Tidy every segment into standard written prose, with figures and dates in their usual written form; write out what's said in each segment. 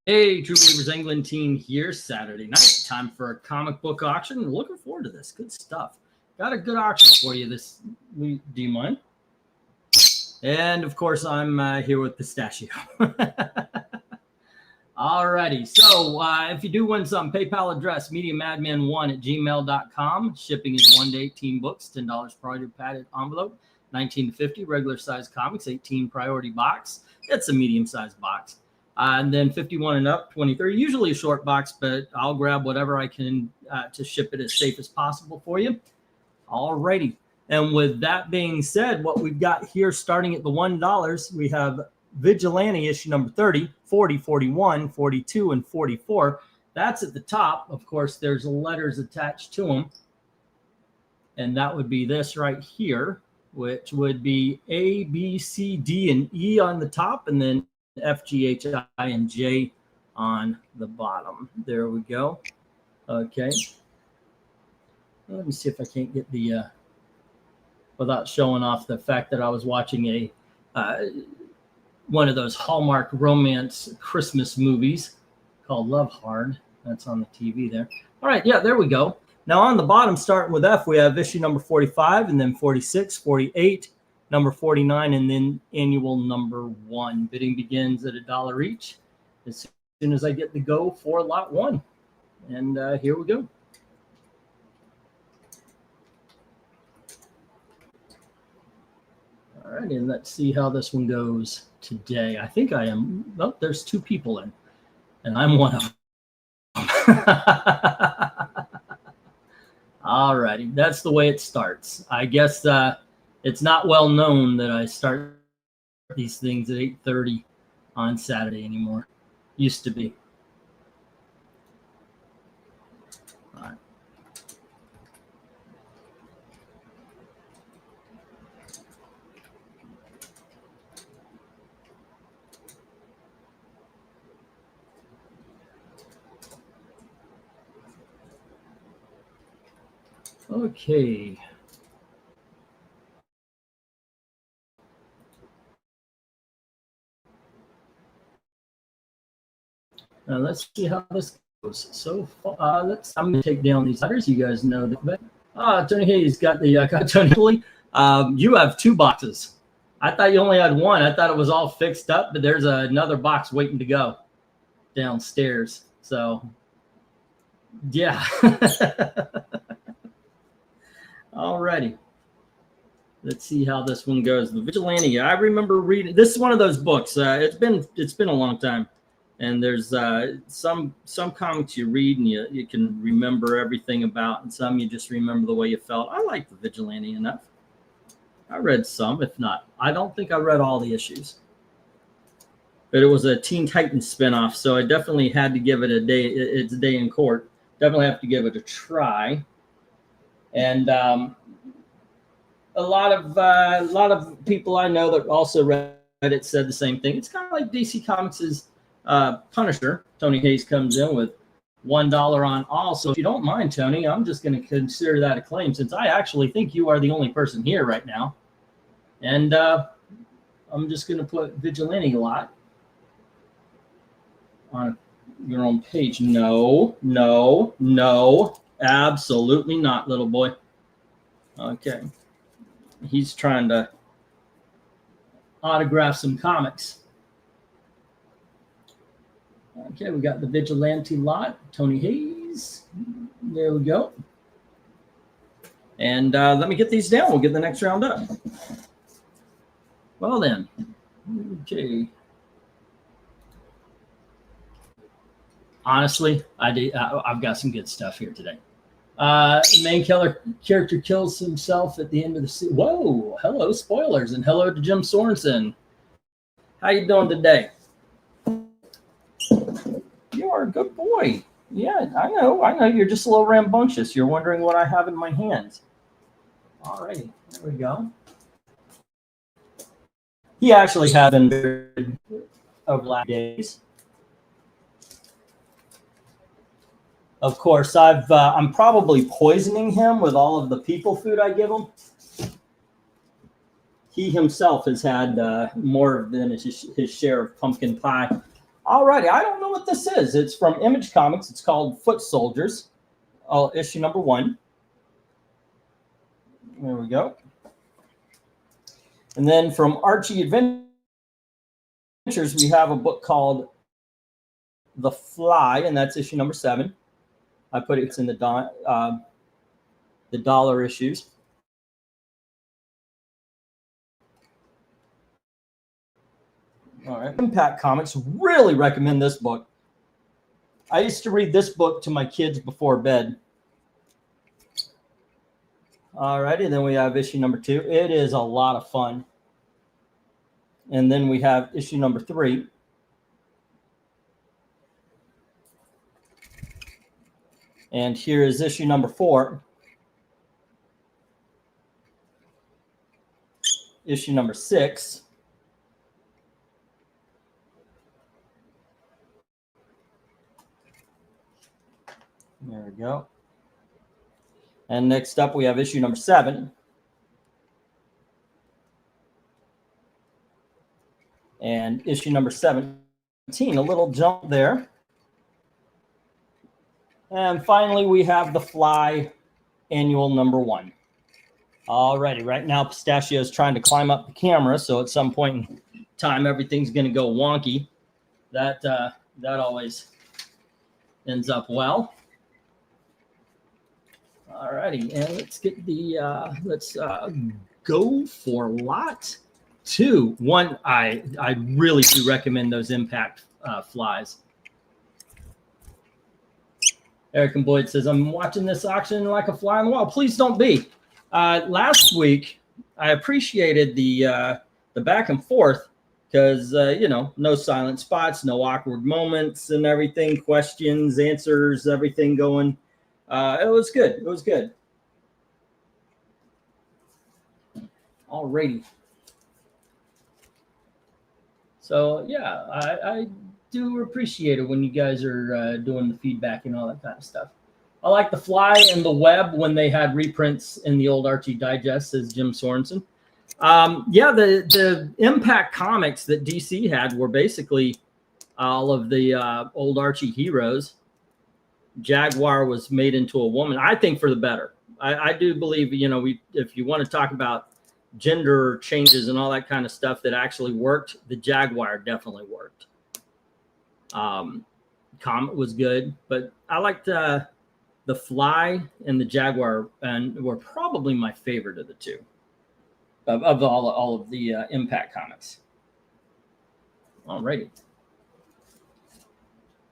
Hey, True Believers England team here, Saturday night. Time for a comic book auction. Looking forward to this. Good stuff. Got a good auction for you this week. Do you mind? And, of course, I'm here with Pistachio. Alrighty. So, if you do win some, PayPal address, MediaMadman1@gmail.com. Shipping is 1 to 18 books, $10 priority padded envelope, 19 to 50, regular size comics, 18 priority box. It's a medium-sized box. And then 51 and up, 23. Usually a short box, but I'll grab whatever I can to ship it as safe as possible for you. All righty. And with that being said, what we've got here starting at the $1, we have Vigilante issue number 30, 40, 41, 42, and 44. That's at the top. Of course, there's letters attached to them. And that would be this right here, which would be A, B, C, D, and E on the top, and then F, G, H, I, and J on the bottom. There we go. Okay. Let me see if I can't get the, without showing off the fact that I was watching a one of those Hallmark romance Christmas movies called Love Hard. That's on the TV there. All right. Yeah, there we go. Now on the bottom, starting with F, we have issue number 45, and then 46, 48, number 49, and then annual number 1. Bidding begins at $1 each as soon as I get the go for lot 1. And here we go. All right, and let's see how this one goes today. I think I am, oh, there's 2 people in, and I'm one of them. All righty, that's the way it starts. I guess it's not well known that I start these things at 8:30 on Saturday anymore. Used to be. All right. Okay. Now let's see how this goes. So I'm going to take down these letters. You guys know that. Tony Hayes got the got Tony. You have 2 boxes. I thought you only had 1. I thought it was all fixed up, but there's another box waiting to go downstairs. So yeah. All righty. Let's see how this one goes. The Vigilante. I remember reading. This is one of those books. It's been a long time. And there's some comics you read and you can remember everything about, and some you just remember the way you felt. I like the Vigilante enough. I read some, if not. I don't think I read all the issues. But it was a Teen Titans spinoff, so I definitely had to give it a day. It's a day in court. Definitely have to give it a try. And a lot of people I know that also read it said the same thing. It's kind of like DC Comics' Punisher. Tony Hayes comes in with $1 on all. So if you don't mind, Tony, I'm just going to consider that a claim, since I actually think you are the only person here right now. And I'm just going to put Vigilante a lot on your own page. No, absolutely not, little boy. Okay. He's trying to autograph some comics. Okay, we got the Vigilante lot, Tony Hayes. There we go. And let me get these down. We'll get the next round up. Well then, okay. Honestly, I've got some good stuff here today. The main character kills himself at the end of the season. Whoa, hello, spoilers, and hello to Jim Sorensen. How you doing today? You are a good boy. Yeah, I know. You're just a little rambunctious. You're wondering what I have in my hands. All righty, there we go. He actually had been over the last days. Of course, I'm probably poisoning him with all of the people food I give him. He himself has had more than his share of pumpkin pie. Alrighty, I don't know what this is. It's from Image Comics. It's called Foot Soldiers, issue number 1. There we go. And then from Archie Adventures, we have a book called The Fly, and that's issue number 7. I put it in the dollar issues. All right, Impact Comics, really recommend this book. I used to read this book to my kids before bed. All righty, then we have issue number 2. It is a lot of fun. And then we have issue number 3. And here is issue number 4. Issue number 6. There we go. And next up, we have issue number 7. And issue number 17, a little jump there. And finally, we have The Fly, annual number 1. Alrighty, right now, Pistachio is trying to climb up the camera, so at some point in time, everything's going to go wonky. That always ends up well. Alrighty, and let's get the let's go for lot 2. One, I really do recommend those Impact flies. Eric and Boyd says, I'm watching this auction like a fly on the wall. Please don't be. Last week, I appreciated the back and forth because, no silent spots, no awkward moments and everything, questions, answers, everything going. It was good. It was good. Alrighty. So, yeah, I do appreciate it when you guys are doing the feedback and all that kind of stuff. I like the Fly and the Web when they had reprints in the old Archie Digest, says Jim Sorensen. Yeah, the Impact comics that DC had were basically all of the old Archie heroes. Jaguar was made into a woman, I think, for the better. I do believe, if you want to talk about gender changes and all that kind of stuff that actually worked, the Jaguar definitely worked. Comet was good, but I liked the Fly and the Jaguar, and were probably my favorite of the two of all of the Impact comics. Alrighty.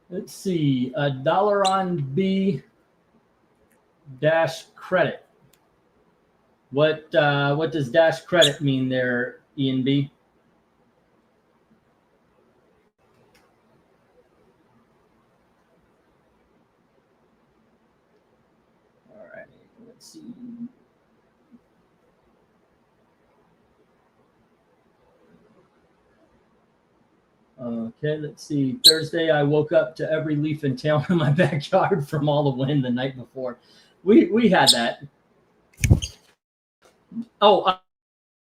Let's see, $1 on B dash credit. What does dash credit mean there, Ian B? All right, let's see. Okay, let's see. Thursday, I woke up to every leaf in town in my backyard from all the wind the night before. We had that. Oh,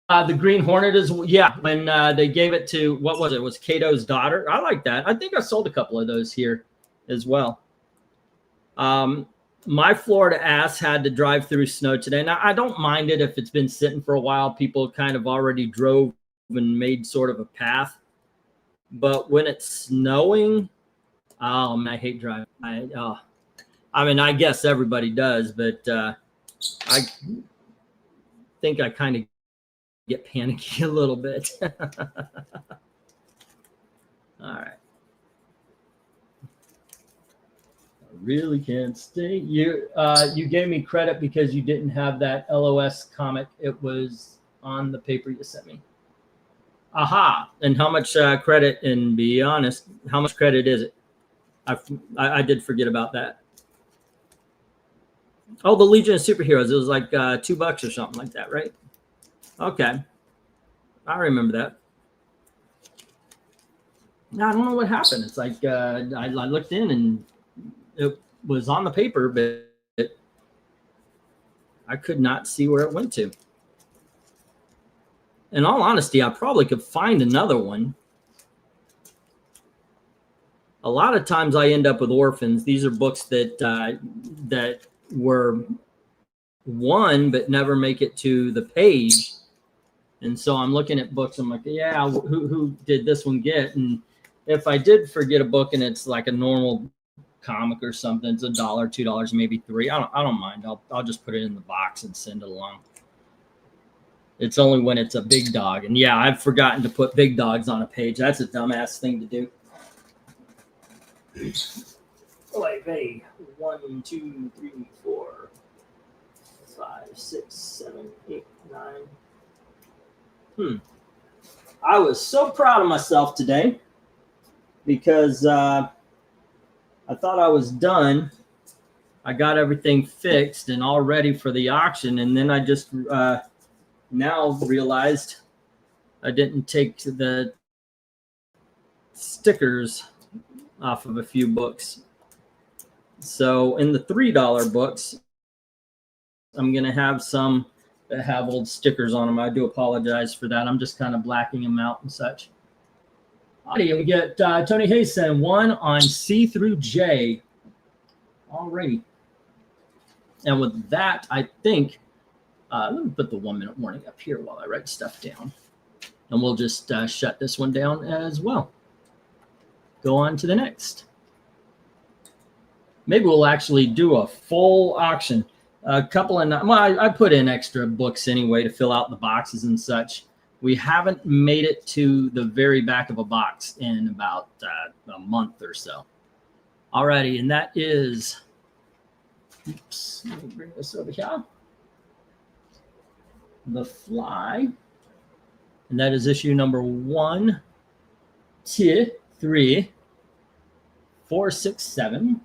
the Green Hornet is, yeah, when they gave it to, what was it? It was Cato's daughter. I like that. I think I sold a couple of those here as well. My Florida ass had to drive through snow today. Now, I don't mind it if it's been sitting for a while. People kind of already drove and made sort of a path. But when it's snowing, oh man, I hate driving. I mean, I guess everybody does, but I think I kind of get panicky a little bit. All right. I really can't stay. You gave me credit because you didn't have that LOS comic. It was on the paper you sent me. Aha. And how much credit, and be honest, how much credit is it? I did forget about that. Oh, the Legion of Superheroes. It was like $2 or something like that, right? Okay. I remember that. Now, I don't know what happened. It's like I looked in and it was on the paper, but I could not see where it went to. In all honesty, I probably could find another one. a lot of times I end up with orphans. These are books that that were won but never make it to the page. And so I'm looking at books. I'm like, yeah, who did this one get? And if I did forget a book and it's like a normal comic or something, it's $1, $2, maybe $3. I don't mind. I'll just put it in the box and send it along. It's only when it's a big dog. And yeah, I've forgotten to put big dogs on a page. That's a dumbass thing to do. Like, hey, 1, 2, 3, 4, 5, 6, 7, 8, 9. I was so proud of myself today because I thought I was done. I got everything fixed and all ready for the auction. And then I just now realized I didn't take the stickers off of a few books. So in the $3 books, I'm going to have some that have old stickers on them. I do apologize for that. I'm just kind of blacking them out and such. Alrighty, we get Tony Hayson, 1 on C through J. Alrighty. And with that, I think, let me put the 1-minute warning up here while I write stuff down. And we'll just shut this one down as well. Go on to the next. Maybe we'll actually do a full auction. A couple of, well, I put in extra books anyway to fill out the boxes and such. We haven't made it to the very back of a box in about a month or so. Alrighty, and that is, oops, let me bring this over here. The Fly, and that is issue number 1, 2, 3, 4, 6, 7.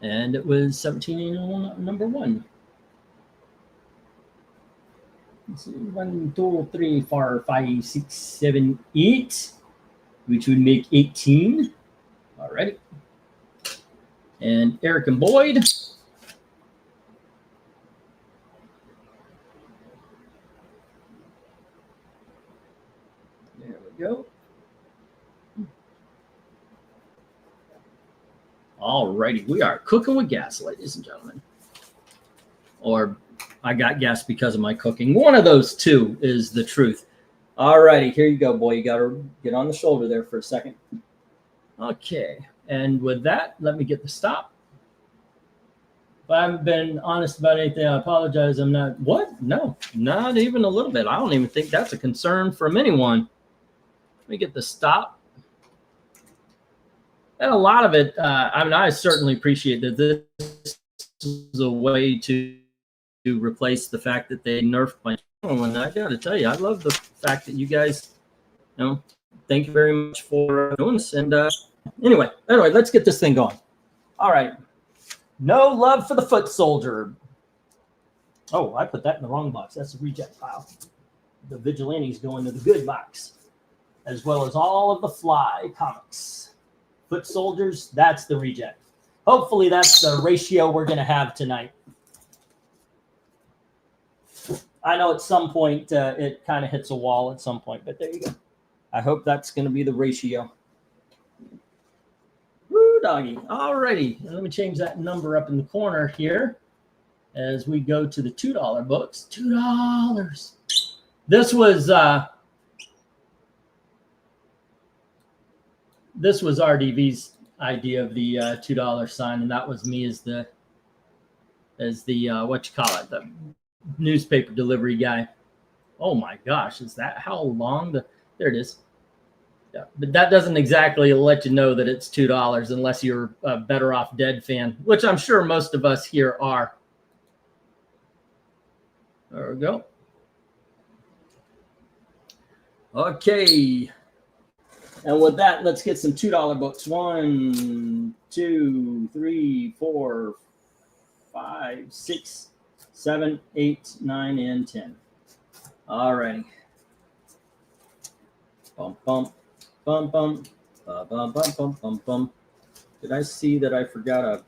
And it was 17 number 1. Let's see, 1, 2, 3, 4, 5, 6, 7, 8, which would make 18. All right. And Eric and Boyd. There we go. All righty, we are cooking with gas, ladies and gentlemen. Or I got gas because of my cooking. One of those two is the truth. All righty, here you go, boy. You got to get on the shoulder there for a second. Okay, and with that, let me get the stop. If I haven't been honest about anything, I apologize. I'm not, what? No, not even a little bit. I don't even think that's a concern from anyone. Let me get the stop. And a lot of it, I mean, I certainly appreciate that this is a way to replace the fact that they nerfed my channel. And I got to tell you, I love the fact that you guys, you know, thank you very much for doing this. And anyway, let's get this thing going. All right. No love for the foot soldier. Oh, I put that in the wrong box. That's a reject pile. The Vigilantes go into the good box, as well as all of the Fly comics. Foot soldiers, that's the reject. Hopefully that's the ratio we're going to have tonight. I know at some point it kind of hits a wall at some point, but there you go. I hope that's going to be the ratio. Woo, doggy. All righty. Let me change that number up in the corner here as we go to the $2 books. $2. This was RDV's idea of the $2 sign, and that was me as the what you call it, the newspaper delivery guy. Oh my gosh, is that how long there it is? Yeah, but that doesn't exactly let you know that it's $2 unless you're a Better Off Dead fan, which I'm sure most of us here are. There we go. Okay. And with that, let's get some $2 books. 1, 2, 3, 4, 5, 6, 7, 8, 9, and 10. All righty. Bum, bum, bum, bum, bum, bum, bum, bum, bum. Did I see that I forgot a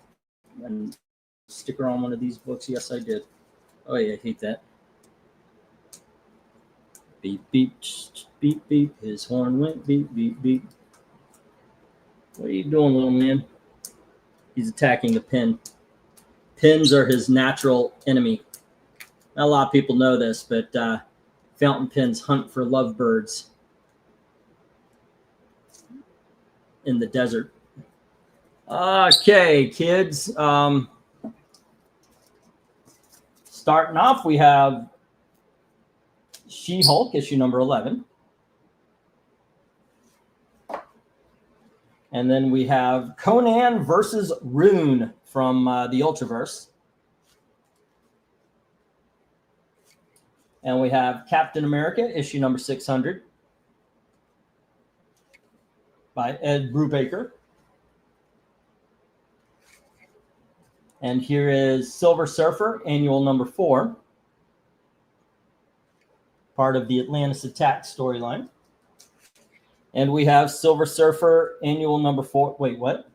sticker on one of these books? Yes, I did. Oh, yeah, I hate that. Beep, beep, beep, beep. His horn went beep, beep, beep. What are you doing, little man? He's attacking the pin. Pins are his natural enemy. Not a lot of people know this, but fountain pins hunt for lovebirds in the desert. Okay, kids. Starting off, we have She-Hulk, issue number 11. And then we have Conan versus Rune from the Ultraverse. And we have Captain America, issue number 600 by Ed Brubaker. And here is Silver Surfer, annual number 4, part of the Atlantis Attack storyline. And we have Silver Surfer, annual number 4. Wait, what?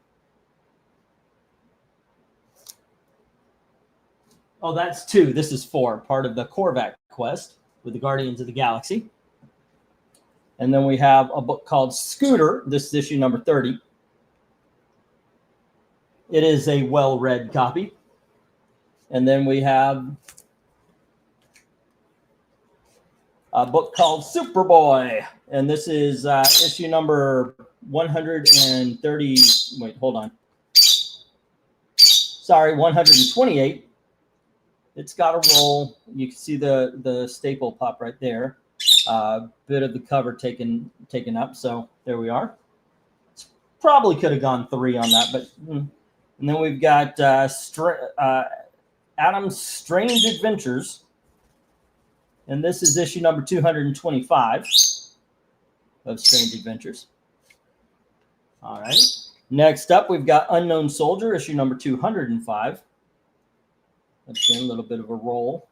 Oh, that's 2. This is 4, part of the Korvac quest with the Guardians of the Galaxy. And then we have a book called Scooter. This is issue number 30. It is a well-read copy. And then we have a book called Superboy. And this is issue number 130. Wait, hold on. Sorry, 128. It's got a roll. You can see the staple pop right there. Bit of the cover taken up. So there we are. Probably could have gone 3 on that, but... And then we've got Adam's Strange Adventures. And this is issue number 225 of Strange Adventures. All right. Next up, we've got Unknown Soldier, issue number 205. Again, a little bit of a roll.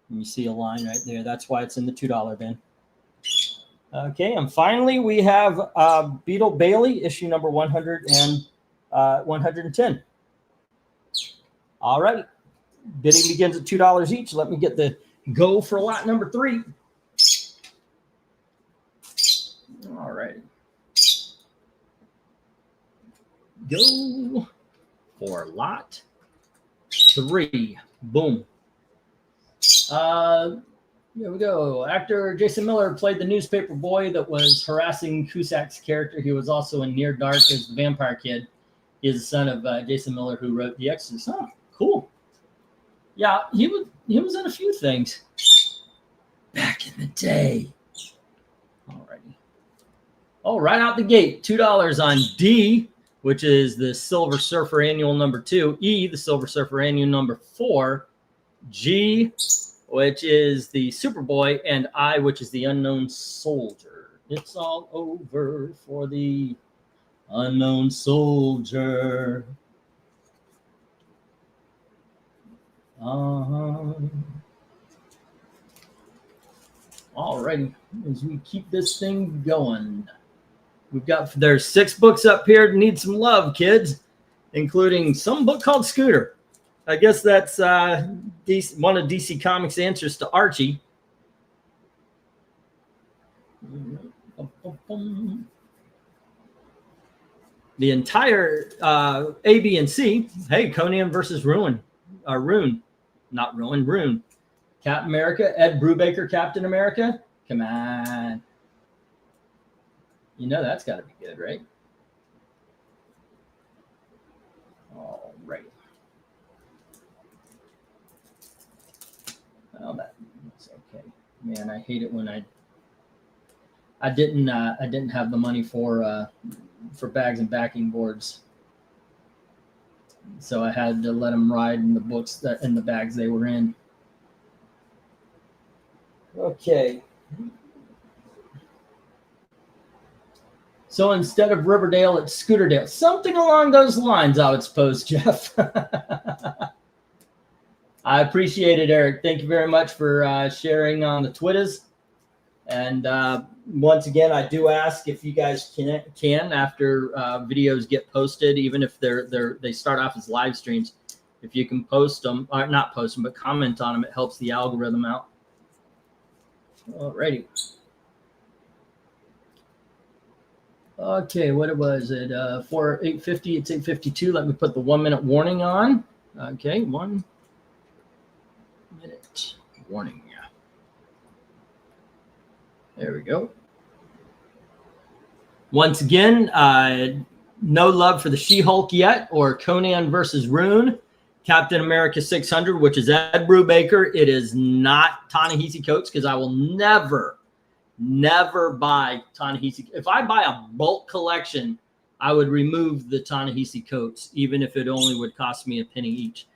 And you see a line right there. That's why it's in the $2 bin. Okay, and finally, we have Beetle Bailey, issue number 110. All right. Bidding begins at $2 each. Let me get the go for lot number 3. All right. Go for lot 3. Boom. Here we go. Actor Jason Miller played the newspaper boy that was harassing Cusack's character. He was also in Near Dark as the vampire kid. He is the son of Jason Miller, who wrote The Exorcist. Oh, cool. Yeah, he was in a few things back in the day. Alrighty. Oh, right out the gate, $2 on D, which is the Silver Surfer annual number 2. E, the Silver Surfer annual number 4. G, which is the Superboy, and I, which is the Unknown Soldier. It's all over for the Unknown Soldier. Alrighty, as we keep this thing going, there's 6 books up here that need some love, kids, including some book called Scooter. I guess that's one of DC Comics' answers to Archie. The entire A, B, and C. Hey, Conan versus Rune. Rune. Captain America, Ed Brubaker, Captain America. Come on. You know that's got to be good, right? All right. Oh, that's okay. Man, I hate it when I didn't have the money for bags and backing boards, so I had to let them ride in the books in the bags they were in. Okay. So instead of Riverdale, it's Scooterdale. Something along those lines, I would suppose, Jeff. I appreciate it, Eric. Thank you very much for sharing on the Twitters. And once again, I do ask if you guys can after videos get posted, even if they start off as live streams, if you can post them, or not post them, but comment on them, it helps the algorithm out. Alrighty. Okay, what it was it for 8:50? It's 8:52. Let me put the 1 minute warning on. Okay, 1 minute warning. There we go. Once again, no love for the She-Hulk yet, or Conan versus Rune. Captain America 600, which is Ed Brubaker. It is not Ta-Nehisi Coates, because I will never buy Ta-Nehisi. If I buy a bulk collection, I would remove the Ta-Nehisi Coates, even if it only would cost me a penny each.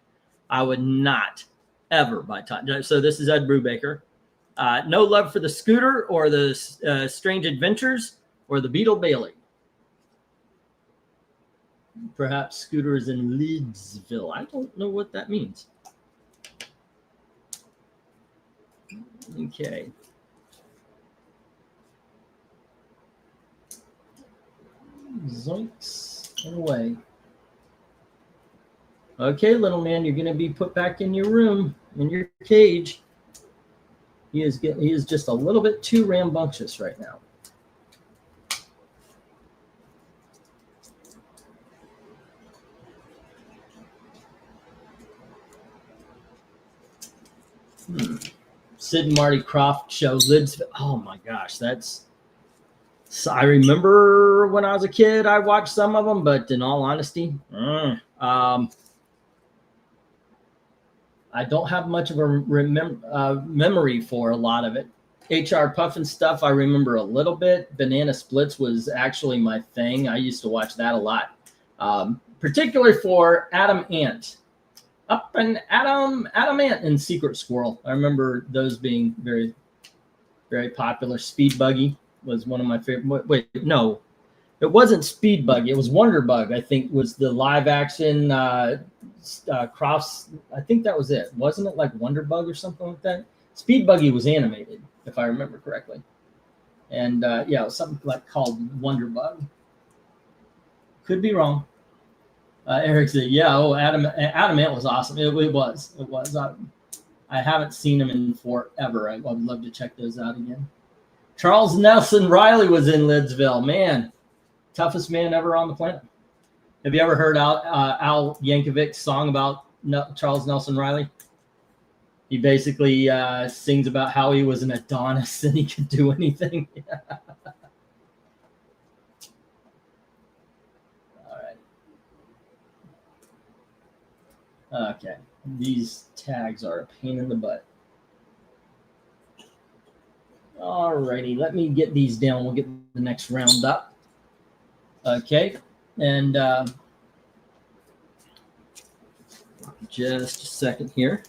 I would not ever buy Ta-Nehisi. So this is Ed Brubaker. No love for the Scooter or the Strange Adventures or the Beetle Bailey. Perhaps Scooter is in Leedsville. I don't know what that means. Okay. Zoinks and away. Okay, little man, you're going to be put back in your room, in your cage. He is just a little bit too rambunctious right now. Sid and Marty Krofft show, Lids. Oh my gosh, that's. So I remember when I was a kid, I watched some of them, but in all honesty, I don't have much of a memory for a lot of it. HR Puffin stuff, I remember a little bit. Banana Splits was actually my thing. I used to watch that a lot, particularly for Adam Ant. Up and Adam Ant and Secret Squirrel. I remember those being very, very popular. Speed Buggy was one of my favorite. Wait, no, it wasn't Speed Buggy. It was Wonder Bug, I think, was the live action Crofts. I think that was it. Wasn't it like Wonder Bug or something like that? Speed Buggy was animated, if I remember correctly. And yeah, it was something like called Wonder Bug. Could be wrong. Eric said, yeah, Adam Ant was awesome. It was. I haven't seen him in forever. I would love to check those out again. Charles Nelson Riley was in Lidsville. Man, toughest man ever on the planet. Have you ever heard Al Yankovic's song about Charles Nelson Riley? He basically sings about how he was an Adonis and he could do anything. Okay, these tags are a pain in the butt. Alrighty, let me get these down. We'll get the next round up. Okay, and just a second here.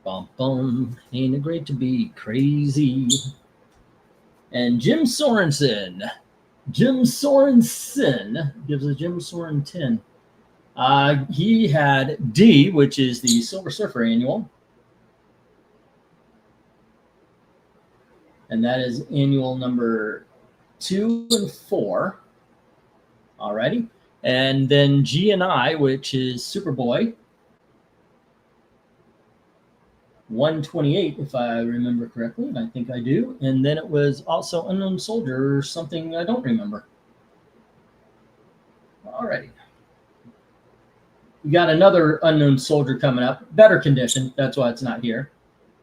Bum bum, ain't it great to be crazy? And Jim Sorensen gives a Jim Soren 10. He had D, which is the Silver Surfer Annual. And that is annual number 2 and 4. Alrighty. And then G and I, which is Superboy. 128, if I remember correctly, and I think I do. And then it was also Unknown Soldier or something I don't remember. Alrighty. We got another Unknown Soldier coming up. Better condition. That's why it's not here.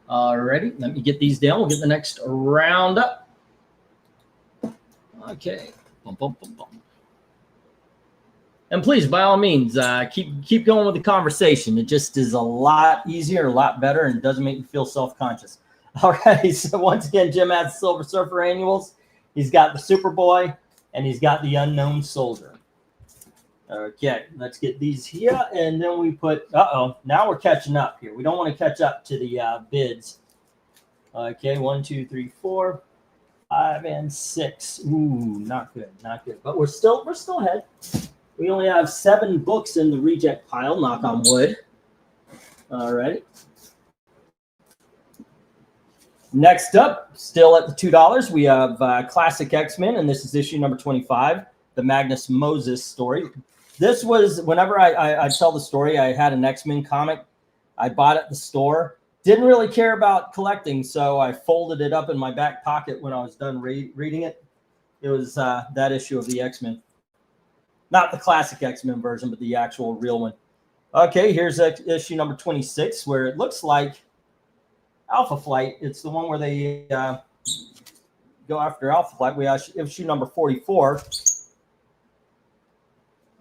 Alrighty. Let me get these down. We'll get the next round up. Okay. Bum, bum, bum, bum. And please, by all means, keep going with the conversation. It just is a lot easier, a lot better, and doesn't make you feel self-conscious. All right. So once again, Jim has Silver Surfer Annuals. He's got the Superboy, and he's got the Unknown Soldier. Okay, let's get these here, and then we put. Now we're catching up here. We don't want to catch up to the bids. Okay, 1, 2, 3, 4, 5, and 6. Ooh, not good, not good. But we're still ahead. We only have 7 books in the reject pile. Knock on wood. All right. Next up, still at the $2, we have Classic X-Men, and this is issue number 25, the Magnus Moses story. This was, whenever I tell the story, I had an X-Men comic. I bought it at the store. Didn't really care about collecting, so I folded it up in my back pocket when I was done reading it. It was that issue of the X-Men. Not the classic X-Men version, but the actual real one. Okay, here's issue number 26, where it looks like Alpha Flight. It's the one where they go after Alpha Flight. We have issue number 44.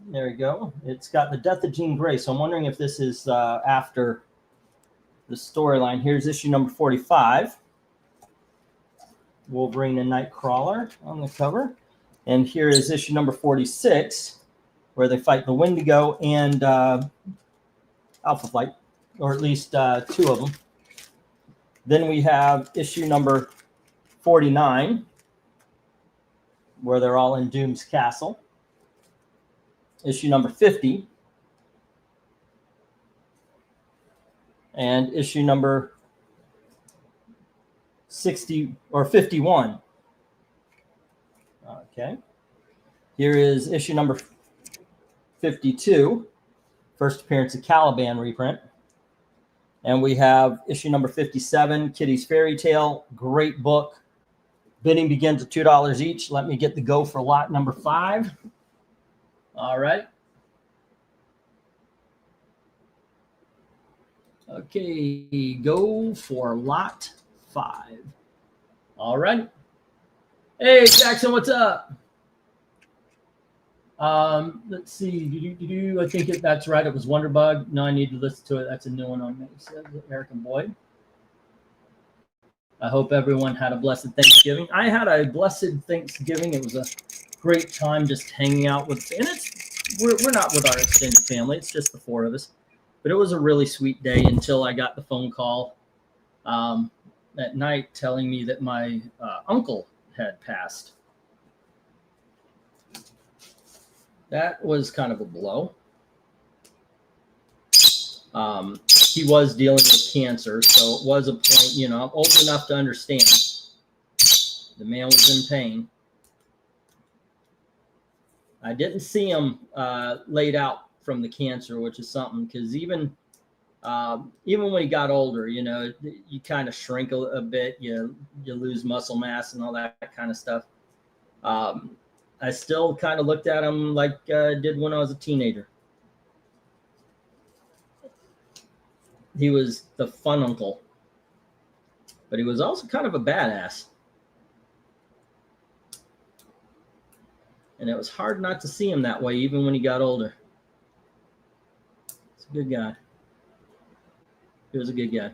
There we go. It's got the death of Jean Grey. So I'm wondering if this is after the storyline. Here's issue number 45. Wolverine and Nightcrawler on the cover. And here is issue number 46, where they fight the Wendigo and Alpha Flight, or at least two of them. Then we have issue number 49, where they're all in Doom's Castle. Issue number 50. And issue number 60 or 51. Okay. Here is issue number 52, first appearance of Caliban reprint. And we have issue number 57, Kitty's Fairy Tale. Great book. Bidding begins at $2 each. Let me get the go for lot number 5. All right. Okay, go for lot 5. All right. Hey, Jackson, what's up? Let's see. I think that's right. It was Wonderbug. No, I need to listen to it. That's a new one on me. Says Eric and Boyd. I hope everyone had a blessed Thanksgiving. I had a blessed Thanksgiving. It was a great time just hanging out with, and we're not with our extended family. It's just the 4 of us. But it was a really sweet day until I got the phone call at night telling me that my uncle had passed. That was kind of a blow. He was dealing with cancer, so it was a point, I'm old enough to understand. The man was in pain. I didn't see him laid out from the cancer, which is something, because even when he got older, you kind of shrink a bit, you lose muscle mass and all that kind of stuff. I still kind of looked at him like I did when I was a teenager. He was the fun uncle, but he was also kind of a badass. And it was hard not to see him that way, even when he got older. He's a good guy. He was a good guy.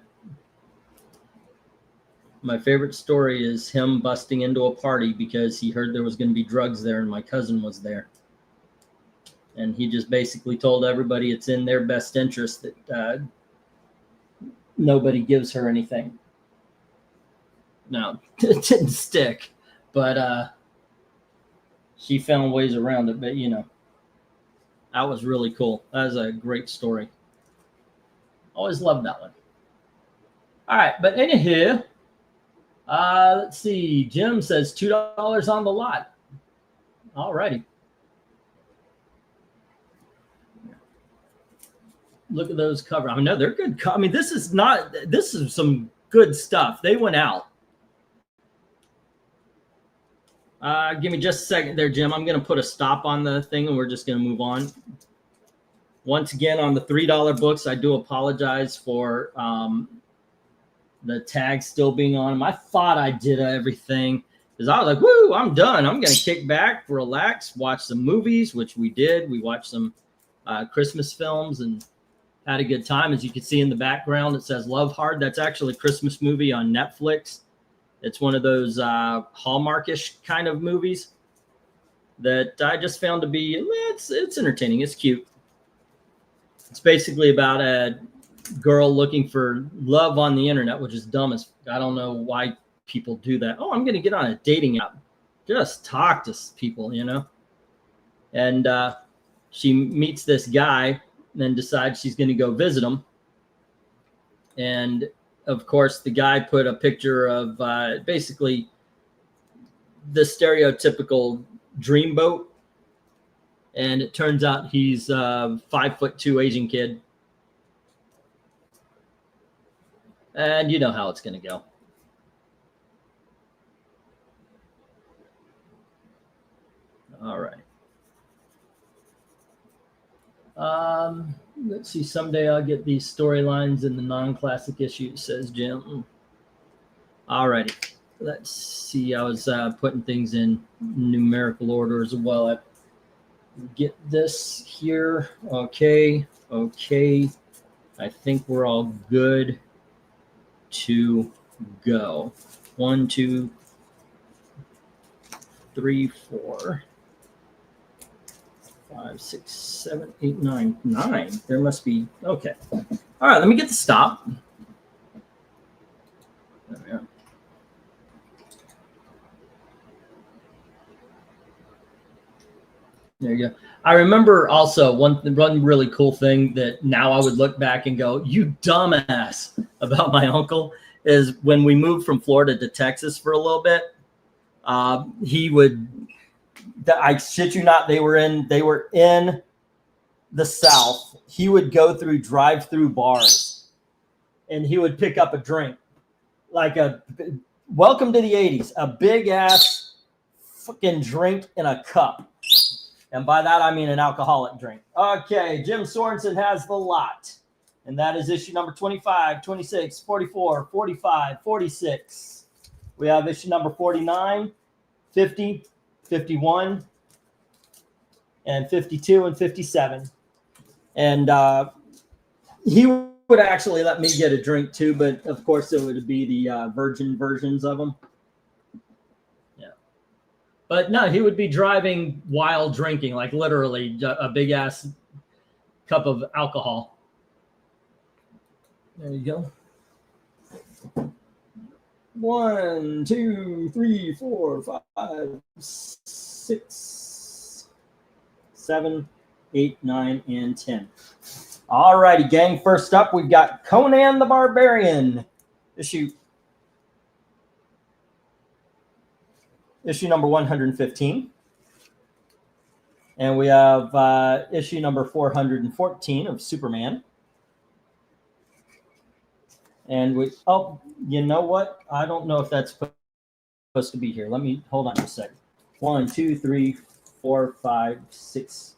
My favorite story is him busting into a party because he heard there was going to be drugs there and my cousin was there. And he just basically told everybody it's in their best interest that nobody gives her anything. No, it didn't stick, but she found ways around it. But, that was really cool. That was a great story. Always loved that one. All right, but anywho, let's see. Jim says $2 on the lot. All righty. Look at those covers. No, they're good. This is some good stuff. They went out. Give me just a second there, Jim. I'm going to put a stop on the thing and we're just going to move on. Once again, on the $3 books, I do apologize for the tag still being on them. I thought I did everything because I was like, woo, I'm done. I'm going to kick back, relax, watch some movies, which we did. We watched some Christmas films and had a good time. As you can see in the background, it says Love Hard. That's actually a Christmas movie on Netflix. It's one of those Hallmarkish kind of movies that I just found to be, it's entertaining. It's cute. It's basically about a girl looking for love on the internet, which is dumb as I don't know why people do that. Oh, I'm going to get on a dating app. Just talk to people, And she meets this guy and then decides she's going to go visit him. And of course, the guy put a picture of basically the stereotypical dreamboat. And it turns out he's a 5'2" Asian kid. And you know how it's going to go. Let's see. Someday I'll get these storylines in the non-classic issues, says Jim. Alrighty. Let's see. I was putting things in numerical order as well. I get this here. Okay. I think we're all good to go. 1, 2, 3, 4, 5, 6, 7, 8, 9. 9. There must be. Okay. All right. Let me get the stop. There we are. There you go. I remember also one really cool thing that now I would look back and go, you dumbass, about my uncle is when we moved from Florida to Texas for a little bit, he would, I shit you not, they were in the South. He would go through drive-through bars and he would pick up a drink, like a welcome to the 80s, a big ass fucking drink in a cup. And by that, I mean an alcoholic drink. Okay, Jim Sorensen has the lot. And that is issue number 25, 26, 44, 45, 46. We have issue number 49, 50, 51, and 52 and 57. And he would actually let me get a drink too, but of course it would be the virgin versions of them. But no, he would be driving while drinking, like literally a big ass cup of alcohol. There you go. 1, 2, 3, 4, 5, 6, 7, 8, 9, and 10. All righty, gang. First up, we've got Conan the Barbarian, issue number 115. And we have issue number 414 of Superman. And we, oh, you know what? I don't know if that's supposed to be here. Let me, hold on a second. 1, 2, 3, 4, 5, 6,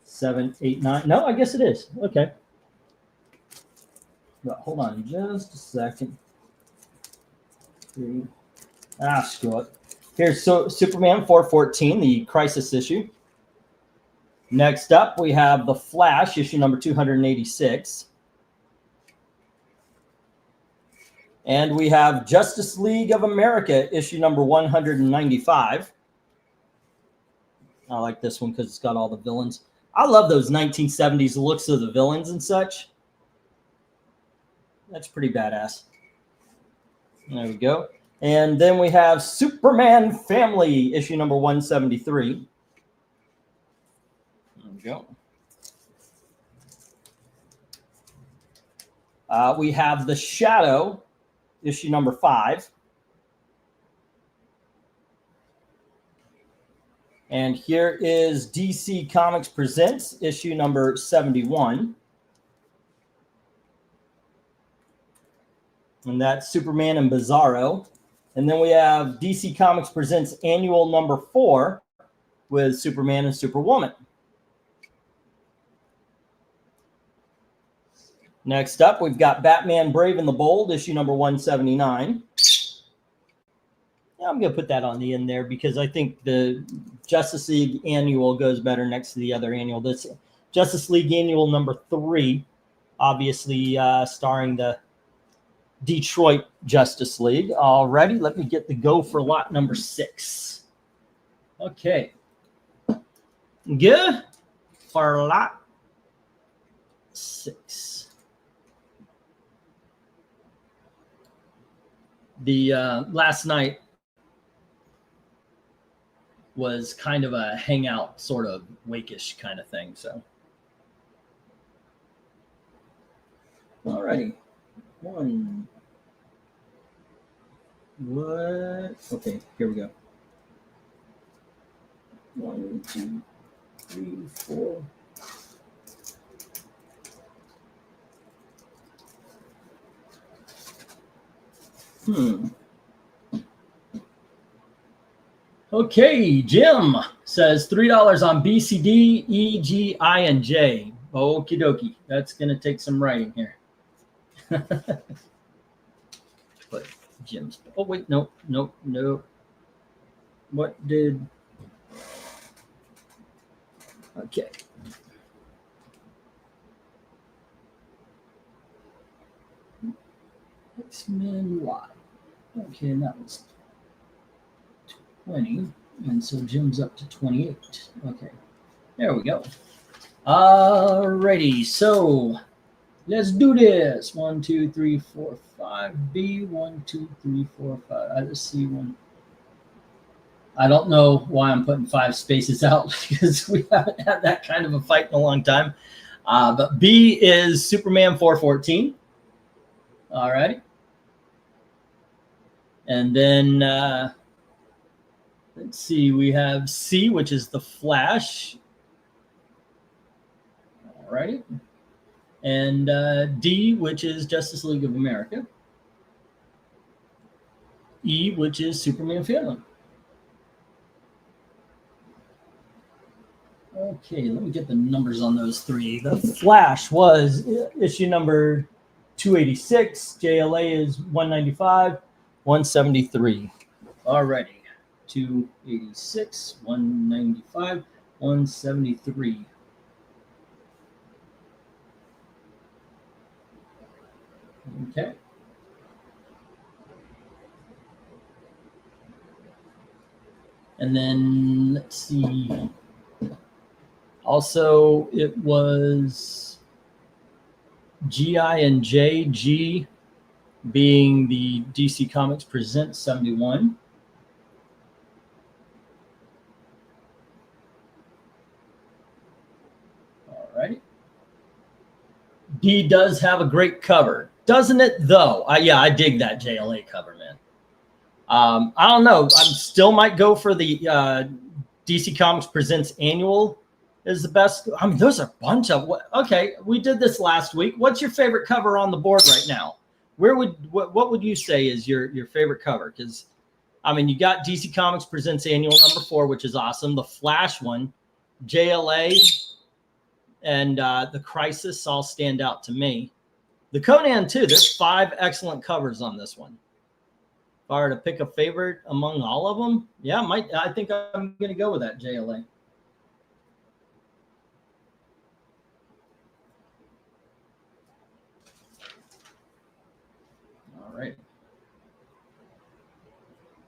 7, 8, 9. No, I guess it is. Okay. But hold on just a second. 3. Screw it. Here's Superman 414, the Crisis issue. Next up, we have The Flash, issue number 286. And we have Justice League of America, issue number 195. I like this one because it's got all the villains. I love those 1970s looks of the villains and such. That's pretty badass. There we go. And then we have Superman Family, issue number 173. There we go. We have The Shadow, issue number 5. And here is DC Comics Presents, issue number 71. And that's Superman and Bizarro. And then we have DC Comics Presents annual number 4 with Superman and Superwoman. Next up, we've got Batman Brave and the Bold, issue number 179. Yeah, I'm going to put that on the end there because I think the Justice League annual goes better next to the other annual. This Justice League annual number 3, obviously starring the Detroit Justice League. Alrighty, let me get the go for lot number 6. Okay. Good for lot 6. The last night was kind of a hangout, sort of wake-ish kind of thing. So, alrighty. One. What? Okay, here we go. 1, 2, 3, 4. Okay, Jim says $3 on BCD, E, G, I, and J. Okie dokie. That's going to take some writing here. But Jim's. Oh, wait. Nope. Nope. Nope. What did. Okay. X-Men Live. Okay, and that was 20. And so Jim's up to 28. Okay. There we go. Alrighty. So let's do this. 1, 2, 3, 4, 5. B. 1, 2, 3, 4, 5. I just see one. I don't know why I'm putting 5 spaces out because we haven't had that kind of a fight in a long time. But B is Superman 414. All right. And then let's see, we have C, which is the Flash. All right. And D, which is Justice League of America. E, which is Superman Family. Okay, let me get the numbers on those 3. The Flash was issue number 286. JLA is 195, 173. Alrighty, 286, 195, 173. Okay. And then let's see. Also, it was GI and J, G being the DC Comics Presents 71. All right. D does have a great cover, doesn't it, though? Yeah, I dig that JLA cover, man. I don't know. I still might go for the DC Comics Presents Annual is the best. I mean, there's a bunch of. Okay, we did this last week. What's your favorite cover on the board right now? What would you say is your favorite cover? Because I mean, you got DC Comics Presents Annual number 4, which is awesome. The Flash one, JLA, and the Crisis all stand out to me. The Conan too. There's 5 excellent covers on this one. If I were to pick a favorite among all of them, yeah, I think I'm going to go with that JLA. All right.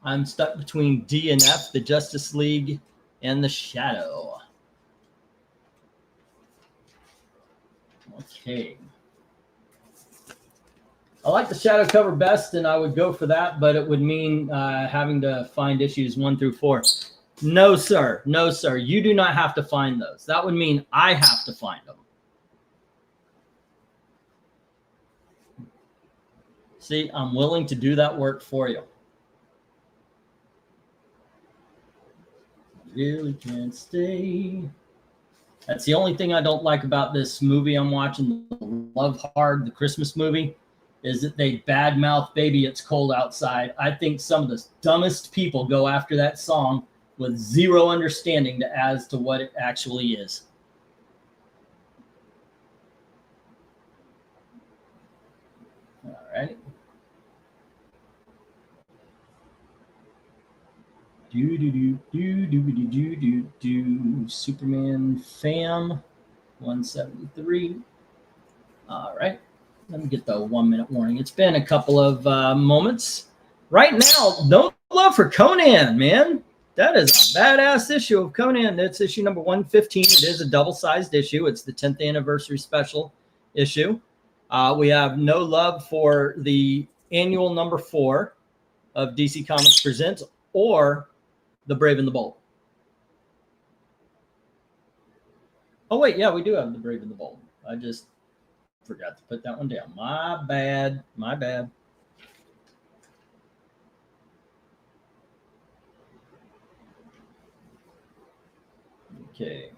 I'm stuck between D and F, the Justice League and the Shadow. Okay. I like the Shadow cover best, and I would go for that, but it would mean having to find issues 1 through 4. No, sir. No, sir. You do not have to find those. That would mean I have to find them. See, I'm willing to do that work for you. Really can't stay. That's the only thing I don't like about this movie I'm watching, Love Hard, the Christmas movie, is that they badmouth Baby It's Cold Outside. I think some of the dumbest people go after that song with zero understanding as to what it actually is. All right. Superman Fam 173. All right. Let me get the 1-minute warning. It's been a couple of moments. Right now, no love for Conan, man. That is a badass issue of Conan. That's issue number 115. It is a double-sized issue. It's the 10th anniversary special issue. We have no love for the annual number 4 of DC Comics Presents or The Brave and the Bold. Oh, wait. Yeah, we do have The Brave and the Bold. I just forgot to put that one down. My bad. My bad. Okay.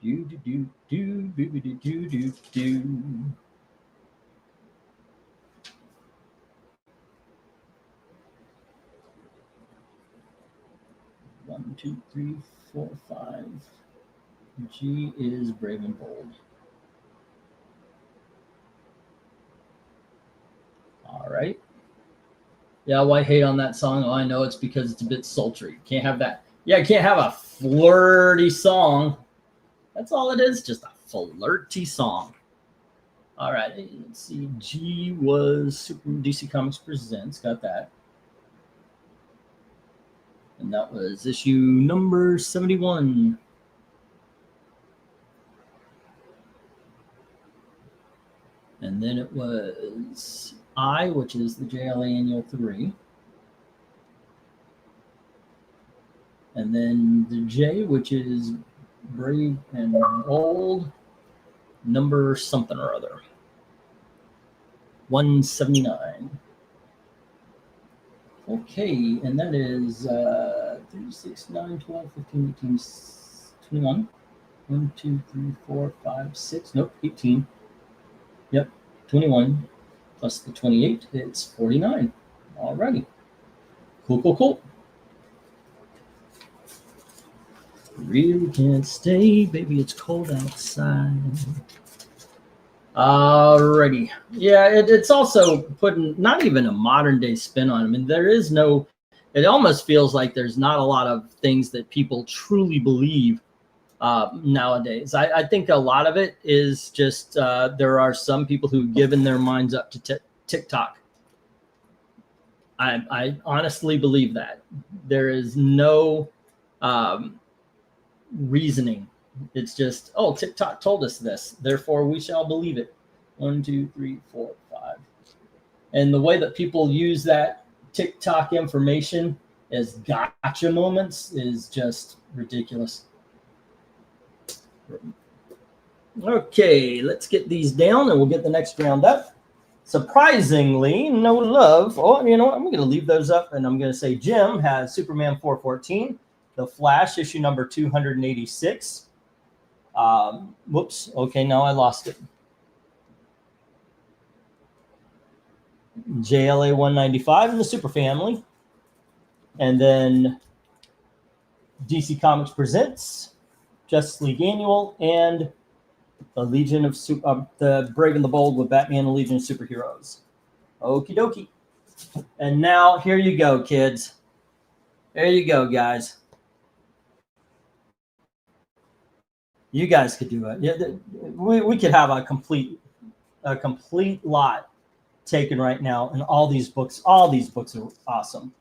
Do. 1, 2, 3, 4, 5. G is brave and bold. All right. Yeah, why hate on that song? Oh, I know it's because it's a bit sultry. Can't have that. Yeah, can't have a flirty song. That's all it is, just a flirty song. All right, let's see. G was Super DC Comics Presents. Got that. And that was issue number 71. And then it was I, which is the JLA Annual 3. And then the J, which is Brave and Old, number something or other. 179. Okay, and that is 3, 6, 9, 12, 15, 18, 21. 1, 2, 3, 4, 5, 6. Nope, 18. Yep, 21 plus the 28. It's 49. Alrighty. Cool, cool, cool. Really can't stay, baby. It's cold outside. Alrighty. Yeah, it's also putting not even a modern day spin on it. I mean, there is no, it almost feels like there's not a lot of things that people truly believe nowadays. I think a lot of it is just there are some people who've given their minds up to TikTok. I honestly believe that. There is no reasoning. It's just, oh, TikTok told us this, therefore we shall believe it. 1, 2, 3, 4, 5. And the way that people use that TikTok information as gotcha moments is just ridiculous. Okay, let's get these down and we'll get the next round up. Surprisingly, no love. Oh, you know what? I'm going to leave those up and I'm going to say Jim has Superman 414, The Flash, issue number 286. Whoops. Okay, now I lost it. JLA 195 in the Super Family. And then DC Comics Presents, Justice League Annual, and the Legion of the Brave and the Bold with Batman and Legion of Superheroes. Okie dokie. And now, here you go, kids. There you go, guys. You guys could do it. Yeah, we could have a complete lot taken right now, and all these books are awesome.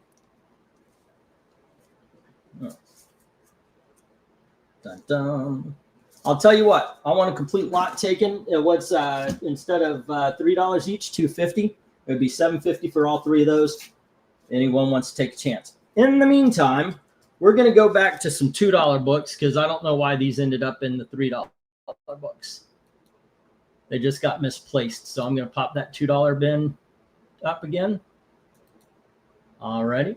Dun, dun. I'll tell you what, I want a complete lot taken. It was instead of $3 each, $2.50. It would be $7.50 for all three of those. Anyone wants to take a chance. In the meantime, we're going to go back to some $2 books because I don't know why these ended up in the $3 books. They just got misplaced. So I'm going to pop that $2 bin up again. All righty.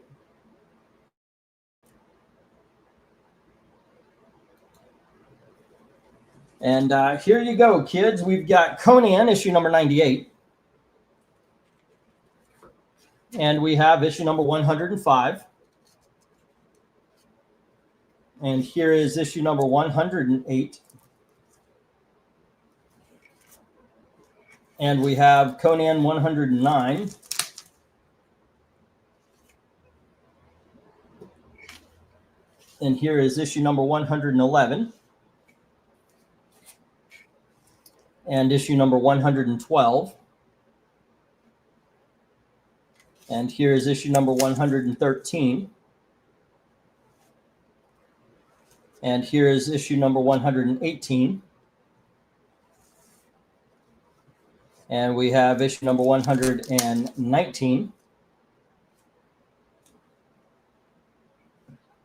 And here you go, kids. We've got Conan, issue number 98. And we have issue number 105. And here is issue number 108. And we have Conan 109. And here is issue number 111. And issue number 112. And here is issue number 113. And here is issue number 118. And we have issue number 119.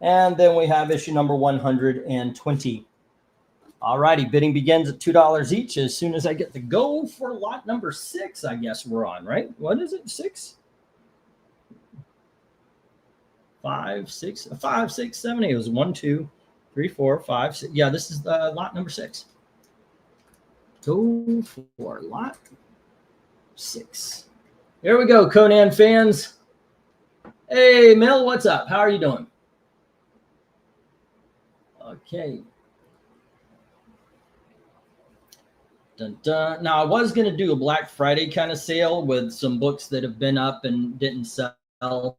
And then we have issue number 120. All righty, bidding begins at $2 each. As soon as I get the go for lot number 6, I guess we're on, right? What is it, 6? 5, 6, 5, 6, 7, 8. It was 1, 2, 3, 4, 5, 6. Yeah, this is lot number 6. Go for lot 6. Here we go, Conan fans. Hey, Mel, what's up? How are you doing? Okay. Dun, dun. Now, I was going to do a Black Friday kind of sale with some books that have been up and didn't sell.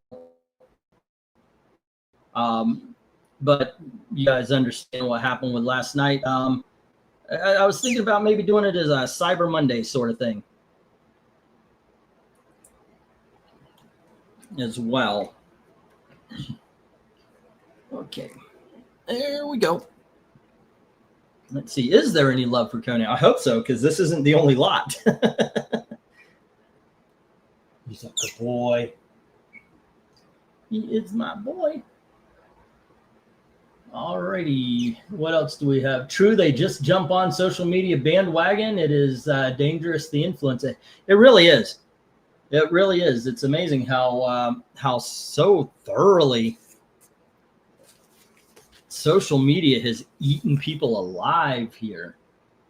But you guys understand what happened with last night. I was thinking about maybe doing it as a Cyber Monday sort of thing as well. Okay, there we go. Let's see. Is there any love for Conan? I hope so, because this isn't the only lot. He's a good boy. He is my boy. Alrighty. What else do we have? True, they just jump on social media bandwagon. It is dangerous, the influence. It really is. It really is. It's amazing how so thoroughly social media has eaten people alive here.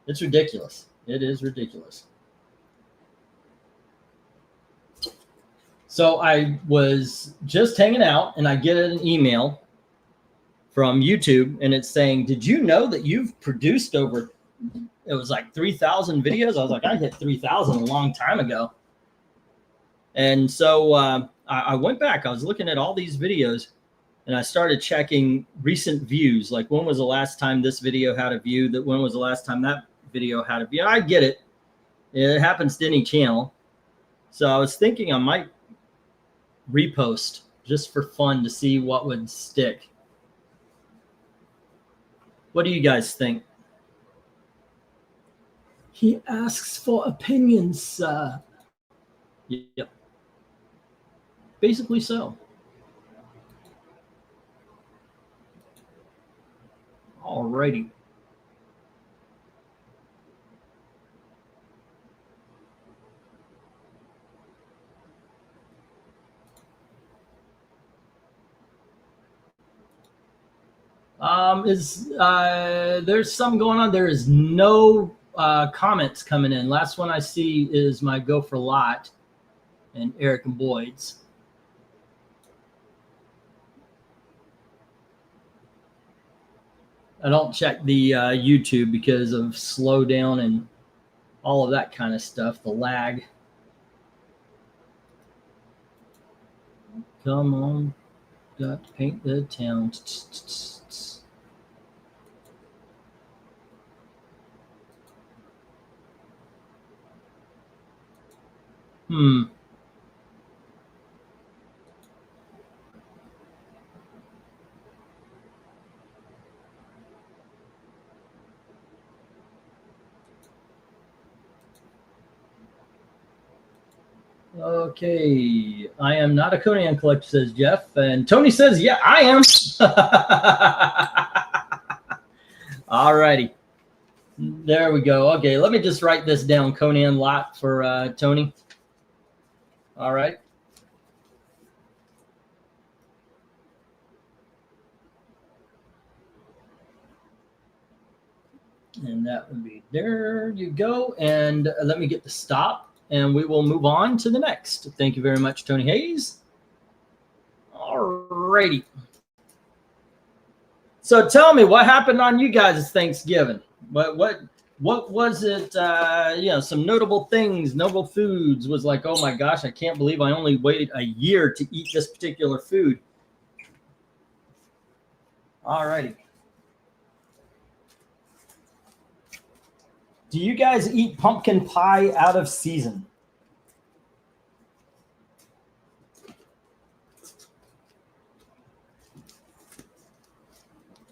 It's ridiculous. It is ridiculous. So I was just hanging out and I get an email from YouTube and it's saying, did you know that you've produced over, it was like 3,000 videos? I was like, I hit 3,000 a long time ago. And so I went back, I was looking at all these videos and I started checking recent views. Like, when was the last time this video had a view? When was the last time that video had a view? I get it. It happens to any channel. So I was thinking I might repost just for fun to see what would stick. What do you guys think? He asks for opinions. Yep. Basically so. Alrighty. There's some going on. There is no comments coming in. Last one I see is my Go for Lot and Eric and Boyd's. I don't check the YouTube because of slowdown and all of that kind of stuff, the lag. Come on, got to paint the town. Okay, I am not a Conan collector, says Jeff. And Tony says, yeah, I am. All righty. There we go. Okay, let me just write this down. Conan lot for Tony. All right. And that would be, there you go. And let me get the stop. And we will move on to the next. Thank you very much, Tony Hayes. All righty. So tell me, what happened on you guys' Thanksgiving? What was it? Some notable things, notable foods. Was like, oh my gosh, I can't believe I only waited a year to eat this particular food. All righty. Do you guys eat pumpkin pie out of season?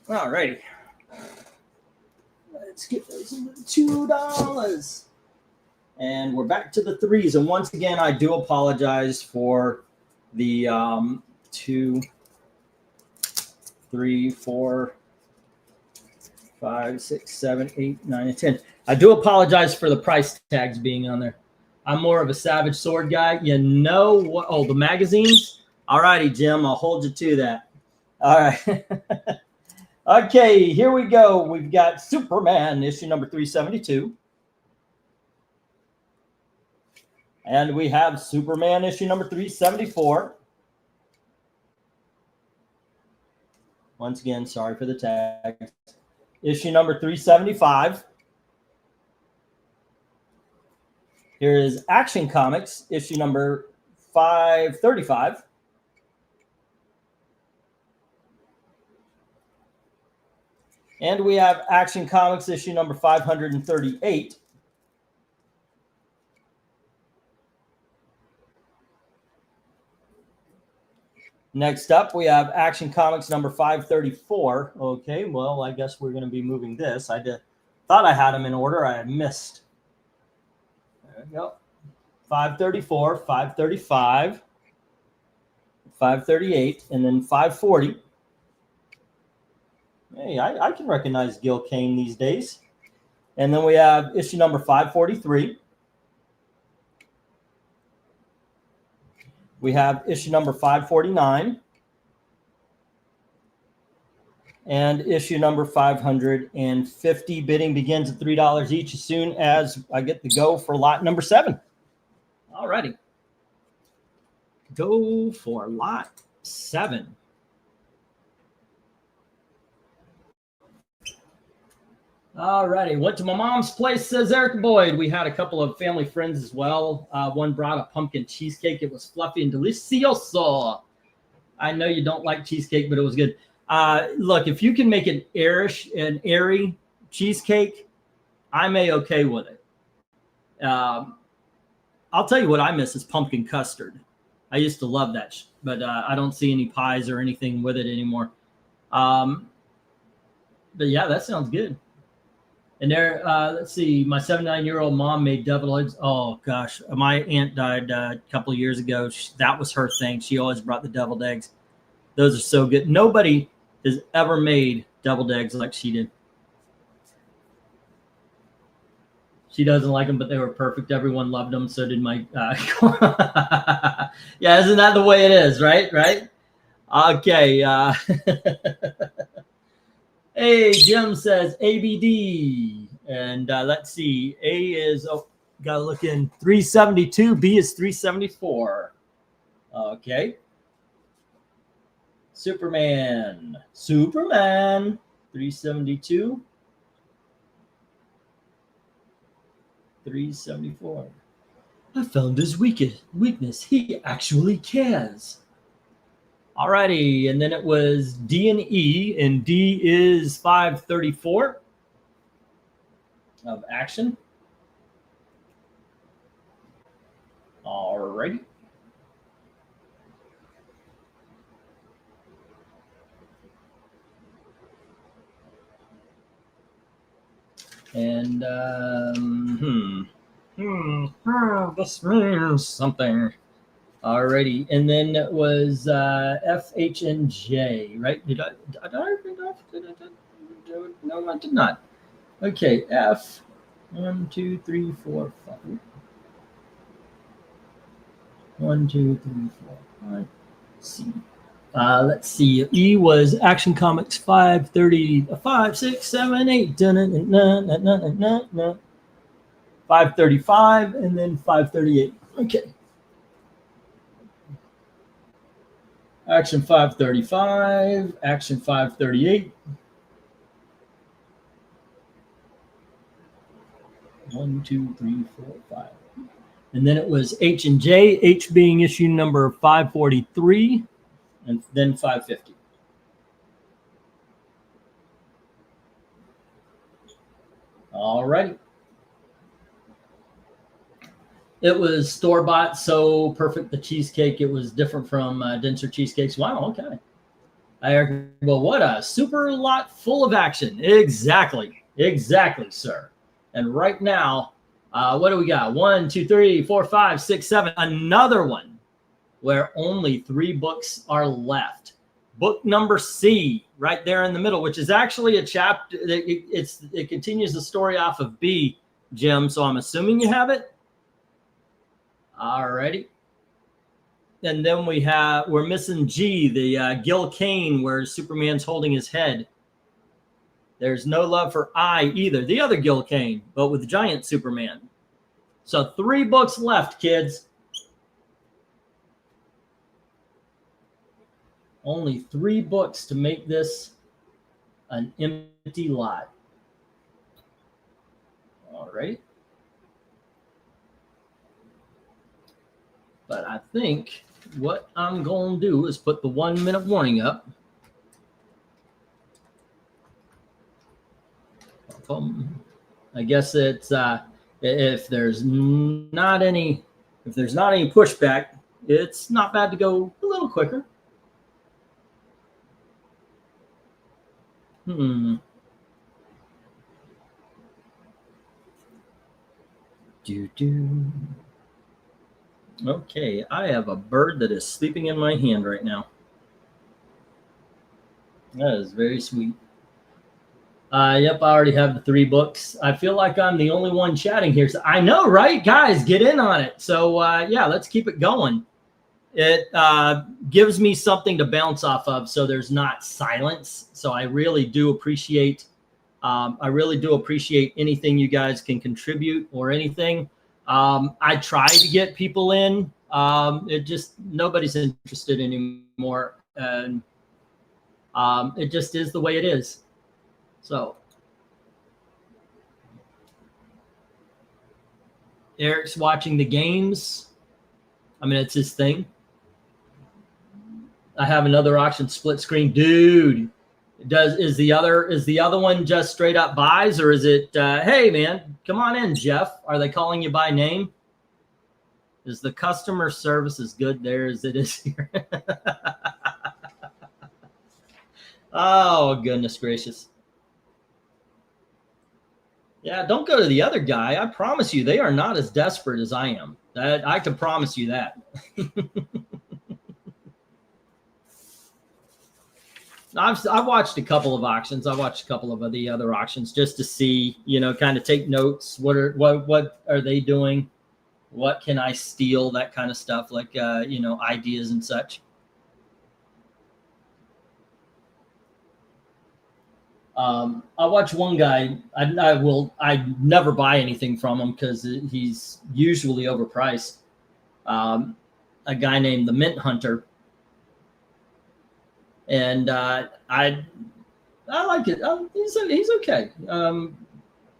All righty. Let's get those $2. And we're back to the threes. And once again, I do apologize for the 2, 3, 4, 5, 6, 7, 8, 9, and 10. I do apologize for the price tags being on there. I'm more of a Savage Sword guy. You know what? Oh, the magazines? All righty, Jim. I'll hold you to that. All right. Okay, here we go. We've got Superman, issue number 372. And we have Superman, issue number 374. Once again, sorry for the tags. Issue number 375. Here is Action Comics, issue number 535. And we have Action Comics, issue number 538. Next up, we have Action Comics number 534. Okay, well, I guess we're going to be moving this. I thought I had them in order. I had missed. There we go. 534, 535, 538, and then 540. Hey, I can recognize Gil Kane these days. And then we have issue number 543. We have issue number 549 and issue number 550. Bidding begins at $3 each as soon as I get the go for lot number 7. All righty. Go for lot 7. All righty. Went to my mom's place, says Eric Boyd. We had a couple of family friends as well. One brought a pumpkin cheesecake. It was fluffy and delicioso. I know you don't like cheesecake, but it was good. Look, if you can make an airy cheesecake, I'm okay with it. I'll tell you what I miss is pumpkin custard. I used to love that, but I don't see any pies or anything with it anymore. But yeah, that sounds good. And there, let's see, my 79-year-old mom made deviled eggs. Oh, gosh. My aunt died a couple of years ago. That was her thing. She always brought the deviled eggs. Those are so good. Nobody has ever made deviled eggs like she did. She doesn't like them, but they were perfect. Everyone loved them. So did my yeah, isn't that the way it is, right? Right? Okay. Hey, Jim says ABD. And let's see. A is, got to look in 372. B is 374. Okay. Superman. 372. 374. I found his weakness. He actually cares. Alrighty, and then it was D and E, and D is 534 of Action. Alrighty. And this means something. Alrighty, and then it was F, H, and J, right? Did I read off? No, I did not. Okay, F, 1, 2, 3, 4, 5. 1, 2, 3, 4, 5. C. Let's see. E was Action Comics 530, 5, 6, 7, 8. 535, and then 538. Okay. Action 535, Action 538. 1, 2, 3, 4, 5. And then it was H and J, H being issue number 543, and then 550. All righty. It was store-bought, so perfect. The cheesecake, it was different from denser cheesecakes. Wow, okay. Well, what a super lot full of action. Exactly, sir. And right now, what do we got? 1, 2, 3, 4, 5, 6, 7. Another one where only 3 books are left. Book number C, right there in the middle, which is actually a chapter. It continues the story off of B, Jim. So I'm assuming you have it. All righty. And then we're missing G, the Gil Kane, where Superman's holding his head. There's no love for I either, the other Gil Kane, but with giant Superman. So 3 books left, kids. Only 3 books to make this an empty lot. All right. But I think what I'm going to do is put the 1-minute warning up. I guess it's if there's not any pushback, it's not bad to go a little quicker. Okay, I have a bird that is sleeping in my hand right now. That is very sweet. Yep, I already have the 3 books. I feel like I'm the only one chatting here. So I know, right? Guys, get in on it. So yeah, let's keep it going. It gives me something to bounce off of, so there's not silence. So I really do appreciate anything you guys can contribute or anything. I try to get people in. It just nobody's interested anymore, and it just is the way it is. So Eric's watching the games. I mean, it's his thing. I have another auction split screen, dude. Is the other one just straight up buys, or is it hey man, come on in, Jeff? Are they calling you by name? Is the customer service as good there as it is here? Oh, goodness gracious. Yeah, don't go to the other guy. I promise you, they are not as desperate as I am. I can promise you that. I've watched a couple of auctions. I watched a couple of the other auctions just to see, kind of take notes. What are they doing? What can I steal? That kind of stuff, like ideas and such. I watch one guy. I never buy anything from him because he's usually overpriced. A guy named the Mint Hunter, and I like it. He's okay,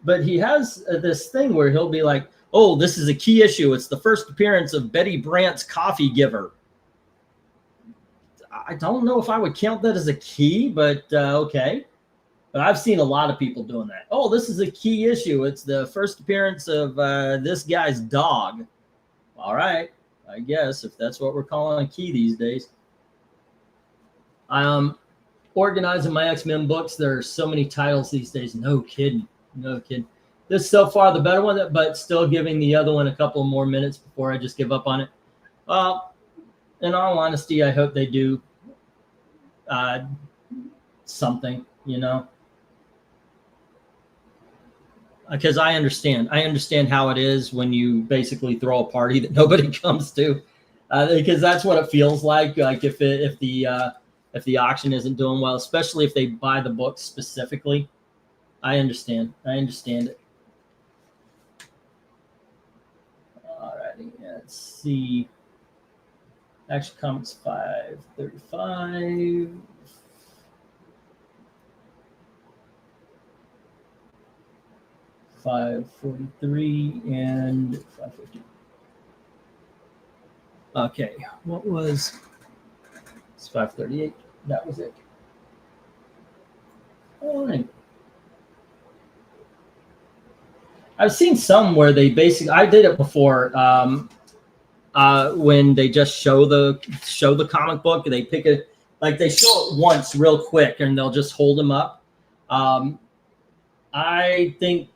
but he has this thing where he'll be like, "Oh, this is a key issue. It's the first appearance of Betty Brant's Coffee Giver." I don't know if I would count that as a key, but okay. But I've seen a lot of people doing that. Oh, this is a key issue. It's the first appearance of this guy's dog. All right, I guess if that's what we're calling a key these days. Organizing my X-Men books. There are so many titles these days. No kidding. This is so far the better one, but still giving the other one a couple more minutes before I just give up on it. Well, in all honesty, I hope they do something, because I understand how it is when you basically throw a party that nobody comes to, because that's what it feels like if the auction isn't doing well, especially if they buy the book specifically. I understand it. All righty, let's see. Action Comics 535. 543 and 550. Okay, what was it's 538? That was it. All right. I've seen some where they basically, I did it before, when they just show the comic book, they pick it, like they show it once real quick and they'll just hold them up. I think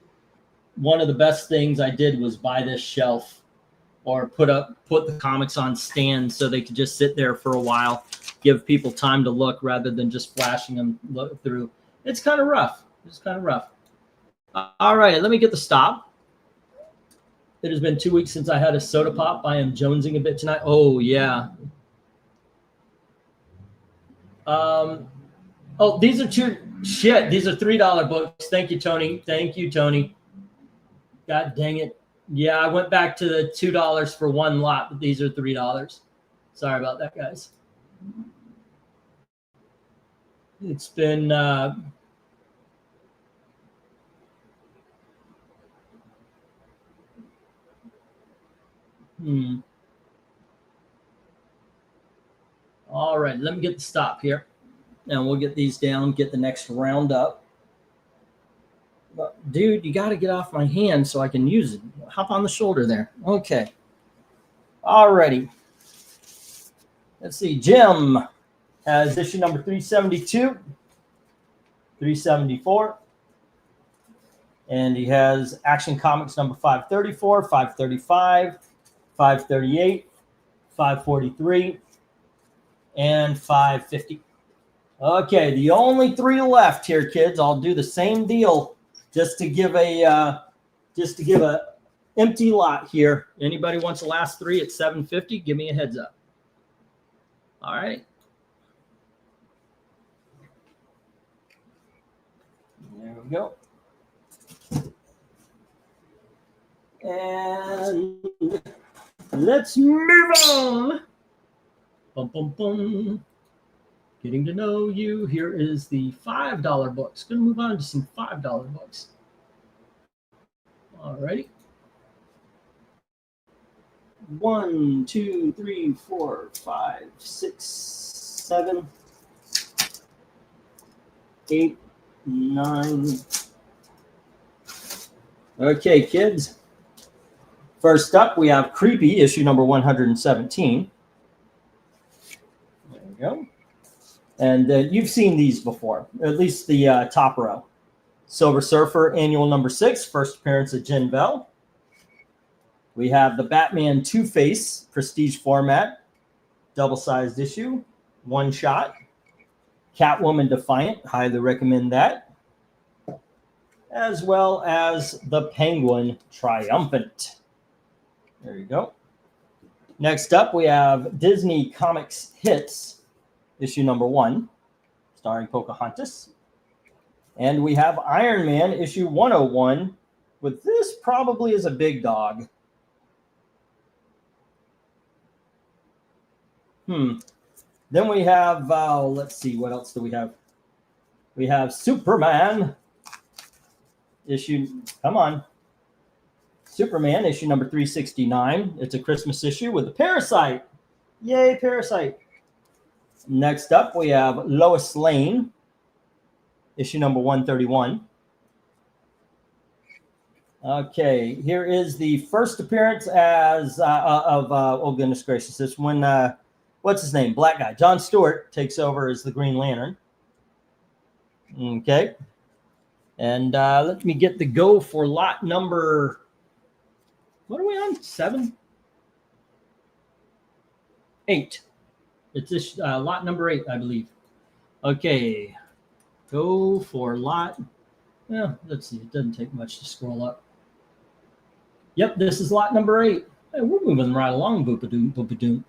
one of the best things I did was buy this shelf or put the comics on stands so they could just sit there for a while, give people time to look rather than just flashing them through. It's kind of rough. All right, let me get the stop. It has been 2 weeks since I had a soda pop. I am jonesing a bit tonight. Oh, yeah. Oh, these are these are $3 books. Thank you, Tony. God dang it. Yeah, I went back to the $2 for one lot, but these are $3. Sorry about that, guys. It's been all right. Let me get the stop here, and we'll get these down. Get the next round up. But dude, you got to get off my hand so I can use it. Hop on the shoulder there. Okay. Alrighty. Let's see. Jim has issue number 372, 374. And he has Action Comics number 534, 535, 538, 543, and 550. Okay, the only three left here, kids. I'll do the same deal just to give a empty lot here. Anybody wants the last three at 750? Give me a heads up. All right. There we go. And let's move on. Bum, bum, bum. Getting to know you. Here is the $5 books. Going to move on to some $5 books. All righty. 1, 2, 3, 4, 5, 6, 7, 8, 9. Okay, kids. First up, we have Creepy, issue number 117. There we go. And you've seen these before, at least the top row. Silver Surfer, annual number 6, first appearance of Jen Bell. We have the Batman Two-Face, prestige format, double-sized issue, one shot. Catwoman Defiant, highly recommend that. As well as the Penguin Triumphant. There you go. Next up, we have Disney Comics Hits, issue number 1, starring Pocahontas. And we have Iron Man, issue 101, with this probably is a big dog. Then we have, let's see, what else do we have? We have Superman, Superman, issue number 369. It's a Christmas issue with a Parasite. Yay, Parasite. Next up, we have Lois Lane, issue number 131. Okay, here is the first appearance as oh goodness gracious, this one, what's his name? Black guy. Jon Stewart takes over as the Green Lantern. Okay. And let me get the go for lot number, what are we on? 7? 8. It's this lot number 8, I believe. Okay. Go for lot. Yeah, let's see. It doesn't take much to scroll up. Yep, this is lot number 8. Hey, we're moving right along, boop-a-doom, boop-a-doom.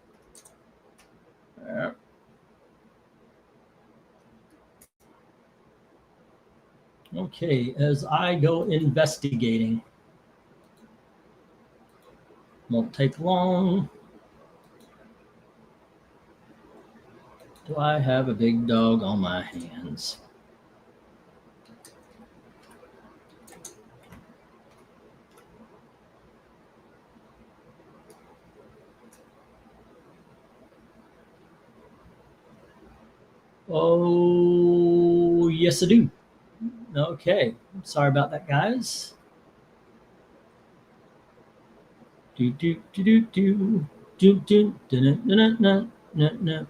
Okay, as I go investigating. Won't take long. Do I have a big dog on my hands? Oh, yes, I do. Okay, sorry about that, guys. Do do do do do do do do no no no no.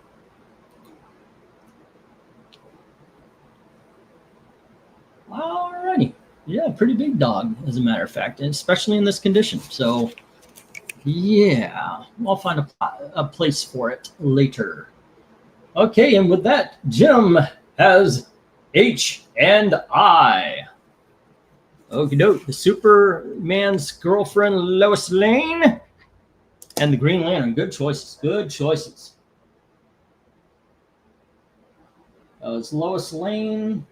Alrighty, yeah, pretty big dog, as a matter of fact, and especially in this condition. So, yeah, I'll find a place for it later. Okay, and with that, Jim has H and I. Okie doke. The Superman's girlfriend, Lois Lane, and the Green Lantern. Good choices. Good choices. It's Lois Lane,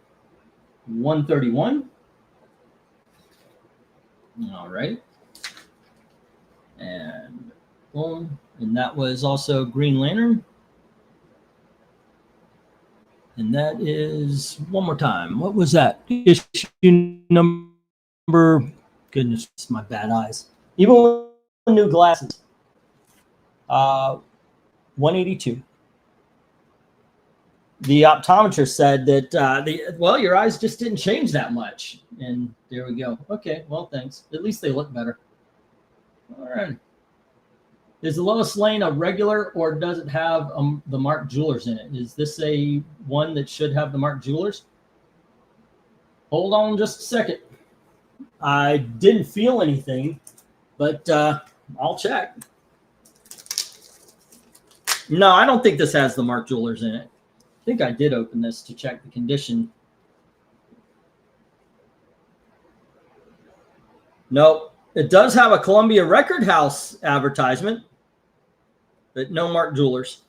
131. All right. And boom. And that was also Green Lantern. And that is one more time. What was that? Issue number. Goodness, it's my bad eyes. Even with new glasses. 182. The optometrist said that well, your eyes just didn't change that much. And there we go. Okay, well, thanks. At least they look better. All right. Is the Lois Lane a regular, or does it have the Mark Jewelers in it? Is this a one that should have the Mark Jewelers? Hold on just a second. I didn't feel anything, but I'll check. No, I don't think this has the Mark Jewelers in it. I think I did open this to check the condition. Nope. It does have a Columbia Record House advertisement, but no Mark Jewelers.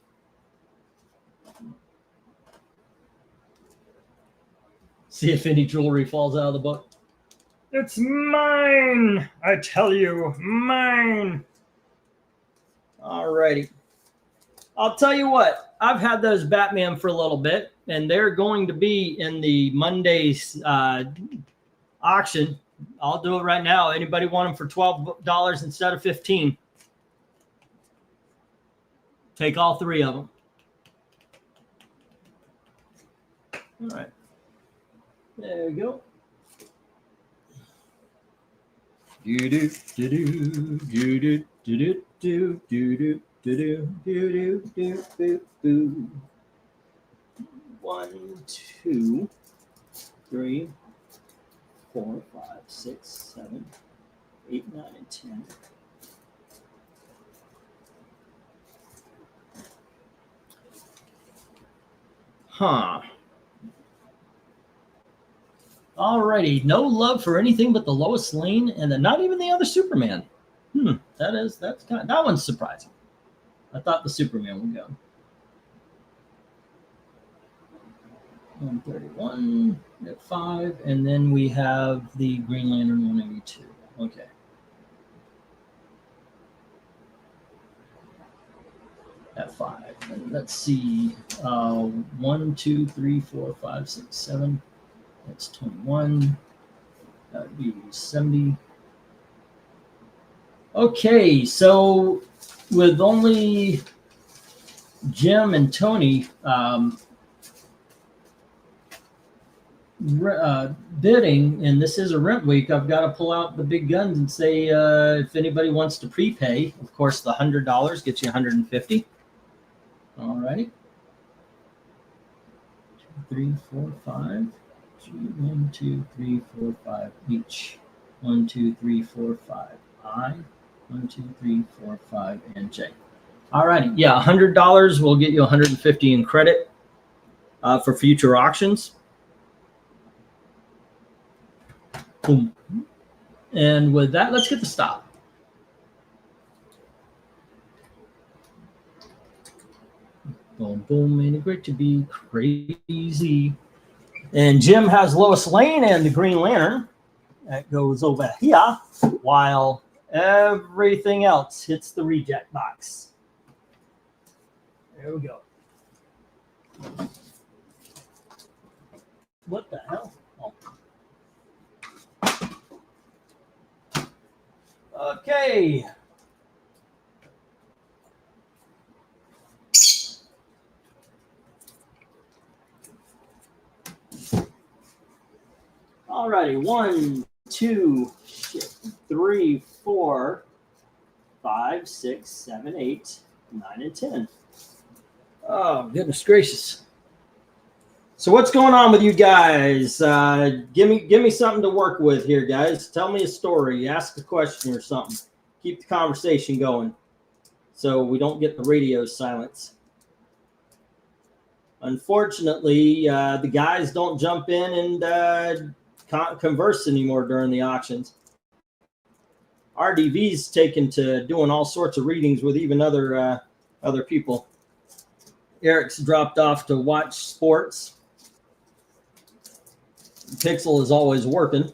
See if any jewelry falls out of the book. It's mine, I tell you, mine. All righty. I'll tell you what, I've had those Batman for a little bit, and they're going to be in the Monday's auction. I'll do it right now. Anybody want them for $12 instead of $15? Take all three of them. All right. There we go. Do do do do do do do do do do do do do. 1, 2, 3, 4, 5, 6, 7, 8, 9, and 10. Huh. Alrighty, no love for anything but the Lois Lane, and then not even the other Superman. That's kind of, that one's surprising. I thought the Superman would go. 131 at 5, and then we have the Green Lantern 182. Okay. At 5. And let's see. 1, 2, 3, 4, 5, 6, 7. That's 21. That would be 70. Okay, so with only Jim and Tony bidding, and this is a rent week, I've got to pull out the big guns and say if anybody wants to prepay. Of course, the $100 gets you $150. All righty. 2, 3, 4, 5. 1, 2, 3, 4, 5 each. 1, 2, 3, 4, 5. I. 1, 2, 3, 4, 5, and J. All righty. Yeah, $100 will get you $150 in credit for future auctions. Boom. And with that, let's get the stop. Boom, boom. Ain't it great to be crazy? And Jim has Lois Lane and the Green Lantern. That goes over here, while everything else hits the reject box. There we go. What the hell? Oh. Okay. All righty, 1, 2, 3, 4, 5, 6, 7, 8, 9, and 10. Oh, goodness gracious. So what's going on with you guys? Give me something to work with here, guys. Tell me a story. Ask a question or something. Keep the conversation going so we don't get the radio silence. Unfortunately, the guys don't jump in and converse anymore during the auctions. RDV's taken to doing all sorts of readings with even other people. Eric's dropped off to watch sports. Pixel is always working.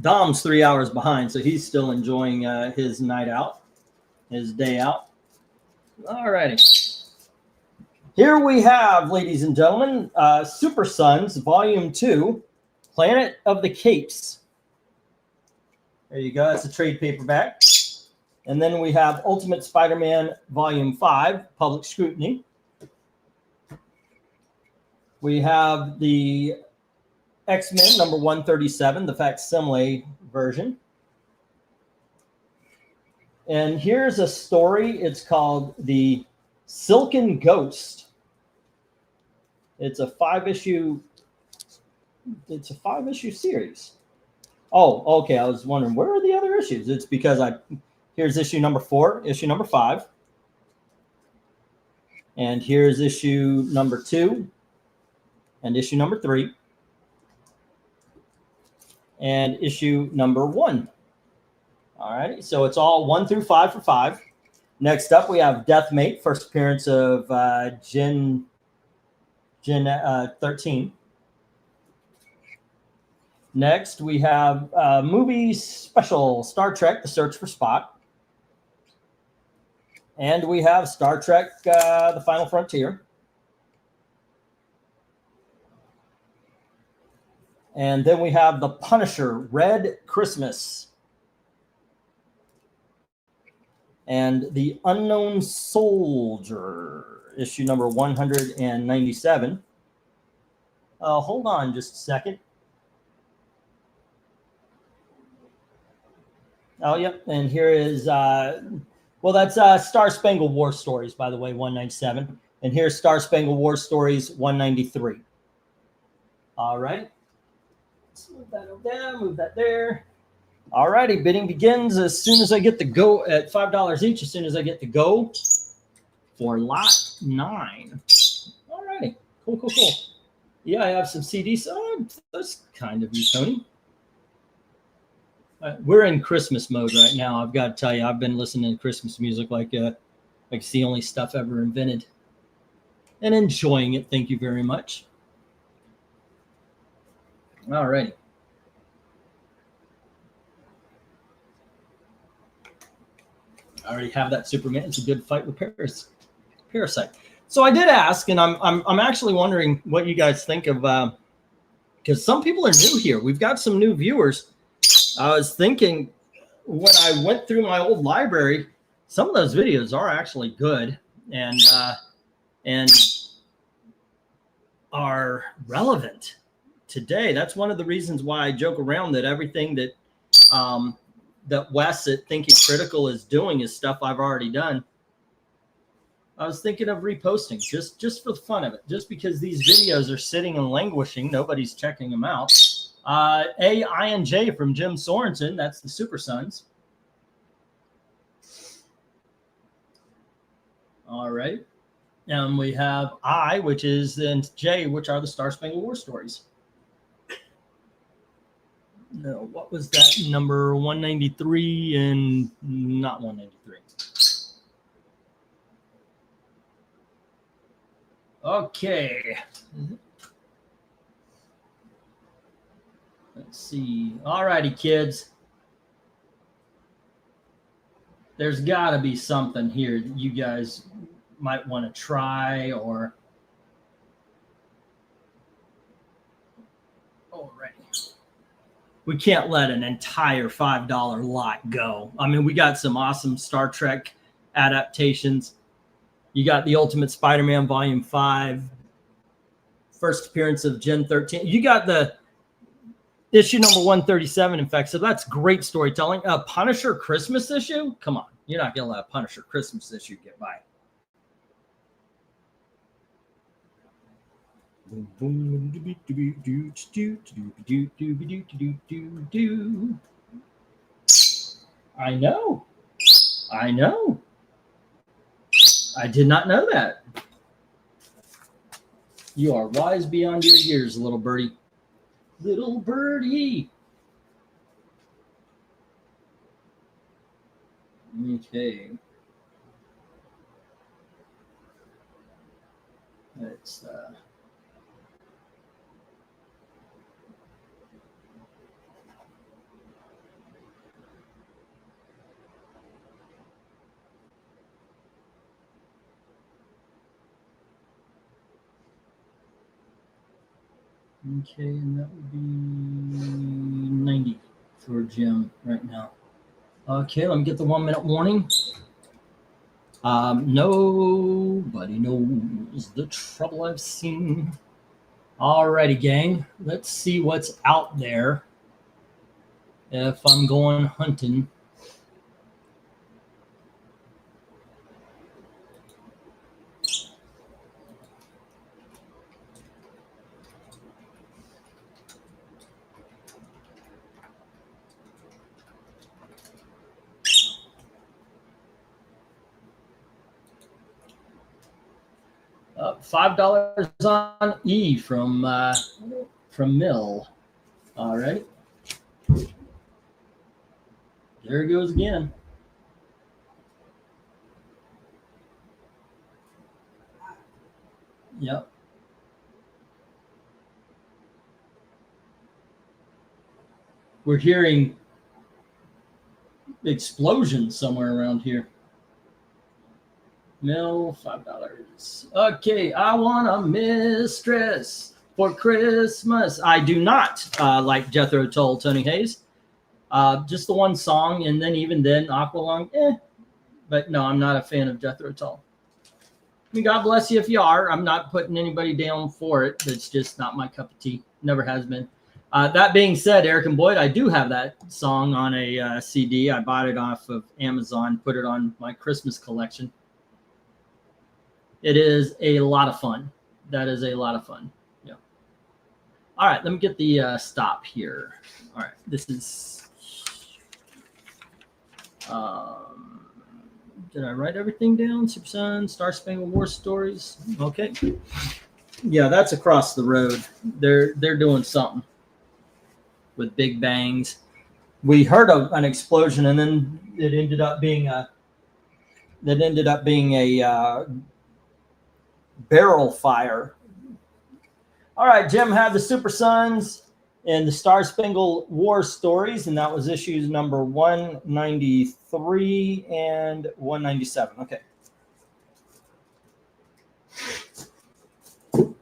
Dom's 3 hours behind, so he's still enjoying his night out, his day out. All righty. Here we have, ladies and gentlemen, Super Sons Volume 2, Planet of the Capes. There you go. That's a trade paperback. And then we have Ultimate Spider-Man Volume 5, Public Scrutiny. We have the X-Men number 137, the facsimile version. And here's a story. It's called The Silken Ghost. It's a five-issue series. Oh, okay. I was wondering, where are the other issues? It's because here's issue number 4, issue number 5. And here's issue number 2 and issue number 3 and issue number 1. All right. So it's all 1 through 5 for 5. Next up, we have Deathmate, first appearance of Gen 13. Next, we have movie special Star Trek: The Search for Spock. And we have Star Trek: The Final Frontier. And then we have The Punisher: Red Christmas. And The Unknown Soldier, issue number 197. Hold on just a second. Oh, yep. And here is, that's Star Spangled War Stories, by the way, 197. And here's Star Spangled War Stories 193. All right. Let's move that over there, move that there. All righty. Bidding begins as soon as I get the go at $5 each, as soon as I get the go for lot 9. All righty. Cool. Yeah, I have some CDs. Oh, that's kind of you, Tony. We're in Christmas mode right now. I've got to tell you, I've been listening to Christmas music like it's the only stuff ever invented, and enjoying it. Thank you very much. All righty. I already have that Superman. It's a good fight with Parasite. So I did ask, and I'm actually wondering what you guys think of, because some people are new here. We've got some new viewers. I was thinking when I went through my old library, some of those videos are actually good and are relevant today. That's one of the reasons why I joke around that everything that that Wes at Thinking Critical is doing is stuff I've already done. I was thinking of reposting just for the fun of it, just because these videos are sitting and languishing. Nobody's checking them out. A-I-N-J from Jim Sorensen. That's the Super Sons. All right. And we have I, which is, and J, which are the Star Spangled War Stories. No, what was that number? 193 and not 193. Okay. Let's see. All righty, kids. There's got to be something here that you guys might want to try or. All right. We can't let an entire $5 lot go. I mean, we got some awesome Star Trek adaptations. You got the Ultimate Spider-Man Volume 5, first appearance of Gen 13. You got the issue number 137, in fact. So that's great storytelling. Punisher Christmas issue? Come on. You're not going to let a Punisher Christmas issue get by. I know. I did not know that. You are wise beyond your years, little birdie. Little birdie. Okay. Let's Okay, and that would be 90 for Jim right now. Okay, let me get the 1 minute warning. Nobody knows the trouble I've seen. Alrighty, gang. Let's see what's out there. If I'm going hunting. $5 on E from Mill. All right. There it goes again. Yep. We're hearing explosions somewhere around here. Mill, $5. Okay, I want a mistress for Christmas. I do not like Jethro Tull, Tony Hayes. Just the one song, and then even then, Aqualung, But no, I'm not a fan of Jethro Tull. I mean, God bless you if you are. I'm not putting anybody down for it. It's just not my cup of tea. Never has been. That being said, Eric and Boyd, I do have that song on a CD. I bought it off of Amazon, put it on my Christmas collection. It is a lot of fun. That is a lot of fun. Yeah. All right, let me get the stop here. All right, this is. Did I write everything down? Super Sun, Star Spangled War stories. Okay. Yeah, that's across the road. They're doing something with big bangs. We heard of an explosion, and then it ended up being a barrel fire. All right, Jim had the Super Sons and the Star Spangled War stories, and that was issues number 193 and 197. Okay.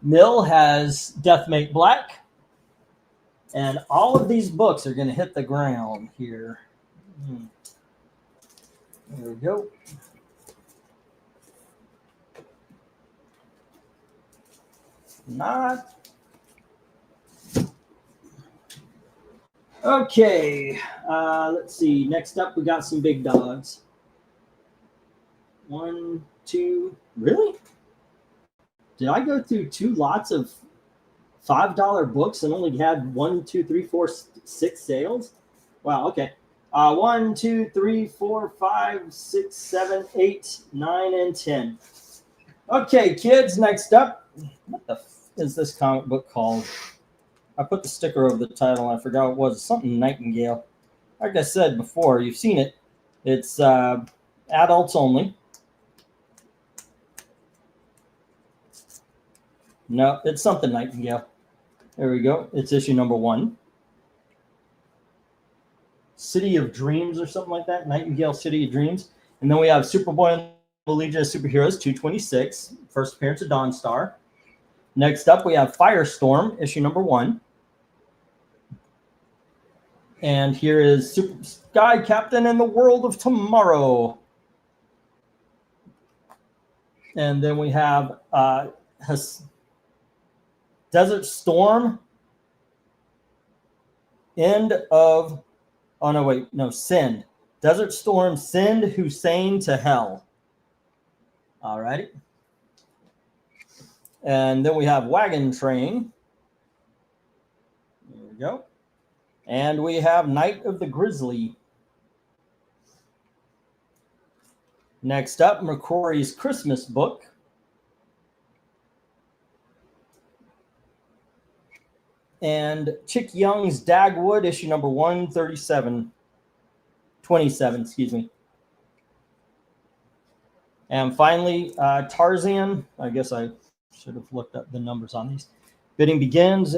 Mill has Deathmate Black, and all of these books are going to hit the ground here. There we go. Not. Okay, let's see. Next up, we got some big dogs. 1, 2. Really? Did I go through 2 lots of $5 books and only had 1, 2, 3, 4, 6 sales? Wow. Okay. 1, 2, 3, 4, 5, 6, 7, 8, 9, and 10. Okay, kids. Next up, what the is this comic book called? I put the sticker over the title. I forgot what it was. Something Nightingale. Like I said before, you've seen it. It's adults only. No, it's something Nightingale. There we go. It's issue number 1. City of Dreams or something like that. Nightingale City of Dreams. And then we have Superboy and the Legion of Superheroes 226. First appearance of Dawnstar. Next up, we have Firestorm, issue number 1. And here is Super Sky Captain and the World of Tomorrow. And then we have Desert Storm. Send. Desert Storm, send Hussein to hell. All righty. And then we have Wagon Train. There we go. And we have Night of the Grizzly. Next up, McCrory's Christmas book. And Chick Young's Dagwood, issue number 137. 27, excuse me. And finally, Tarzan. I guess I should have looked up the numbers on these. Bidding begins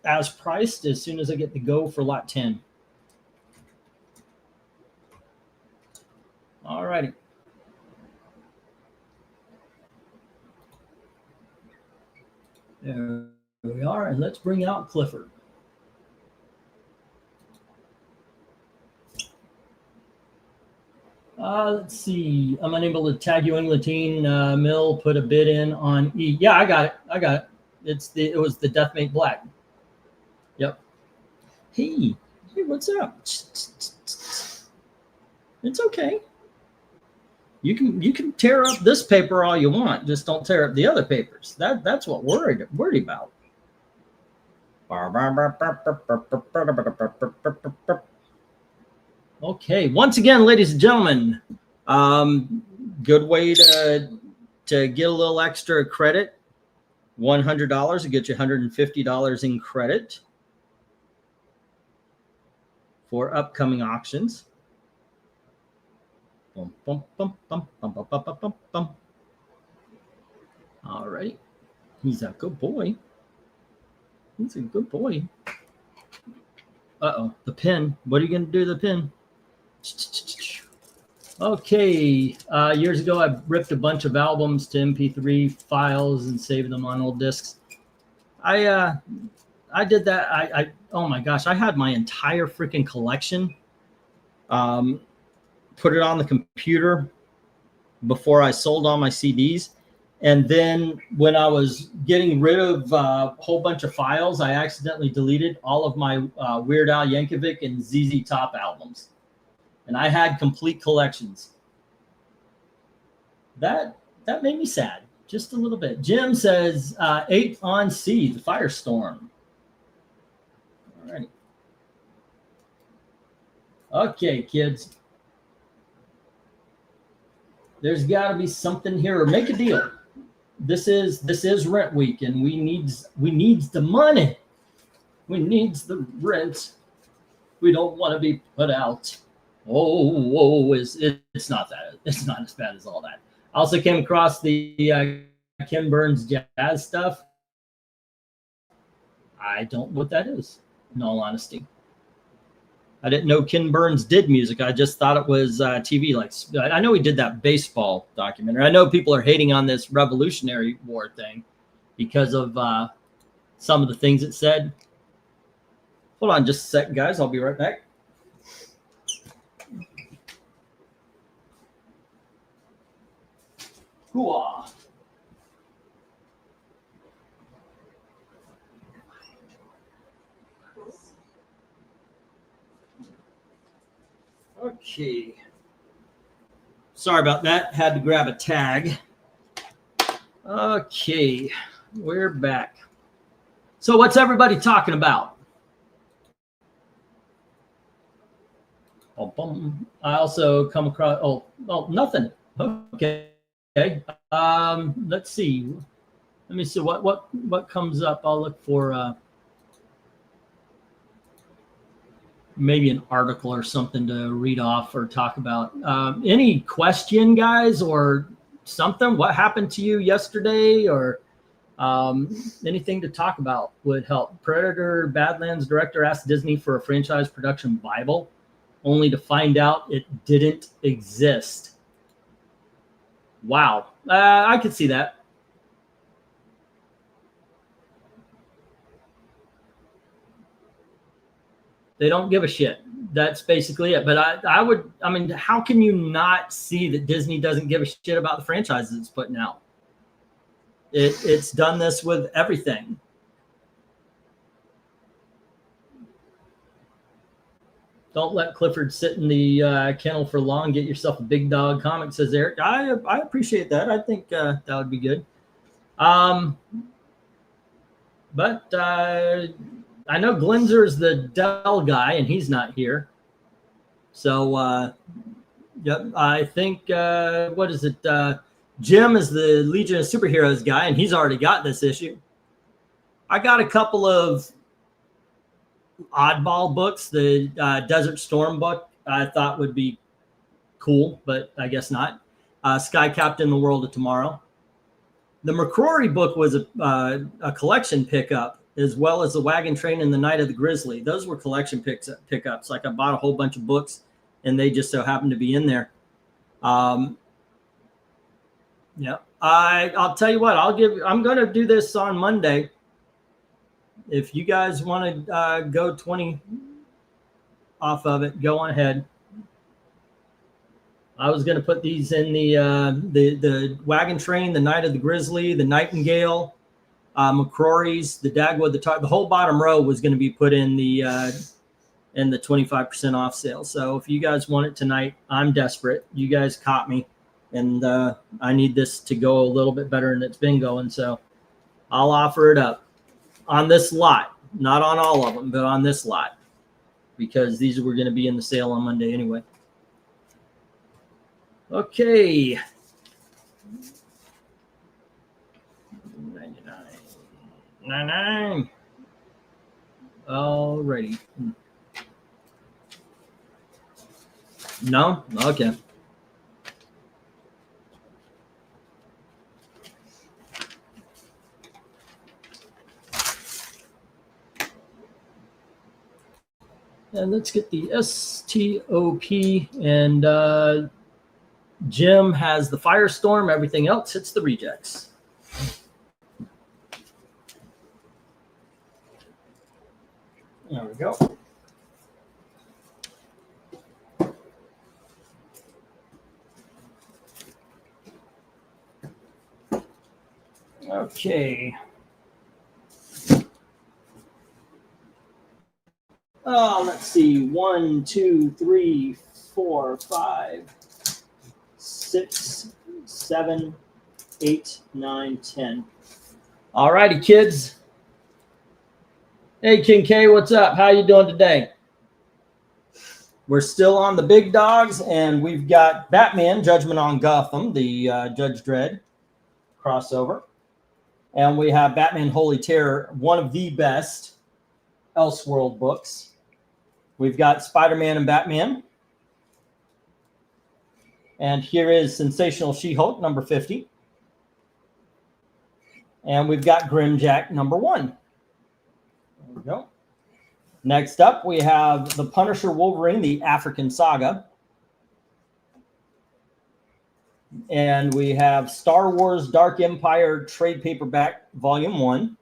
as priced as soon as I get the go for lot 10. All righty. There All right, let's bring out Clifford. Let's see. I'm unable to tag you, England teen. Mill put a bid in on E. Yeah, I got it. It was the Deathmate Black. Yep. Hey, what's up? It's okay. You can tear up this paper all you want. Just don't tear up the other papers. That's what we're worried about. Okay. Once again, ladies and gentlemen, good way to get a little extra credit. $100 to get you $150 in credit for upcoming auctions. Bum, bum, bum, bum, bum, bum, bum, bum, bum. All right. He's a good boy. He's a good boy. Uh-oh. The pin. What are you going to do to the pin? Okay. Years ago, I ripped a bunch of albums to MP3 files and saved them on old discs. I did that. Oh my gosh, I had my entire freaking collection. Put it on the computer before I sold all my CDs. And then when I was getting rid of a whole bunch of files, I accidentally deleted all of my Weird Al Yankovic and ZZ Top albums. And I had complete collections. That made me sad, just a little bit. Jim says 8 on C, the Firestorm. All right. Okay, kids. There's got to be something here. Make a deal. This is rent week, and we needs the money. We needs the rent. We don't want to be put out. It's not that. It's not as bad as all that. I also came across the Ken Burns jazz stuff. I don't know what that is, in all honesty. I didn't know Ken Burns did music. I just thought it was TV. Like, I know he did that baseball documentary. I know people are hating on this Revolutionary War thing because of some of the things it said. Hold on just a second, guys. I'll be right back. Hoo-ah. Okay. Sorry about that. Had to grab a tag. Okay. We're back. So what's everybody talking about? I also come across, nothing. Okay. Let's see. Let me see what comes up. I'll look for maybe an article or something to read off or talk about. Any question, guys, or something? What happened to you yesterday, or anything to talk about would help. Predator Badlands director asked Disney for a franchise production Bible, only to find out it didn't exist. Wow. I could see that. They don't give a shit. That's basically it. But I mean, how can you not see that Disney doesn't give a shit about the franchises it's putting out? It's done this with everything. Don't let Clifford sit in the kennel for long. Get yourself a big dog comic, says Eric. I appreciate that. I think that would be good. But I know Glinzer's the Dell guy, and he's not here. So, yep, I think, what is it? Jim is the Legion of Superheroes guy, and he's already got this issue. I got a couple of oddball books. The Desert Storm book I thought would be cool, but I guess not. Sky Captain, The World of Tomorrow. The McCrory book was a collection pickup, as well as The Wagon Train and The Night of the Grizzly. Those were collection pickups. Like, I bought a whole bunch of books, and they just so happened to be in there. Yeah, I'll tell you what. I'm going to do this on Monday. if you guys want to go 20 off of it, go on ahead. I was going to put these in the Wagon Train, the Knight of the Grizzly, the Nightingale, McCrory's, the Dagwood, the whole bottom row was going to be put in the 25% off sale. So if you guys want it tonight, I'm desperate. You guys caught me, and I need this to go a little bit better than it's been going. So I'll offer it up on this lot, not on all of them, but on this lot, because these were going to be in the sale on Monday anyway. Okay. 99. Alrighty. No? Okay. And let's get the STOP, and Jim has the Firestorm. Everything else hits the rejects. There we go. Okay. Let's see. 1, 2, 3, 4, 5, 6, 7, 8, 9, 10. All righty, kids. Hey, King K, what's up? How you doing today? We're still on the big dogs, and we've got Batman, Judgment on Gotham, the Judge Dredd crossover. And we have Batman Holy Terror, one of the best Elseworld books. We've got Spider-Man and Batman. And here is Sensational She-Hulk, number 50. And we've got Grimjack, number 1. There we go. Next up, we have The Punisher Wolverine, the African Saga. And we have Star Wars Dark Empire Trade Paperback, Volume 1.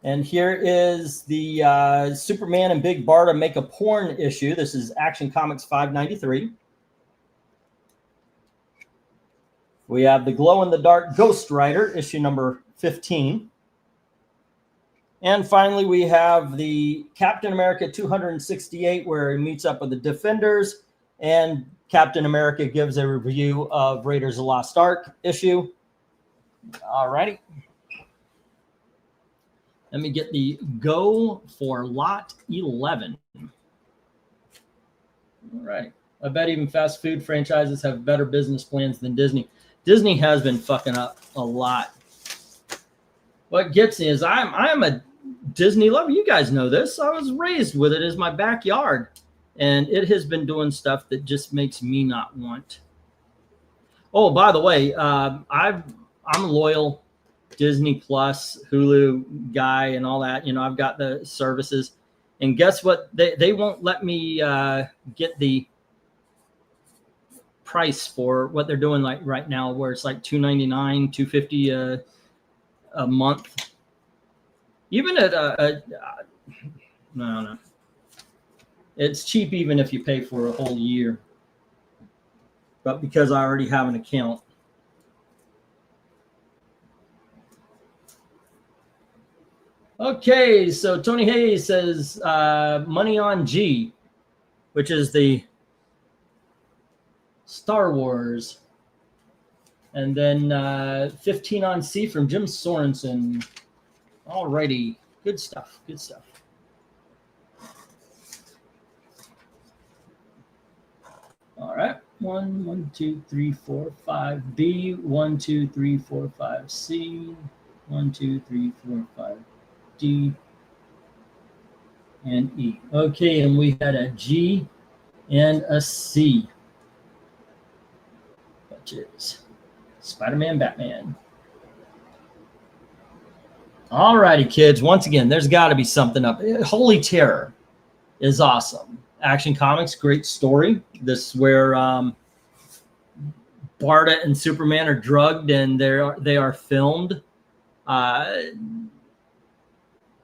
And here is the Superman and Big Barda Make a Porn issue. This is Action Comics 593. We have the Glow-in-the-Dark Ghost Rider, issue number 15. And finally, we have the Captain America 268, where he meets up with the Defenders, and Captain America gives a review of Raiders of the Lost Ark issue. All righty. Let me get the go for lot 11. All right. I bet even fast food franchises have better business plans than Disney. Disney has been fucking up a lot. What gets me is I'm a Disney lover. You guys know this. I was raised with it as my backyard. And it has been doing stuff that just makes me not want. Oh, by the way, I'm a loyal Disney Plus, Hulu guy and all that. You know, I've got the services. And guess what? They won't let me get the price for what they're doing like right now, where it's like $2.99, $2.50 a month. Even at no. It's cheap even if you pay for a whole year. But because I already have an account. Okay, so Tony Hayes says money on G, which is the Star Wars. And then 15 on C from Jim Sorensen. Alrighty, good stuff, good stuff. All right, 1, 2, 3, 4, 5. B, 1, 2, 3, 4, 5. C, 1, 2, 3, 4, 5. D, and E. Okay, and we had a G and a C, which is Spider-Man, Batman. All righty, kids. Once again, there's got to be something up. Holy Terror is awesome. Action Comics, great story. This is where Barda and Superman are drugged, and they are filmed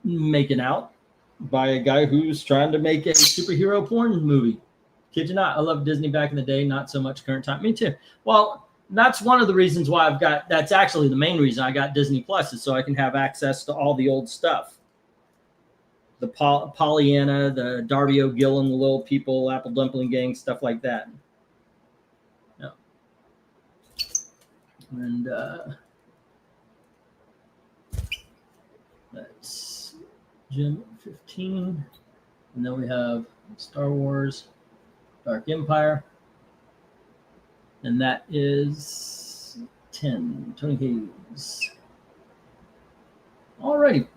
making out by a guy who's trying to make a superhero porn movie. Kid you not, I love Disney back in the day, not so much current time. Me too. Well, that's one of the reasons why that's actually the main reason I got Disney Plus, is so I can have access to all the old stuff. The Pollyanna, the Darby O'Gill and the Little People, Apple Dumpling Gang, stuff like that. Yeah. And that's Gen 15. And then we have Star Wars, Dark Empire. And that is 10. Tony Hayes. Alrighty.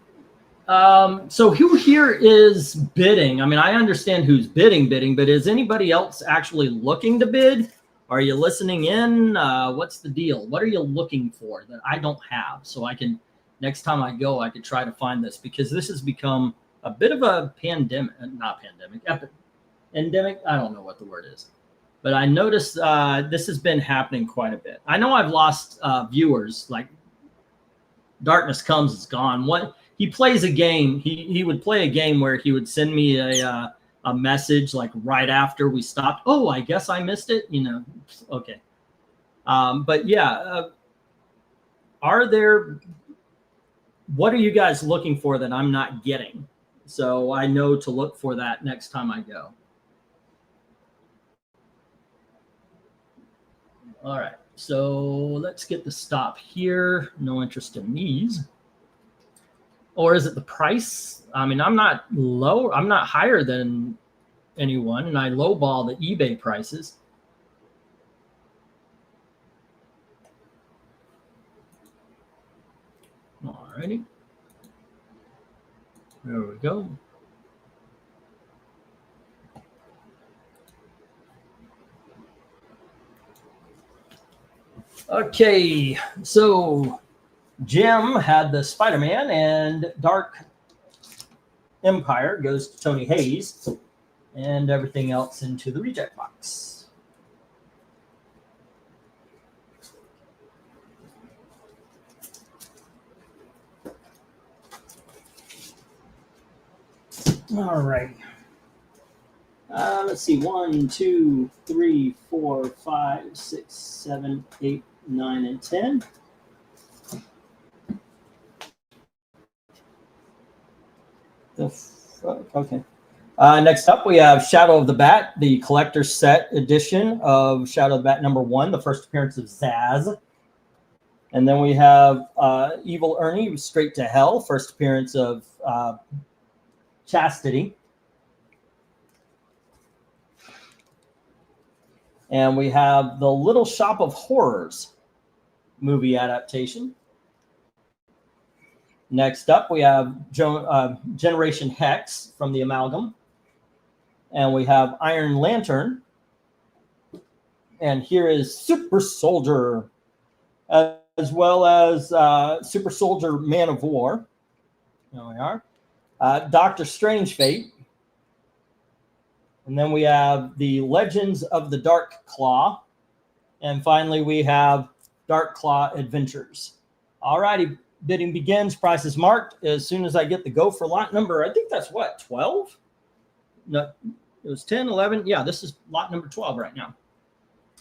So who here is bidding? I mean, I understand who's bidding, but is anybody else actually looking to bid? Are you listening in? What's the deal? What are you looking for that I don't have? So I can, next time I go, I could try to find this, because this has become a bit of a endemic. I don't know what the word is, but I noticed this has been happening quite a bit. I know I've lost viewers, like Darkness Comes is gone. What he plays a game, he would play a game where he would send me a message like right after we stopped. Oh, I guess I missed it. You know, okay. But yeah, what are you guys looking for that I'm not getting? So I know to look for that next time I go. All right, so let's get the stop here. No interest in these. Or is it the price? I mean, I'm not higher than anyone, and I lowball the eBay prices. All righty. There we go. Okay, so Jim had the Spider-Man, and Dark Empire goes to Tony Hayes, and everything else into the reject box. All right. Let's see. 1, 2, 3, 4, 5, 6, 7, 8, 9, and 10. Okay. Next up, we have Shadow of the Bat, the collector's set edition of Shadow of the Bat #1, the first appearance of Zaz. And then we have Evil Ernie, Straight to Hell, first appearance of Chastity. And we have the Little Shop of Horrors movie adaptation. Next up, we have Generation Hex from the Amalgam. And we have Iron Lantern. And here is Super Soldier, as well as Super Soldier Man of War. There we are. Doctor Strange Fate. And then we have the Legends of the Dark Claw. And finally, we have Dark Claw Adventures. All righty, bidding begins. Price is marked as soon as I get the go for lot number. I think that's what, 12? No, it was 10, 11. Yeah, this is lot number 12 right now.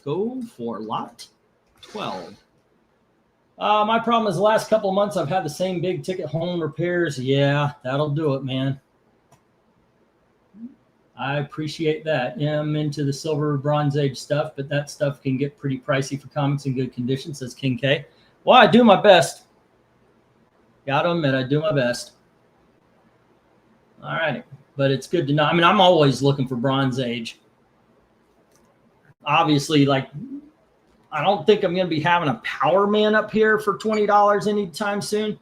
Go for lot 12. My problem is the last couple of months I've had the same big ticket home repairs. Yeah, that'll do it, man. I appreciate that. Yeah, I'm into the Silver Bronze Age stuff, but that stuff can get pretty pricey for comics in good condition, says King K. Well, I do my best. Got to admit, I do my best. All righty. But it's good to know. I mean, I'm always looking for Bronze Age. Obviously, like, I don't think I'm going to be having a Power Man up here for $20 anytime soon.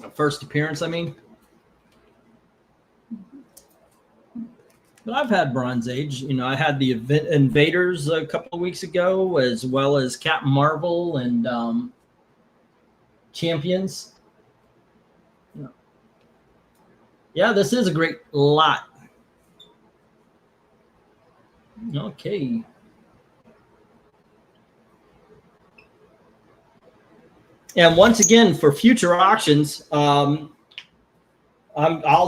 A first appearance, I mean. But I've had Bronze Age. You know, I had the Invaders a couple of weeks ago, as well as Captain Marvel and Champions. Yeah, this is a great lot. Okay. And once again, for future auctions, I'll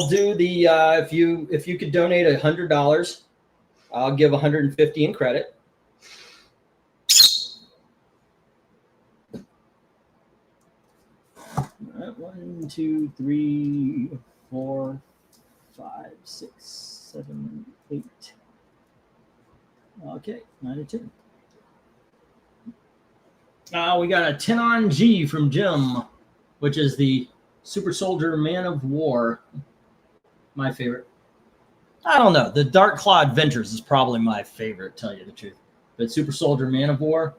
do the if you could donate $100, I'll give 150 in credit. All right, 1, 2, 3, 4, 5, 6, 7, 8. Okay, 9 and 10. We got a 10 on G from Jim, which is the Super Soldier Man of War. My favorite. I don't know. The Dark Claw Adventures is probably my favorite, tell you the truth. But Super Soldier Man of War,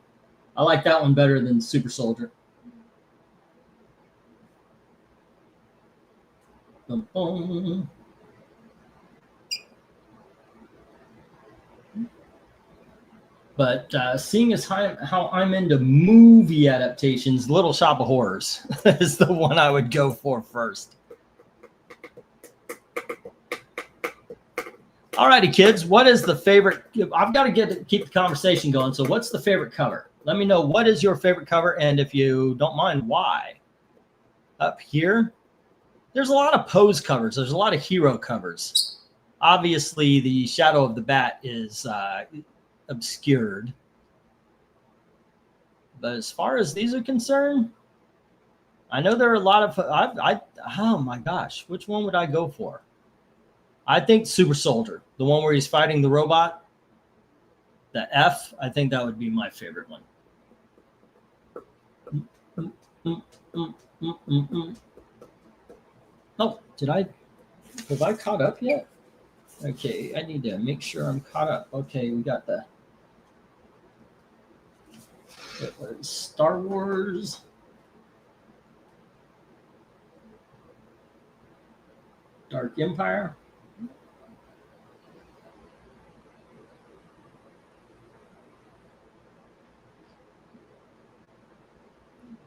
I like that one better than Super Soldier. Boom, boom. But seeing as how I'm into movie adaptations, Little Shop of Horrors is the one I would go for first. All righty, kids. What is the favorite? I've got to keep the conversation going. So what's the favorite cover? Let me know what is your favorite cover, and if you don't mind, why. Up here, there's a lot of pose covers. There's a lot of hero covers. Obviously, the Shadow of the Bat is obscured. But as far as these are concerned, I know there are a lot of oh my gosh, which one would I go for? I think Super Soldier, the one where he's fighting the robot, the F, I think that would be my favorite one. Oh, have I caught up yet? Okay, I need to make sure I'm caught up. Okay, we got it was Star Wars. Dark Empire.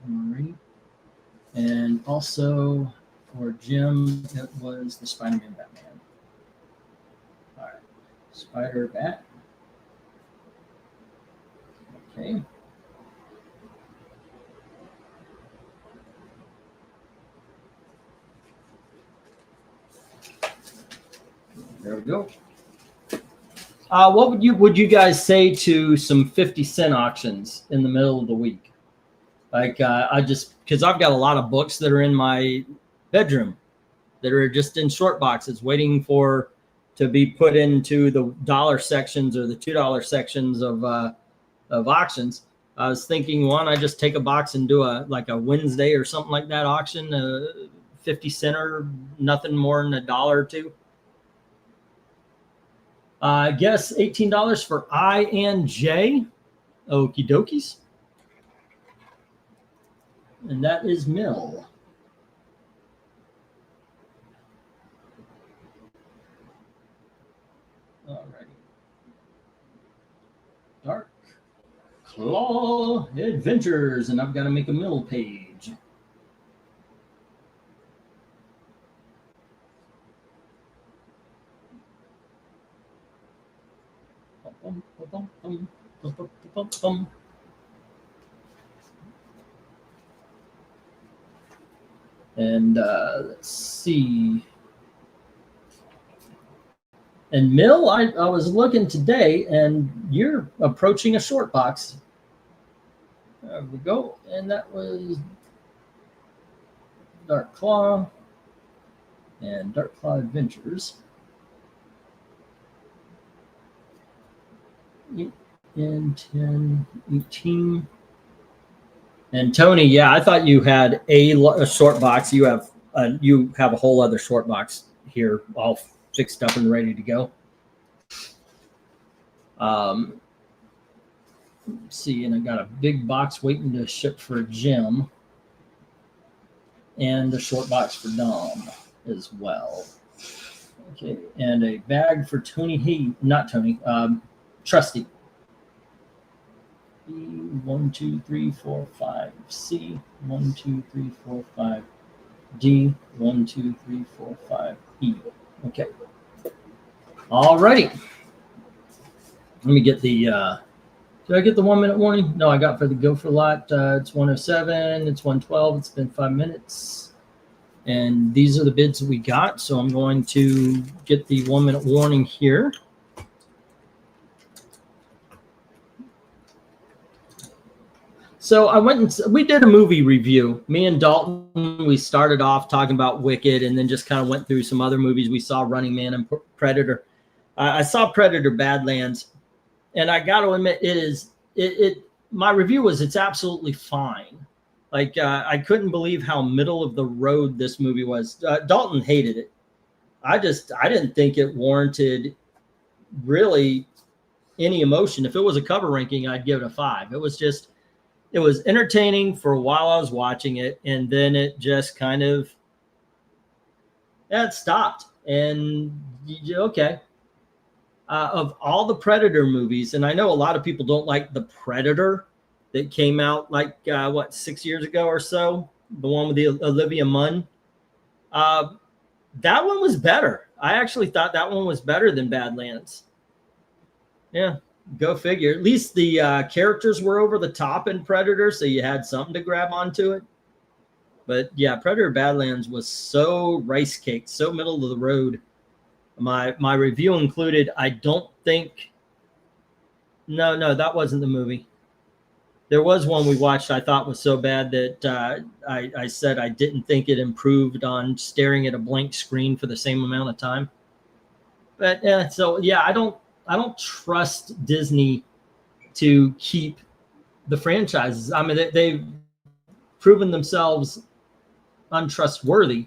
All right. And also for Jim, it was the Spider-Man Batman. All right. Spider-Bat. Okay. There we go. What would you guys say to some 50-cent auctions in the middle of the week? Like because I've got a lot of books that are in my bedroom that are just in short boxes waiting to be put into the dollar sections or the $2 sections of auctions. I was thinking, I just take a box and do a Wednesday or something like that auction, 50 center, nothing more than $1 or $2. I guess $18 for I and J. Okie dokies. And that is Mill. All righty. Dark Claw Adventures. And I've got to make a Mill page. And let's see. And Mill, I was looking today, and you're approaching a short box. There we go. And that was Dark Claw and Dark Claw Adventures. And 10, 18. And Tony, yeah, I thought you had a short box. You have a whole other short box here, all fixed up and ready to go. Let's see, and I got a big box waiting to ship for Jim, and a short box for Dom as well. Okay, and a bag for Tony. Not Tony. Trusty. B, 1, 2, 3, 4, 5. C, 1, 2, 3, 4, 5. D, 1, 2, 3, 4, 5. E. Okay. All righty. Let me get the Did I get the 1 minute warning? No, I got for the go for lot. It's 107. It's 112. It's been 5 minutes. And these are the bids that we got. So I'm going to get the 1 minute warning here. So I went and we did a movie review. Me and Dalton, we started off talking about Wicked and then just kind of went through some other movies. We saw Running Man and Predator. I saw Predator Badlands, and I got to admit, my review was it's absolutely fine. Like I couldn't believe how middle of the road this movie was. Dalton hated it. I didn't think it warranted really any emotion. If it was a cover ranking, I'd give it a 5. It was entertaining for a while I was watching it, and then it just kind of it stopped. And okay. Of all the Predator movies, and I know a lot of people don't like the Predator that came out like 6 years ago or so, the one with the Olivia Munn. That one was better. I actually thought that one was better than Badlands. Yeah, go figure. At least the characters were over the top in Predator, so you had something to grab onto it. But yeah, Predator Badlands was so rice cake, so middle of the road. My review included, I don't think. No, that wasn't the movie. There was one we watched I thought was so bad that I said I didn't think it improved on staring at a blank screen for the same amount of time. But so yeah, I don't trust Disney to keep the franchises. I mean, they've proven themselves untrustworthy.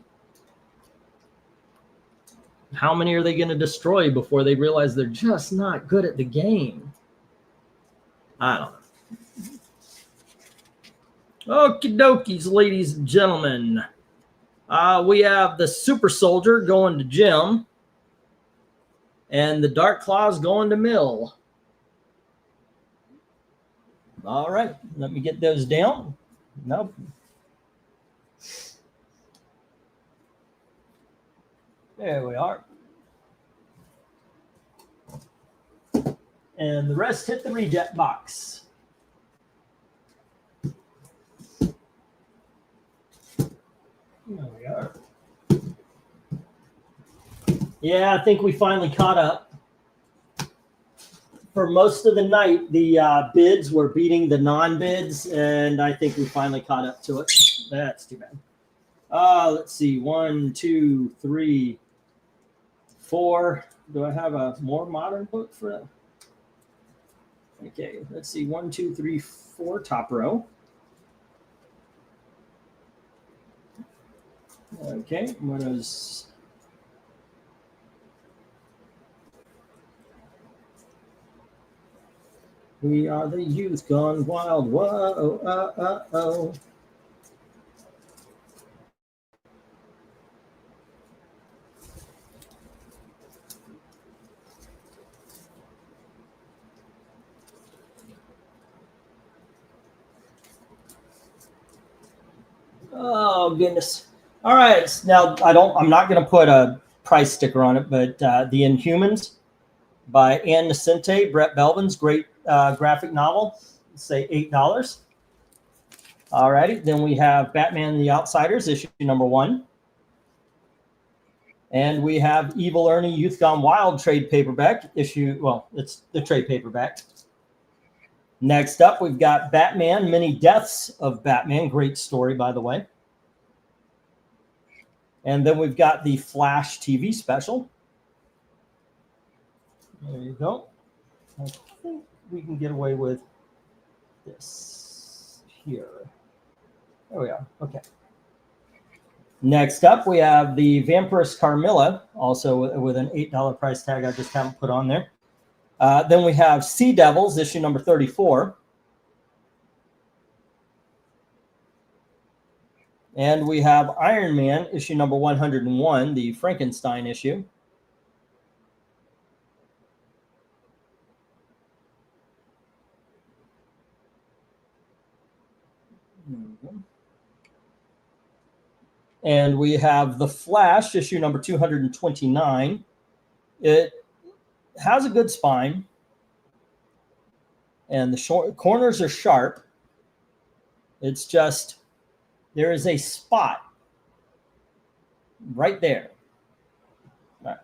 How many are they going to destroy before they realize they're just not good at the game? I don't know. Okie dokies, ladies and gentlemen. We have the Super Soldier going to Jim. And the Dark Claws going to Mill. All right, let me get those down. Nope. There we are. And the rest hit the reject box. There we are. Yeah, I think we finally caught up. For most of the night, the bids were beating the non-bids, and I think we finally caught up to it. That's too bad. Let's see. 1, 2, 3, 4. Do I have a more modern book for that? Okay, let's see. 1, 2, 3, 4, top row. Okay, what is... We are the youth gone wild. Whoa, oh. Oh goodness. All right. Now I'm not going to put a price sticker on it, but The Inhumans by Ann Nesente, Brett Belvin's great graphic novel. Say $8. All righty. Then we have Batman and the Outsiders, issue number 1. And we have Evil Ernie Youth Gone Wild trade paperback issue. Well, it's the trade paperback. Next up, we've got Batman, Many Deaths of Batman. Great story, by the way. And then we've got the Flash TV special. There you go. I think we can get away with this here. There we are. Okay. Next up, we have the Vampiress Carmilla, also with an $8 price tag I just haven't put on there. Then we have Sea Devils, issue number 34. And we have Iron Man, issue number 101, the Frankenstein issue. And we have The Flash, issue number 229. It has a good spine. and the corners are sharp. It's just there is a spot right there. All right.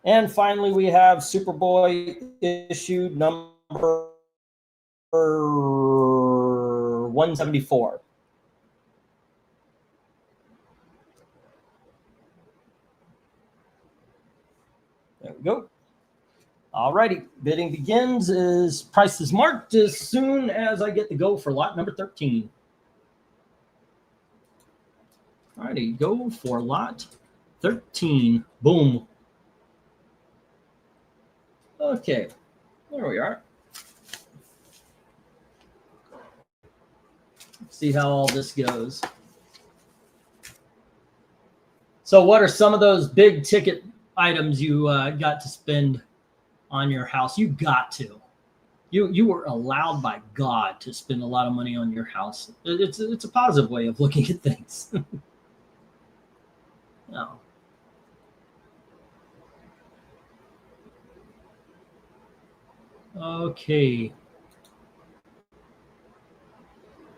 And finally, we have Superboy issue number 174. There we go. All righty, bidding begins. Price is marked as soon as I get to go for lot number 13. All righty, go for lot 13. Boom. Okay, there we are. Let's see how all this goes. So what are some of those big ticket items you got to spend on your house? You got to. You were allowed by God to spend a lot of money on your house. It's a positive way of looking at things. No. Okay.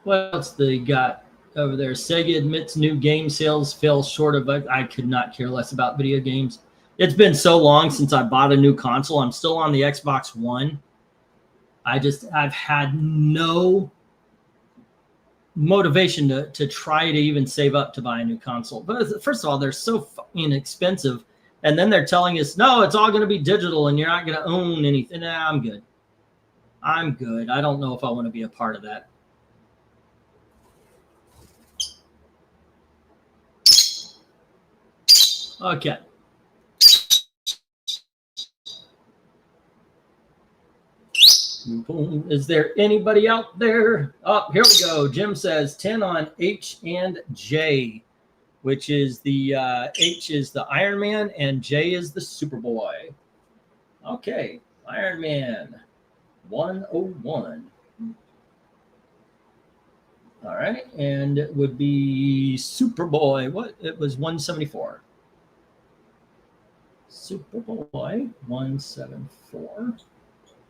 What else they got over there? Sega admits new game sales fell short of. I could not care less about video games. It's been so long since I bought a new console. I'm still on the Xbox One. I've had no motivation to try to even save up to buy a new console. But first of all, they're so fucking expensive. And then they're telling us, no, it's all going to be digital and you're not going to own anything. Nah, I'm good. I'm good. I don't know if I want to be a part of that. Okay. Boom. Is there anybody out there? Oh, here we go. Jim says 10 on H and J, which is the H is the Iron Man and J is the Superboy. Okay, Iron Man 101. All right, and it would be Superboy. What? It was 174. Superboy 174.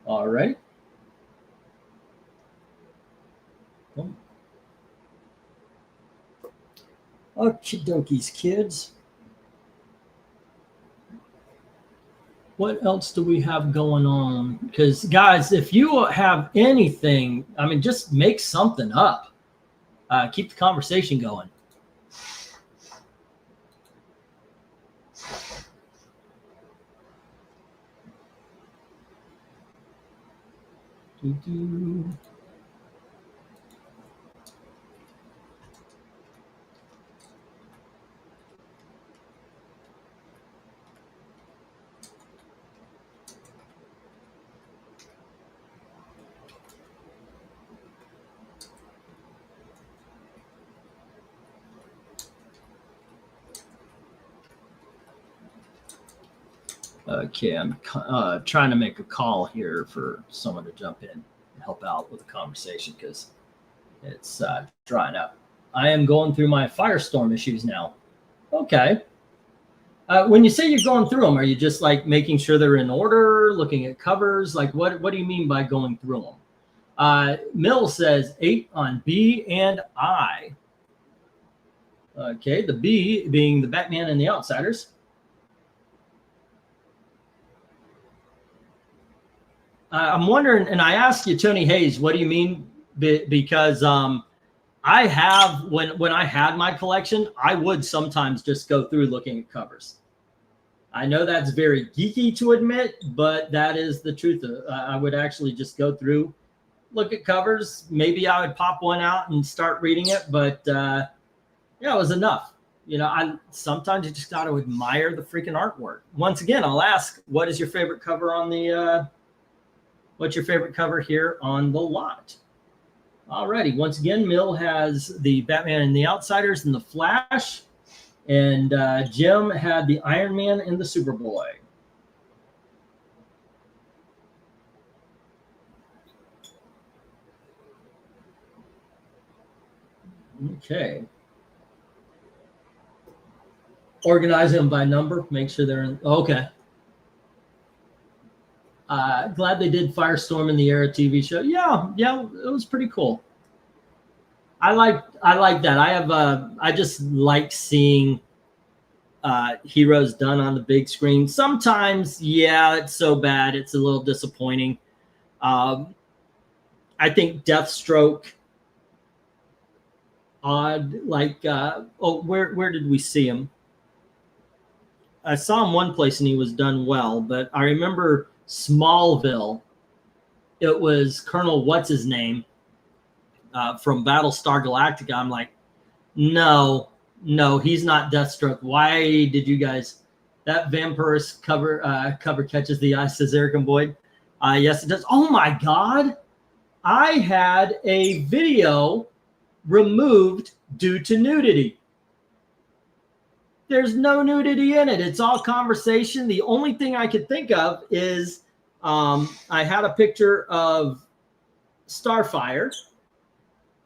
All right. Okie dokies, kids. What else do we have going on? Because, guys, if you have anything, I mean, just make something up. Keep the conversation going. Doo-doo. Okay, I'm trying to make a call here for someone to jump in and help out with the conversation because it's drying up. I am going through my Firestorm issues now. Okay. When you say you're going through them, are you just like making sure they're in order, looking at covers? Like what do you mean by going through them? Mill says 8 on B and I. Okay, the B being the Batman and the Outsiders. I'm wondering, and I asked you, Tony Hayes, what do you mean? Because I have, when I had my collection, I would sometimes just go through looking at covers. I know that's very geeky to admit, but that is the truth. I would actually just go through, look at covers. Maybe I would pop one out and start reading it, but yeah, it was enough. You know, sometimes you just got to admire the freaking artwork. Once again, I'll ask, what is your favorite cover on the, what's your favorite cover here on the lot? Alrighty, once again, Mill has the Batman and the Outsiders and the Flash, and Jim had the Iron Man and the Superboy. Okay. Organize them by number, make sure they're in. Okay. Glad they did Firestorm in the Era TV show. Yeah, it was pretty cool. I like that. I just like seeing heroes done on the big screen. Sometimes, yeah, it's so bad, it's a little disappointing. I think Deathstroke, odd. Like, where did we see him? I saw him one place and he was done well, but I remember Smallville. It was Colonel what's his name from Battlestar Galactica. I'm like, no, he's not Deathstroke. Why did you guys? That Vampirus cover catches the eye, says Eric and Boyd. Yes, it does. Oh my God, I had a video removed due to nudity. There's no nudity in it. It's all conversation. The only thing I could think of is I had a picture of Starfire,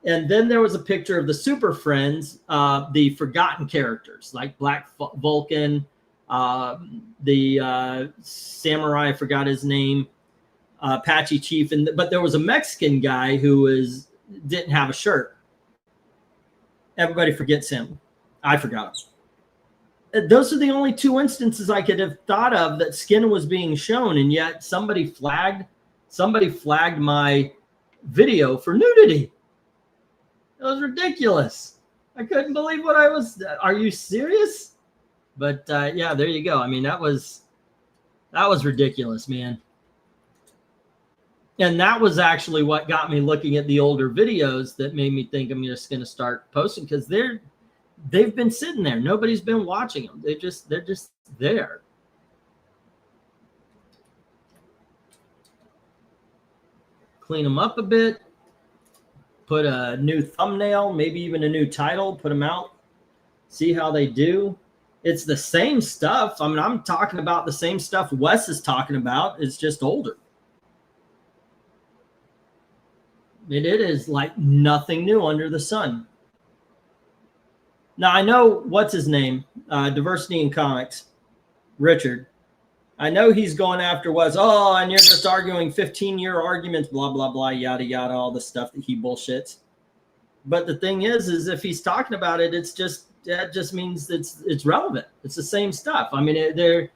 and then there was a picture of the Super Friends, the forgotten characters like Black Vulcan, the samurai, I forgot his name, Apache Chief, but there was a Mexican guy who didn't have a shirt. Everybody forgets him. I forgot him. Those are the only two instances I could have thought of that skin was being shown, and yet somebody flagged my video for nudity. It was ridiculous. I couldn't believe what I was. Are you serious? But yeah, there you go. I mean, that was ridiculous, man. And that was actually what got me looking at the older videos that made me think I'm just going to start posting, because they've been sitting there. Nobody's been watching them. They're just there. Clean them up a bit. Put a new thumbnail, maybe even a new title. Put them out. See how they do. It's the same stuff. I mean, I'm talking about the same stuff Wes is talking about. It's just older. It is like nothing new under the sun. Now, I know what's his name, Diversity in Comics, Richard. I know he's going after Wes. Oh, and you're just arguing 15-year arguments, blah, blah, blah, yada, yada, all the stuff that he bullshits. But the thing is if he's talking about it, that just means it's relevant. It's the same stuff. I mean, they're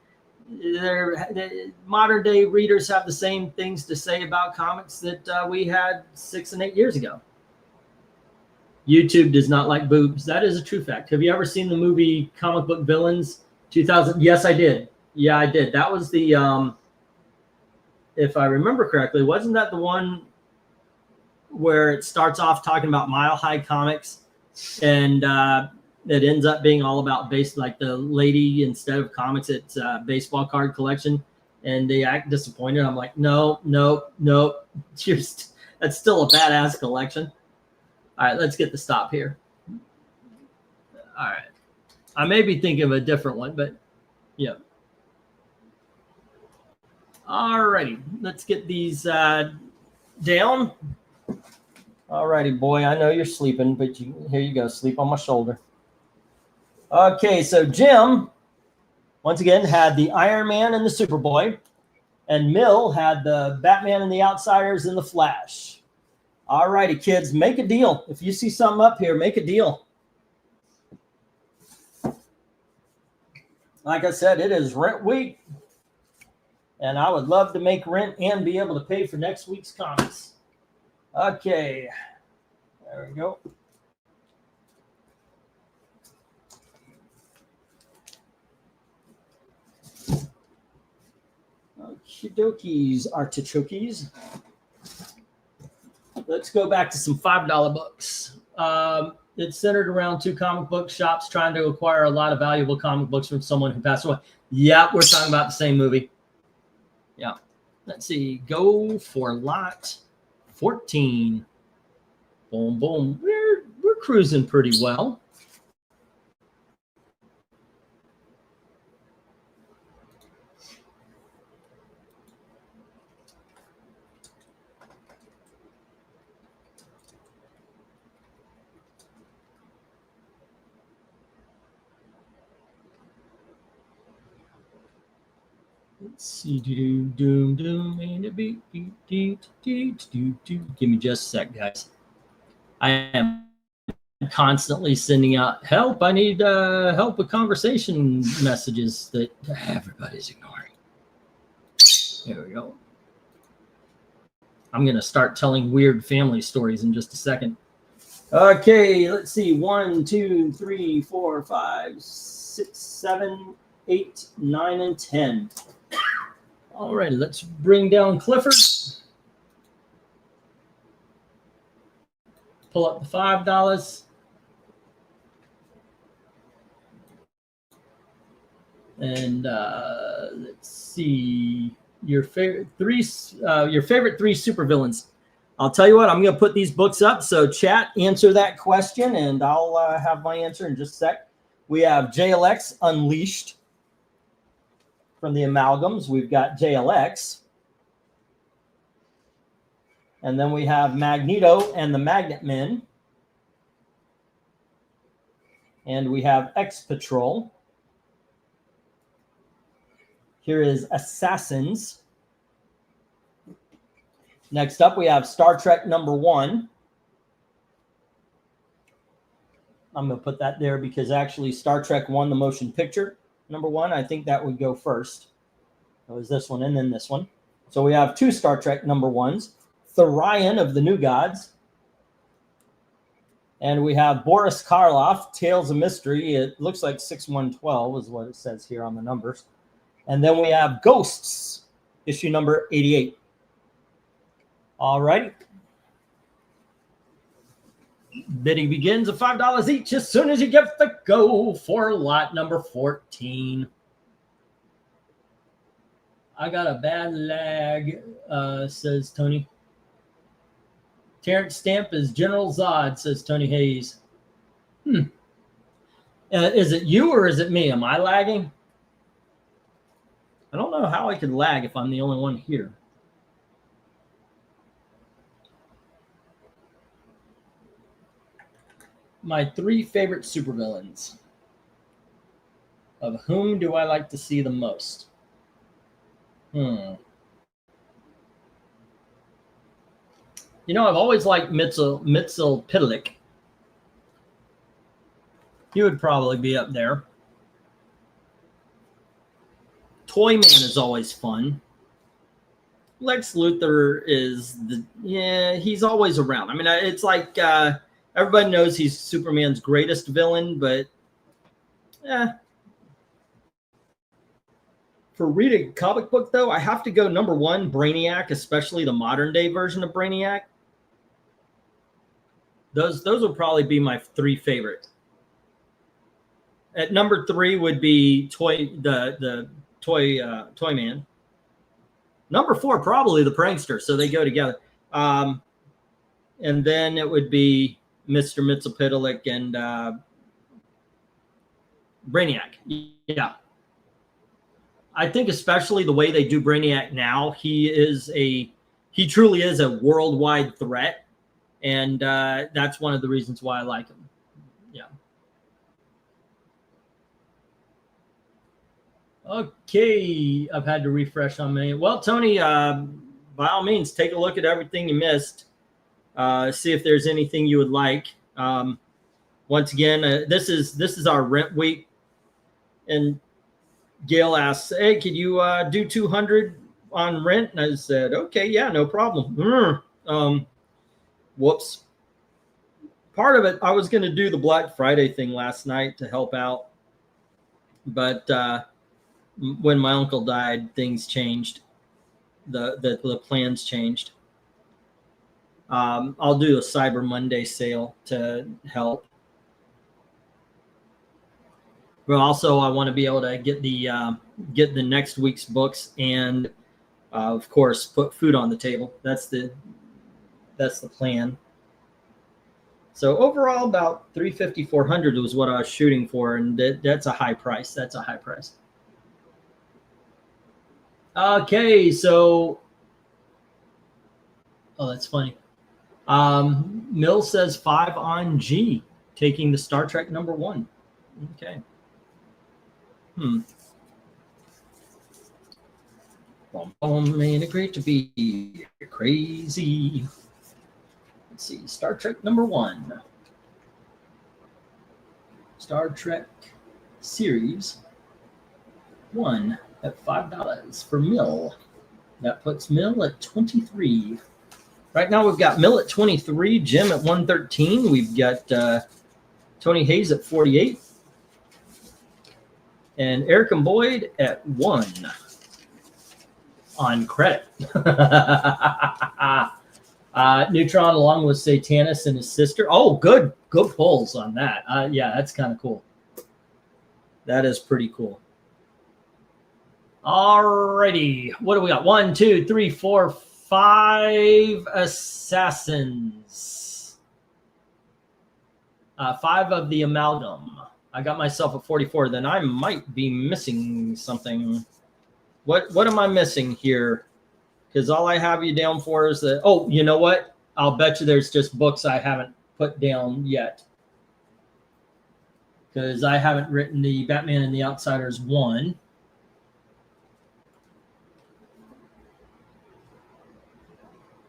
modern day readers have the same things to say about comics that we had 6 and 8 years ago. YouTube does not like boobs. That is a true fact. Have you ever seen the movie Comic Book Villains 2000? Yes, I did. Yeah, I did. That was the, if I remember correctly, wasn't that the one where it starts off talking about Mile High Comics, and it ends up being all about like the lady, instead of comics, it's a baseball card collection, and they act disappointed. I'm like, no. That's still a badass collection. All right, let's get the stop here. All right. I may be thinking of a different one, but yeah. All righty, let's get these down. All righty, boy, I know you're sleeping, but here you go, sleep on my shoulder. Okay, so Jim, once again, had the Iron Man and the Superboy, and Mill had the Batman and the Outsiders and the Flash. All righty, kids, make a deal. If you see something up here, make a deal. Like I said, it is rent week, and I would love to make rent and be able to pay for next week's comics. Okay, there we go. Okie dokies, artichokes. Let's go back to some $5 books. It's centered around 2 comic book shops trying to acquire a lot of valuable comic books from someone who passed away. Yeah, we're talking about the same movie. Yeah. Let's see. Go for lot 14. Boom, boom. We're cruising pretty well. Let's see. Doom, doom, and a beat, beat. Give me just a sec, guys. I am constantly sending out help. I need help with conversation messages that everybody's ignoring. There we go. I'm going to start telling weird family stories in just a second. Okay, let's see. 1, 2, 3, 4, 5, 6, 7, 8, 9, and 10. All right, let's bring down Clifford. Pull up the $5. And let's see your favorite three supervillains. I'll tell you what, I'm going to put these books up. So chat, answer that question, and I'll have my answer in just a sec. We have JLX Unleashed from the Amalgams. We've got JLX. And then we have Magneto and the Magnet Men. And we have X Patrol. Here is Assassins. Next up, we have Star Trek #1. I'm going to put that there because actually Star Trek won the motion picture. #1, I think that would go first. It was this one and then this one. So we have 2 Star Trek #1s. Thorian of the New Gods. And we have Boris Karloff, Tales of Mystery. It looks like 6112 is what it says here on the numbers. And then we have Ghosts, issue number 88. All right. Bidding begins at $5 each as soon as you get the go for lot number 14. I got a bad lag, says Tony. Terrence Stamp is General Zod, says Tony Hayes. Is it you or is it me? Am I lagging? I don't know how I could lag if I'm the only one here. My 3 favorite supervillains. Of whom do I like to see the most? You know, I've always liked Mxyzptlk. He would probably be up there. Toyman is always fun. Lex Luthor is he's always around. I mean, it's like everybody knows he's Superman's greatest villain, but for reading a comic book, though, I have to go #1, Brainiac, especially the modern day version of Brainiac. Those would probably be my 3 favorite. At #3 would be Toyman. #4 probably the Prankster, so they go together. And then it would be Mr. Mxyzptlk and Brainiac. Yeah. I think especially the way they do Brainiac now, he truly is a worldwide threat. And that's one of the reasons why I like him. Yeah. Okay. I've had to refresh on many. Well, Tony, by all means, take a look at everything you missed. See if there's anything you would like. Once again, this is our rent week. And Gail asks, hey, could you do 200 on rent? And I said, okay, yeah, no problem. Whoops. Part of it, I was going to do the Black Friday thing last night to help out. But when my uncle died, things changed. The plans changed. I'll do a Cyber Monday sale to help. But also, I want to be able to get the next week's books and, of course, put food on the table. That's the plan. So overall, about $350, $400 was what I was shooting for, and that's a high price. That's a high price. Okay, so that's funny. Mill says 5 on G, taking the Star Trek #1. Okay. Boom, boom, ain't it great to be here? Crazy. Let's see, Star Trek number 1. Star Trek Series 1 at $5 for Mill. That puts Mill at 23. Right now we've got Mill at 23, Jim at 113. We've got Tony Hayes at 48. And Eric and Boyd at 1 on credit. Neutron along with Satanus and his sister. Oh, good pulls on that. Yeah, that's kind of cool. That is pretty cool. Alrighty, what do we got? 1, 2, 3, 4, 5 assassins. 5 of the amalgam. I got myself at 44. Then I might be missing something. What am I missing here? Because all I have you down for is that. Oh, you know what? I'll bet you there's just books I haven't put down yet. Because I haven't written the Batman and the Outsiders 1.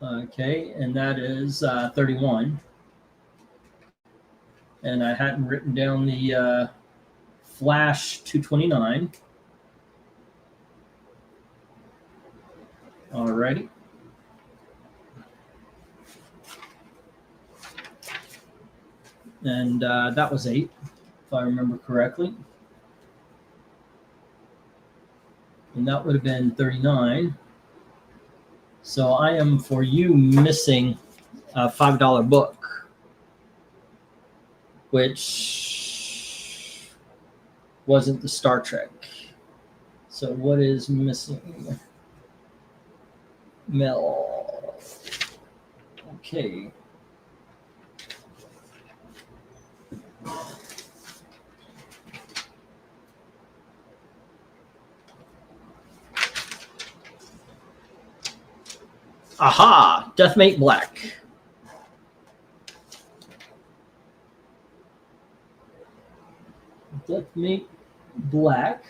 Okay, and that is 31. And I hadn't written down the Flash 229. Alrighty. And that was 8, if I remember correctly. And that would have been 39. So I am, for you, missing a $5 book, which wasn't the Star Trek. So what is missing? Mel. Okay. Aha! Deathmate Black. Deathmate Black.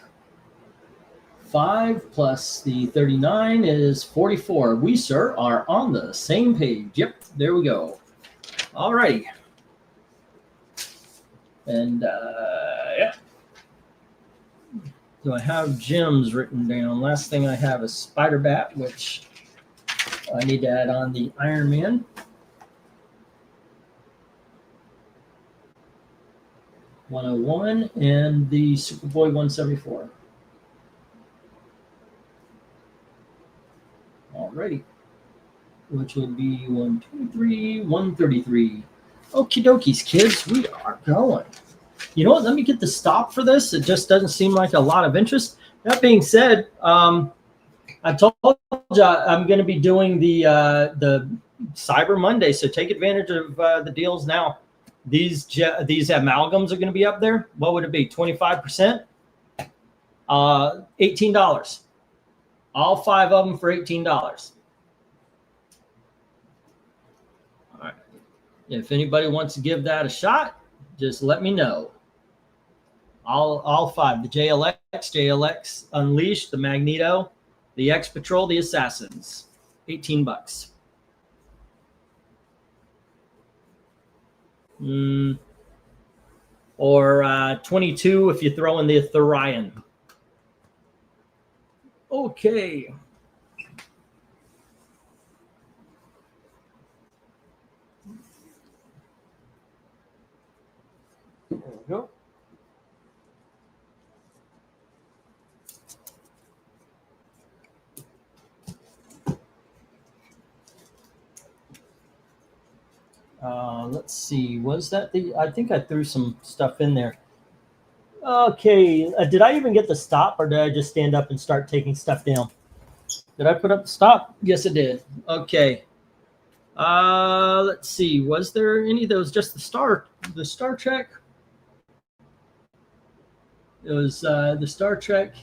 5 plus the 39 is 44. We, sir, are on the same page. Yep, there we go. All righty. And, yeah. So I have gems written down. Last thing I have is Spider Bat, which I need to add on the Iron Man. $101 and the Superboy 174. Alrighty. Which would be 123, 133. Okie dokies, kids, we are going. You know what? Let me get the stop for this. It just doesn't seem like a lot of interest. That being said, I told you I'm going to be doing the Cyber Monday, so take advantage of the deals now. These amalgams are going to be up there. What would it be? 25%? $18. All 5 of them for $18. All right. If anybody wants to give that a shot, just let me know. All 5: the JLX Unleashed, the Magneto, the X Patrol, the Assassins. $18. Or 22 if you throw in the Thorian. Okay. There we go. Let's see. Was that the? I think I threw some stuff in there. Okay. Did I even get the stop, or did I just stand up and start taking stuff down? Did I put up the stop? Yes, it did. Okay. Let's see. Was there any of those? Just the Star Trek. It was the Star Trek,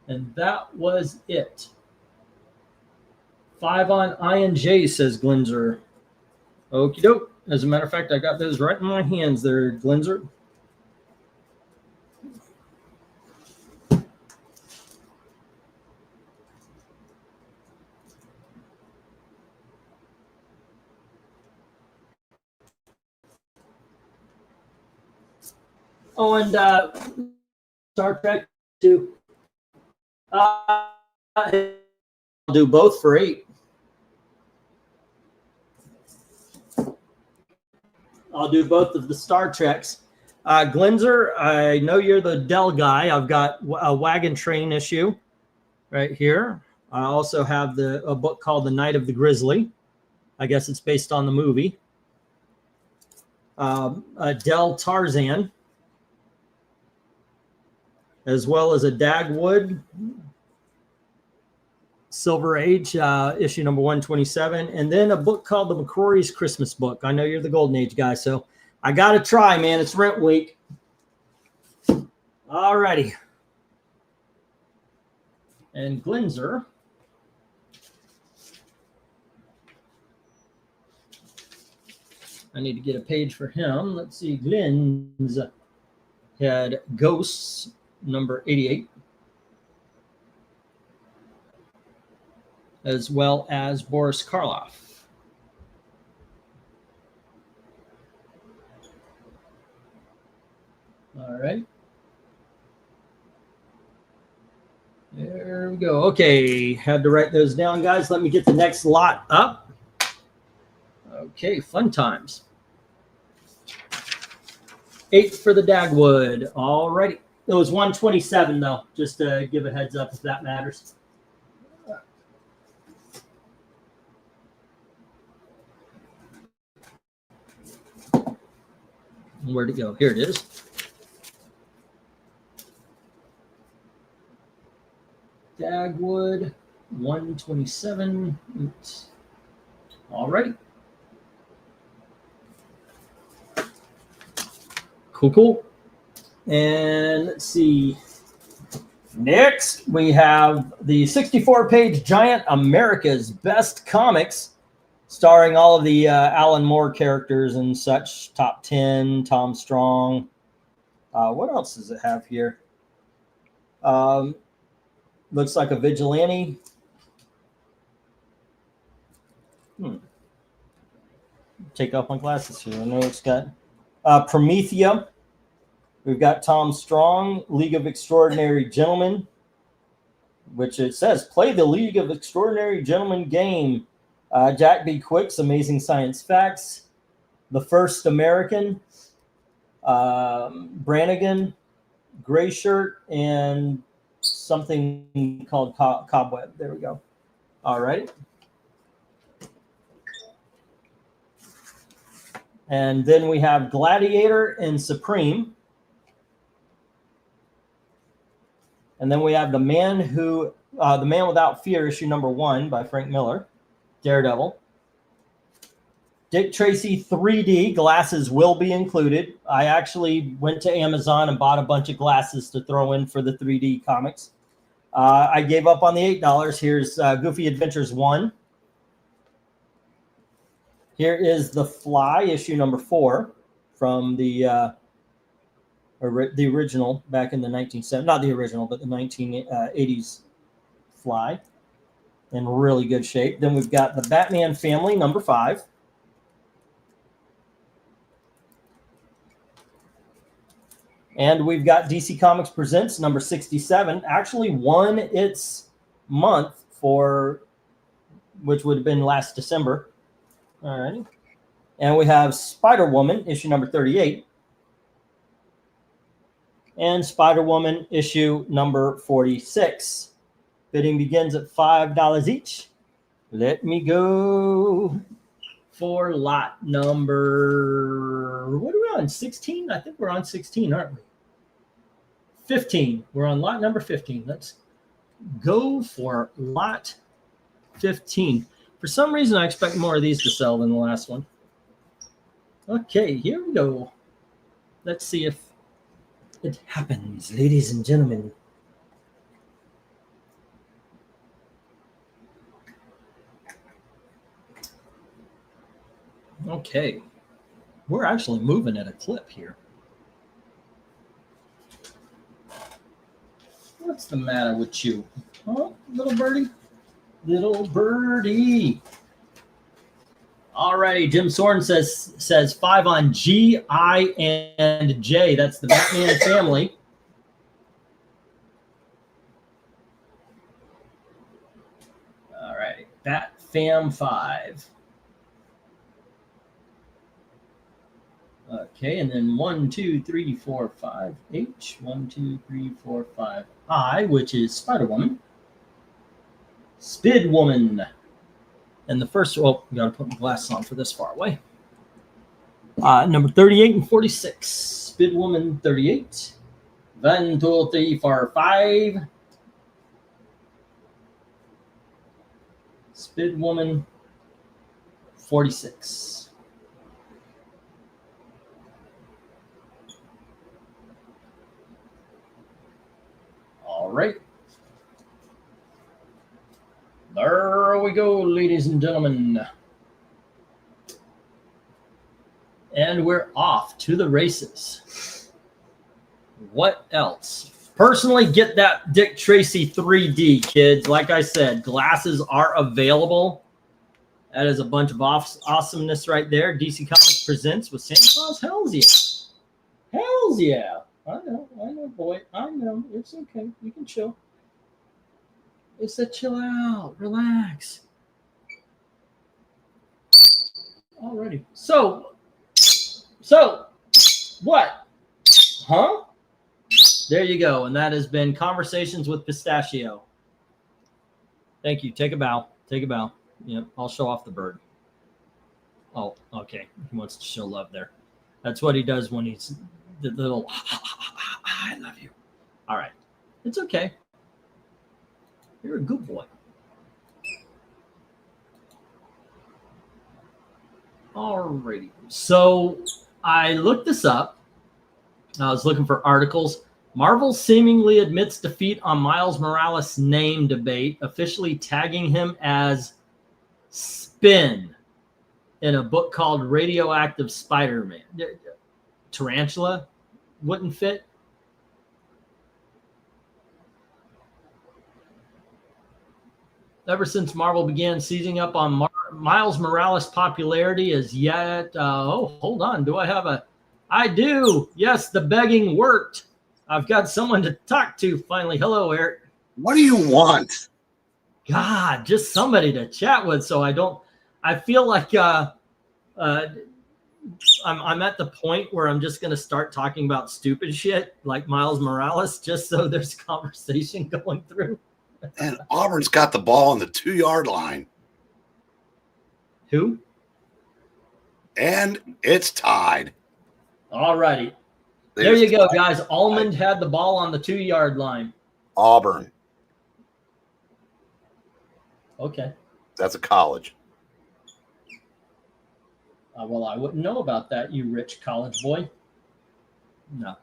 and that was it. 5 on INJ, says Glinzer. Okie doke. As a matter of fact, I got those right in my hands there, Glinzer. Oh, and Star Trek too. I'll do both for 8. I'll do both of the Star Treks. Glenzer, I know you're the Dell guy. I've got a Wagon Train issue right here. I also have a book called The Night of the Grizzly. I guess it's based on the movie. A Dell Tarzan, as well as a Dagwood Silver Age, issue number 127, and then a book called The McCrory's Christmas Book. I know you're the Golden Age guy, so I got to try, man. It's rent week. All righty. And Glenzer. I need to get a page for him. Let's see. Glenn's had Ghosts, number 88. As well as Boris Karloff. All right. There we go. Okay, had to write those down, guys. Let me get the next lot up. Okay, fun times. 8 for the Dagwood. All righty. It was 127, though, just to give a heads up if that matters. Where'd it go? Here it is. Dagwood, 127. Oops. All righty. Cool. And let's see. Next, we have the 64-page giant America's Best Comics, starring all of the Alan Moore characters and such. Top 10, Tom Strong. What else does it have here? Looks like a vigilante. Take off my glasses here. I know it's got Promethea. We've got Tom Strong, League of Extraordinary Gentlemen, which it says, play the League of Extraordinary Gentlemen game. Jack B. Quick's Amazing Science Facts, The First American, Brannigan, Gray Shirt, and something called Cobweb. There we go. All right. And then we have Gladiator and Supreme. And then we have The Man Without Fear, issue number 1 by Frank Miller, Daredevil. Dick Tracy 3D glasses will be included. I actually went to Amazon and bought a bunch of glasses to throw in for the 3D comics. I gave up on the $8. Here's Goofy Adventures 1. Here is The Fly, issue number 4 from the original back in the 1970s. Not the original, but the 1980s Fly. In really good shape. Then we've got The Batman Family, number 5. And we've got DC Comics Presents number 67. Actually won its month for, which would have been last December. All right. And we have Spider-Woman, issue number 38. And Spider-Woman, issue number 46. Bidding begins at $5 each. Let me go for lot number, what are we on, 16? I think we're on 16, aren't we? 15. We're on lot number 15. Let's go for lot 15. For some reason, I expect more of these to sell than the last one. Okay, here we go. Let's see if it happens, ladies and gentlemen. Okay, we're actually moving at a clip here. What's the matter with you? Oh, little birdie? Little birdie. All righty. Jim Soren says 5 on G, I, and J. That's the Batman family. All right. Bat Fam 5. Okay, and then 1, 2, 3, 4, 5 H. 1, 2, 3, 4, 5 I, which is Spider Woman. Spid Woman. And the first, well, got to put my glasses on for this far away. Number 38 and 46. Spid Woman 38. 1, 2, 3, 4, 5. Spid Woman 46. All right. There we go, ladies and gentlemen. And we're off to the races. What else? Personally, get that Dick Tracy 3D, kids. Like I said, glasses are available. That is a bunch of awesomeness right there. DC Comics presents with Santa Claus. Hells yeah. Hells yeah. I know, boy. I know. It's okay. You can chill. It's a chill out. Relax. Alrighty. So, what? Huh? There you go. And that has been Conversations with Pistachio. Thank you. Take a bow. Take a bow. Yep. I'll show off the bird. Oh, okay. He wants to show love there. That's what he does when he's the little, I love you. All right. It's okay. You're a good boy. Alrighty. So I looked this up. I was looking for articles. Marvel seemingly admits defeat on Miles Morales' name debate, officially tagging him as Spin in a book called Radioactive Spider-Man. Tarantula wouldn't fit. Ever since Marvel began seizing up on Miles Morales' popularity as yet. Hold on. Do I have a? I do. Yes, the begging worked. I've got someone to talk to finally. Hello, Eric. What do you want? God, just somebody to chat with. So I feel like I'm at the point where I'm just going to start talking about stupid shit like Miles Morales, just so there's conversation going through. And Auburn's got the ball on the 2-yard line. Who? And it's tied. All righty. There you go, guys. Almond had the ball on the 2-yard line. Auburn. Okay. That's a college. Well, I wouldn't know about that, you rich college boy. No.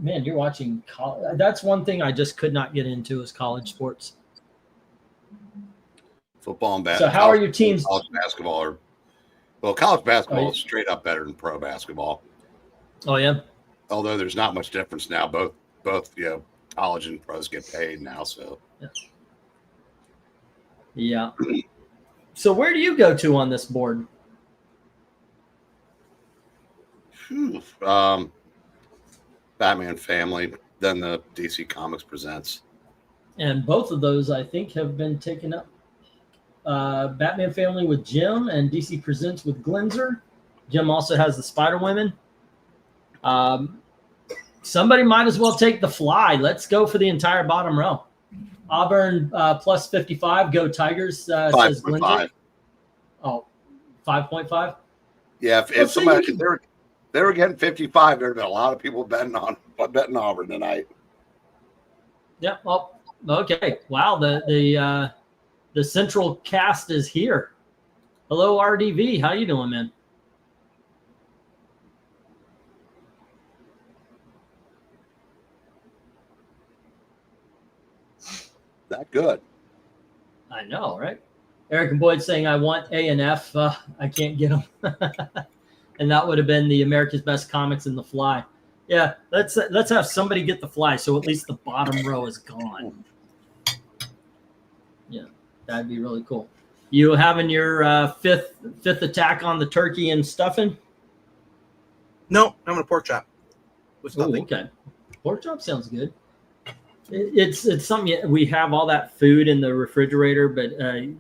Man, you're watching college. That's one thing I just could not get into is college sports. Football and basketball. So how are your teams? College basketball college basketball is straight up better than pro basketball. Oh yeah. Although there's not much difference now. Both college and pros get paid now. So yeah. So where do you go to on this board? Batman family, then the DC Comics presents. And both of those, I think, have been taken up. Batman family with Jim and DC Presents with Glenzer. Jim also has the Spider Women. Somebody might as well take the fly. Let's go for the entire bottom row. Auburn plus 55. Go Tigers, says Glenzer. Oh, 5.5? Yeah, if somebody they were getting 55, there would have been a lot of people betting Auburn tonight. Yeah, well, okay. Wow, the central cast is here. Hello, RDV. How you doing, man? That good. I know, right? Eric and Boyd saying, I want A and F. I can't get them. And that would have been the America's Best Comics and the Fly. Yeah, let's have somebody get the Fly so at least the bottom row is gone. Yeah, that'd be really cool. You having your fifth attack on the turkey and stuffing? No, I'm gonna pork chop with Oh, stuffing. okay. Pork chop sounds good. It's something we have all that food in the refrigerator, but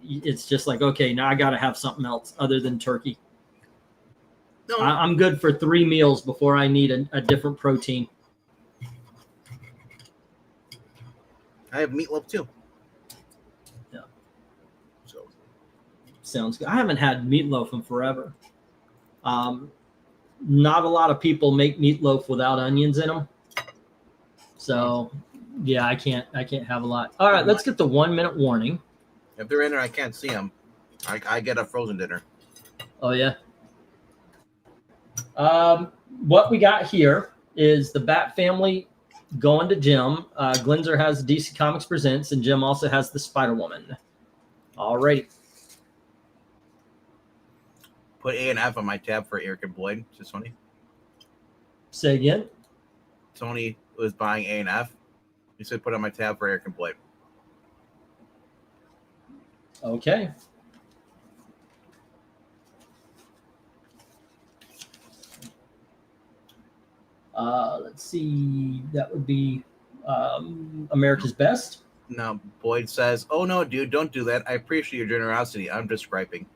it's just like, okay, now I got to have something else other than turkey. No, I'm good for 3 meals before I need a different protein. I have meatloaf too. Yeah. So Sounds good. I haven't had meatloaf in forever. Not a lot of people make meatloaf without onions in them. So, yeah, I can't have a lot. All right, let's get the 1 minute warning. if they're in there, I can't see them. I get a frozen dinner. Oh yeah. What we got here is the Bat family going to Jim. Glenzer has DC Comics Presents, and Jim also has the Spider Woman. All right. Put A and F on my tab for Eric and Boyd. Just Tony. Say again. Tony was buying A and F. He said put on my tab for Eric and Boyd. Okay. Let's see. That would be America's Best. No, Boyd says, "Oh no, dude, don't do that. I appreciate your generosity. I'm just griping."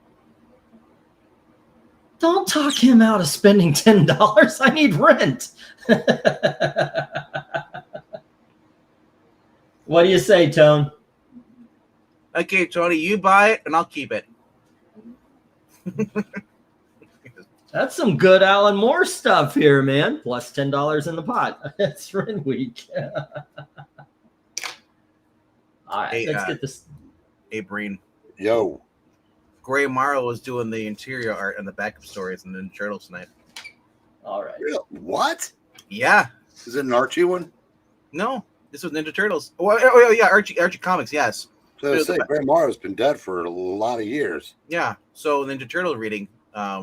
Don't talk him out of spending $10. I need rent. What do you say, Tone? Okay, Tony, you buy it and I'll keep it. That's some good Alan Moore stuff here, man. Plus $10 in the pot. That's rent week. All right, Hey, let's get this. Hey, Breen. Yo. Gray Morrow was doing the interior art and the backup stories in the Ninja Turtles tonight. All right. What? Yeah. Is it an Archie one? No, this was Ninja Turtles. Oh yeah, Archie Comics, yes. So I say, Graham Morrow's been dead for a lot of years. Yeah. So Ninja Turtle reading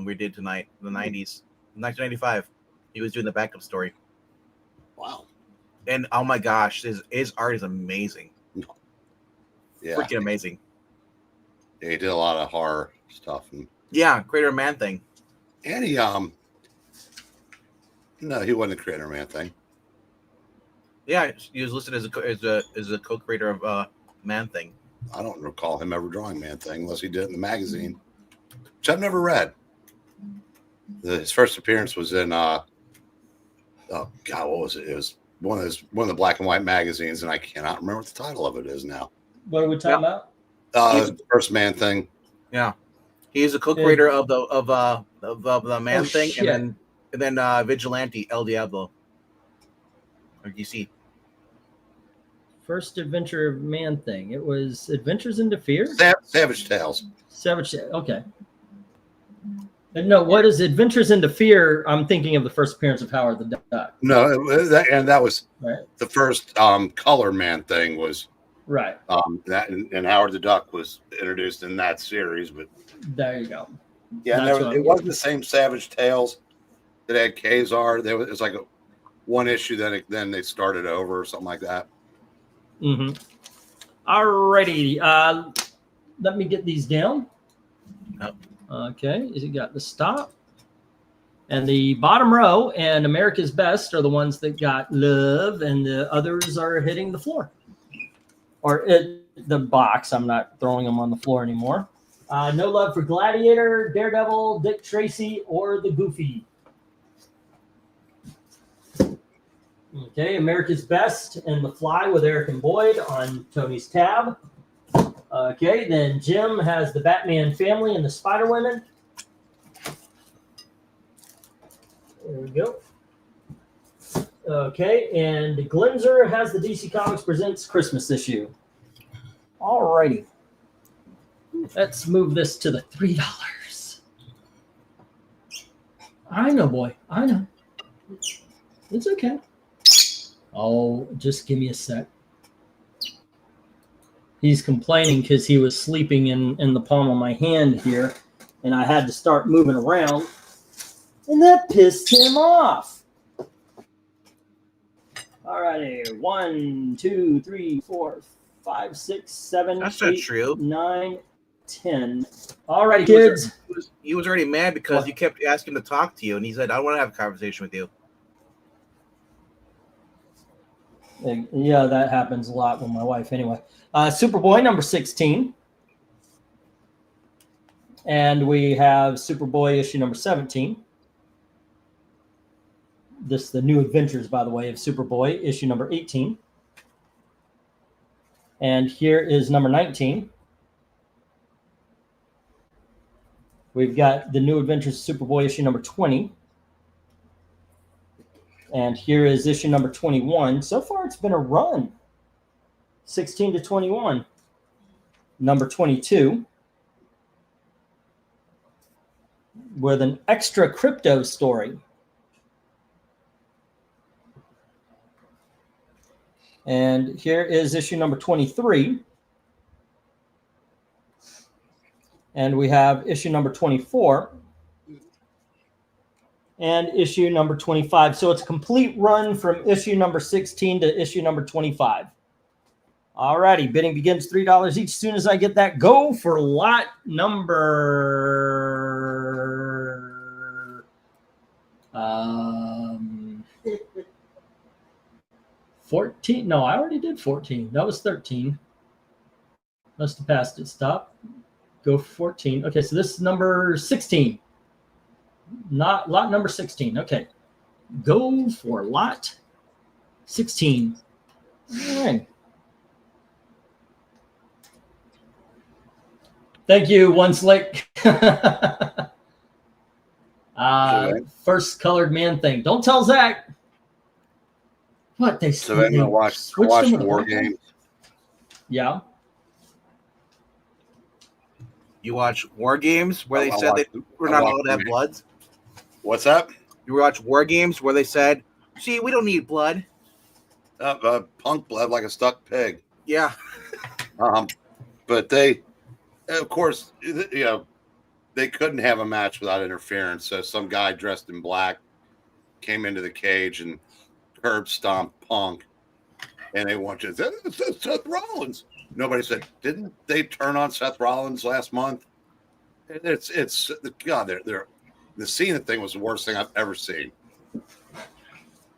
we did tonight, the 90s, 1995. He was doing the backup story. Wow. And oh my gosh, his art is amazing. Yeah. Freaking amazing. Yeah, he did a lot of horror stuff. Yeah, Creator Man thing. And he no, he wasn't a Creator Man thing. Yeah, he was listed as a co-creator of Man Thing. I don't recall him ever drawing Man Thing unless he did it in the magazine, which I've never read. His first appearance was in oh God, what was it? It was one of the black and white magazines, and I cannot remember what the title of it is now. What are we talking about? First Man Thing. Yeah, he's a co-creator of the Man Thing, shit. and then Vigilante El Diablo. Or DC. First adventure of Man Thing. It was Adventures into Fear? Savage Tales. Savage. Okay. And no, what is Adventures into Fear? I'm thinking of the first appearance of Howard the Duck. No, that was Right. the first color Man Thing was Right. that, and Howard the Duck was introduced in that series. But There you go. yeah, it wasn't the same Savage Tales that had Kazar. It was like one issue, then they started over or something like that. Mm-hmm. All righty. Let me get these down. Yep. Okay. Is it got the stop? And the bottom row and America's Best are the ones that got love, and the others are hitting the floor. Or the box. I'm not throwing them on the floor anymore. No love for Gladiator, Daredevil, Dick Tracy, or the Goofy. Okay, America's Best and The Fly with Eric and Boyd on Tony's tab. Okay, then Jim has the Batman Family and the Spider Women. There we go. Okay, and Glenzer has the DC Comics Presents Christmas issue. All righty. Let's move this to the $3. I know, boy. I know. It's okay. Oh, just give me a sec. He's complaining because he was sleeping in the palm of my hand here, and I had to start moving around, and that pissed him off. All righty. 1, 2, 3, 4, 5, 6, 7, That's not 8, true. 9, 10. All right, kids. He was already mad because you kept asking him to talk to you, and he said, "I want to have a conversation with you." Yeah, that happens a lot with my wife anyway. Superboy number 16. And we have Superboy issue number 17. This is the New Adventures, by the way, of Superboy issue number 18. And here is number 19. We've got the New Adventures of Superboy issue number 20. And here is issue number 21. So far, it's been a run. 16 to 21. Number 22. With an extra crypto story. And here is issue number 23. And we have issue number 24. And issue number 25. So it's a complete run from issue number 16 to issue number 25. All righty, bidding begins $3 each. As soon as I get that, go for lot number 14. No, I already did 14. That was 13. Must have passed it. Stop. Go for 14. Okay, so this is number 16. Not lot number 16. Okay. Go for lot 16. All right. Thank you, One Slick. First colored man thing. Don't tell Zach. What they So I'm gonna watch War Games. Yeah. You watch War Games where they said we're not allowed to have bloods? What's that? You watch War Games where they said, "See, we don't need blood." Punk bled like a stuck pig. Yeah. But they, of course, they couldn't have a match without interference. So some guy dressed in black came into the cage and curb stomped Punk, and they want you to say, "It's Seth Rollins." Nobody said, "Didn't they turn on Seth Rollins last month?" It's God. The Cena thing was the worst thing I've ever seen.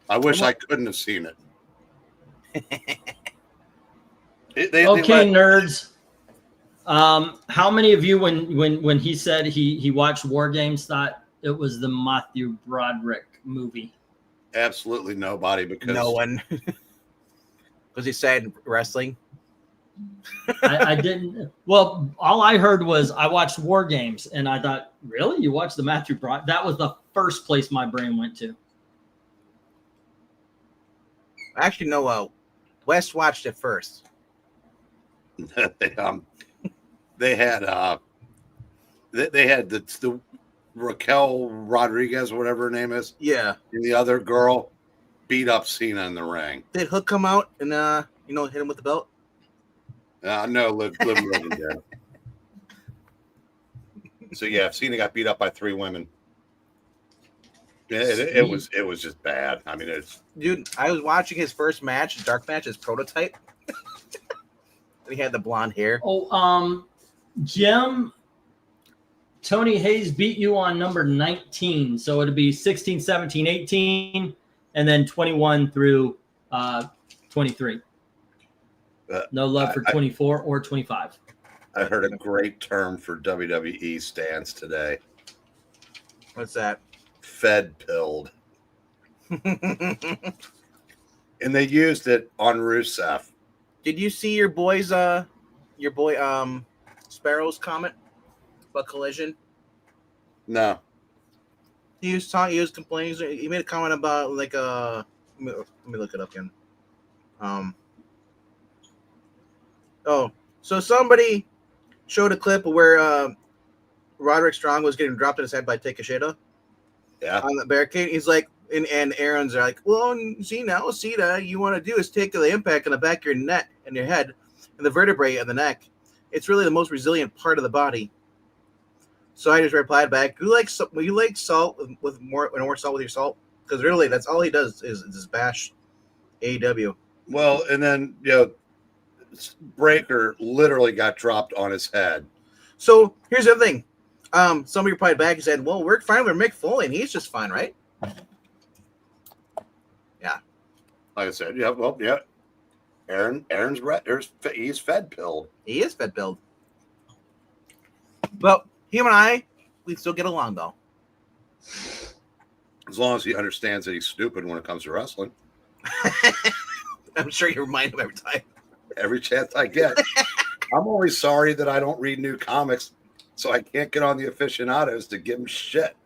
I wish I couldn't have seen it. Nerds. How many of you, when he said he watched War Games, thought it was the Matthew Broderick movie? Absolutely nobody, because no one. Because he said wrestling. I didn't. Well, all I heard was I watched War Games, and I thought, really, you watched the Matthew Broderick? That was the first place my brain went to. Actually, no. Wes watched it first. They had the Raquel Rodriguez or whatever her name is. Yeah. And the other girl beat up Cena in the ring. Did Hook come out and hit him with the belt? No, Liv Morgan did. So yeah, Cena got beat up by 3 women. It was just bad. I mean, dude. I was watching his first match, dark match, his prototype. He had the blonde hair. Oh, Jim, Tony Hayes beat you on number 19, so it'd be 16, 17, 18, and then 21 through 23. No love for 24 or 25. I heard a great term for WWE stance today. What's that? Fed pilled. And they used it on Rusev. Did you see your boy Sparrow's comment about Collision? No. He was complaining. He made a comment about let me look it up again. So somebody showed a clip where Roderick Strong was getting dropped in his head by Takeshita. Yeah. On the barricade. He's like, and Aaron's like, well, see that you want to do is take the impact in the back of your neck and your head and the vertebrae of the neck. It's really the most resilient part of the body. So I just replied back, you like salt with more salt with your salt? Because really, that's all he does is bash AEW. Well, and then Breaker literally got dropped on his head. So here's the other thing. Somebody replied back and said, "Well, we're fine with Mick Foley, and he's just fine, right?" Yeah. Like I said, yeah. Well, yeah. Aaron's red. He's fed pilled. He is fed build. Well, him and I, we still get along though. As long as he understands that he's stupid when it comes to wrestling. I'm sure you remind him every time. Every chance I get. I'm only sorry that I don't read new comics, so I can't get on the aficionados to give him shit.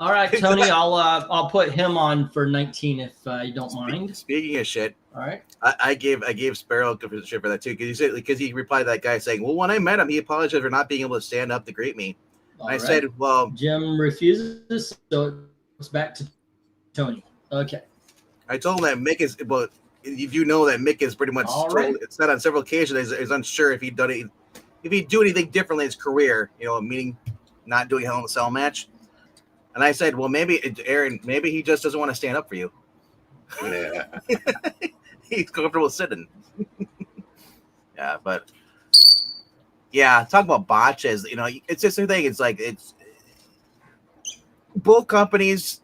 All right, Tony, I'll put him on for 19 if you don't mind. Speaking of shit, all right. I gave Sparrow shit for that too because he replied to that guy saying, "Well, when I met him, he apologized for not being able to stand up to greet me." I said, "Well, Jim refuses, so it's back to Tony." Okay. I told him that Mick is, but if you know that Mick is pretty much it's said on several occasions is unsure if he'd do anything differently in his career, meaning not doing a Hell in a Cell match. And I said, well, maybe Aaron, maybe he just doesn't want to stand up for you. Yeah. He's comfortable sitting. Yeah, but yeah, talk about botches. It's just the thing. It's like both companies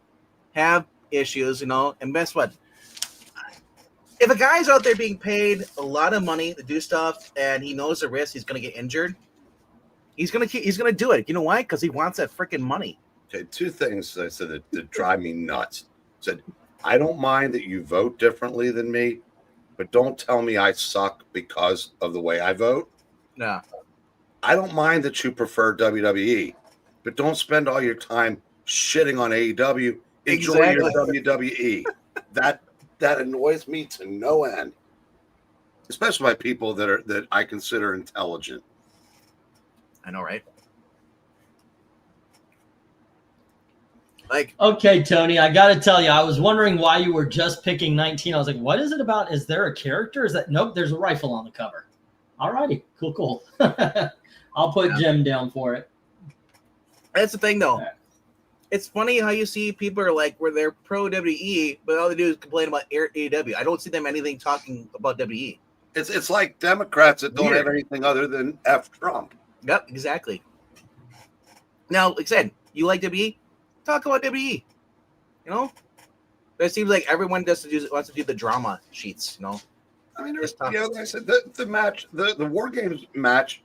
have issues, and guess what? If a guy's out there being paid a lot of money to do stuff and he knows the risk he's going to get injured, he's going to do it. You know why? Because he wants that freaking money. Okay, two things I said that drive me nuts. I said, I don't mind that you vote differently than me, but don't tell me I suck because of the way I vote. No. I don't mind that you prefer WWE, but don't spend all your time shitting on AEW. Enjoy your WWE. That annoys me to no end, especially by people that I consider intelligent. I know, right? Okay, Tony, I got to tell you, I was wondering why you were just picking 19. I was like, what is it about? Is there a character? Is that nope? There's a rifle on the cover. All righty, cool. I'll put Jim down for it. That's the thing, though. Right. It's funny how you see people are like where they're pro WWE, but all they do is complain about AEW. I don't see them anything talking about WWE. It's like Democrats that don't have anything other than F Trump. Yep, exactly. Now, like I said, you like WWE? Talk about WWE. But it seems like everyone wants to do the drama sheets. I mean, like I said, the match, the War Games match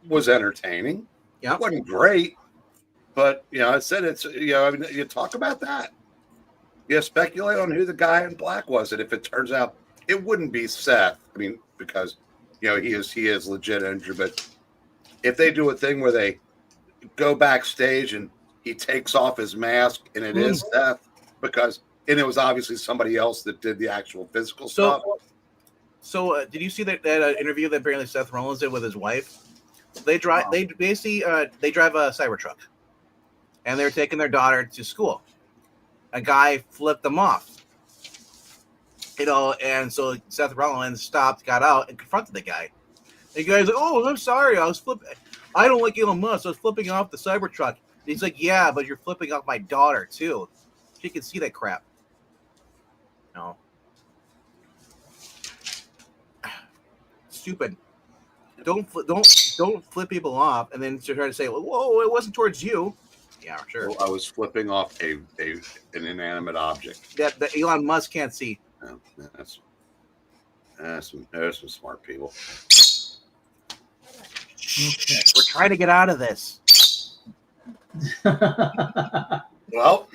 was entertaining. Yeah, it wasn't great, but I said it's I mean, you talk about that. You speculate on who the guy in black was, and if it turns out it wouldn't be Seth. I mean, because he is legit injured, but if they do a thing where they go backstage and he takes off his mask and it is Seth, and it was obviously somebody else that did the actual physical stuff. So, did you see that interview that apparently Seth Rollins did with his wife? They drive. Wow. They drive a Cybertruck, and they're taking their daughter to school. A guy flipped them off, and so Seth Rollins stopped, got out, and confronted the guy. The guy's like, "Oh, I'm sorry, I was flipping. I don't like Elon Musk. I was flipping off the Cybertruck." He's like, "Yeah, but you're flipping off my daughter too. She can see that crap." No. Stupid. Don't flip people off and then try to say, "Well, whoa, it wasn't towards you." Yeah, sure. Well, I was flipping off an inanimate object that Elon Musk can't see. Oh, there's some smart people. Okay. We're trying to get out of this. Well,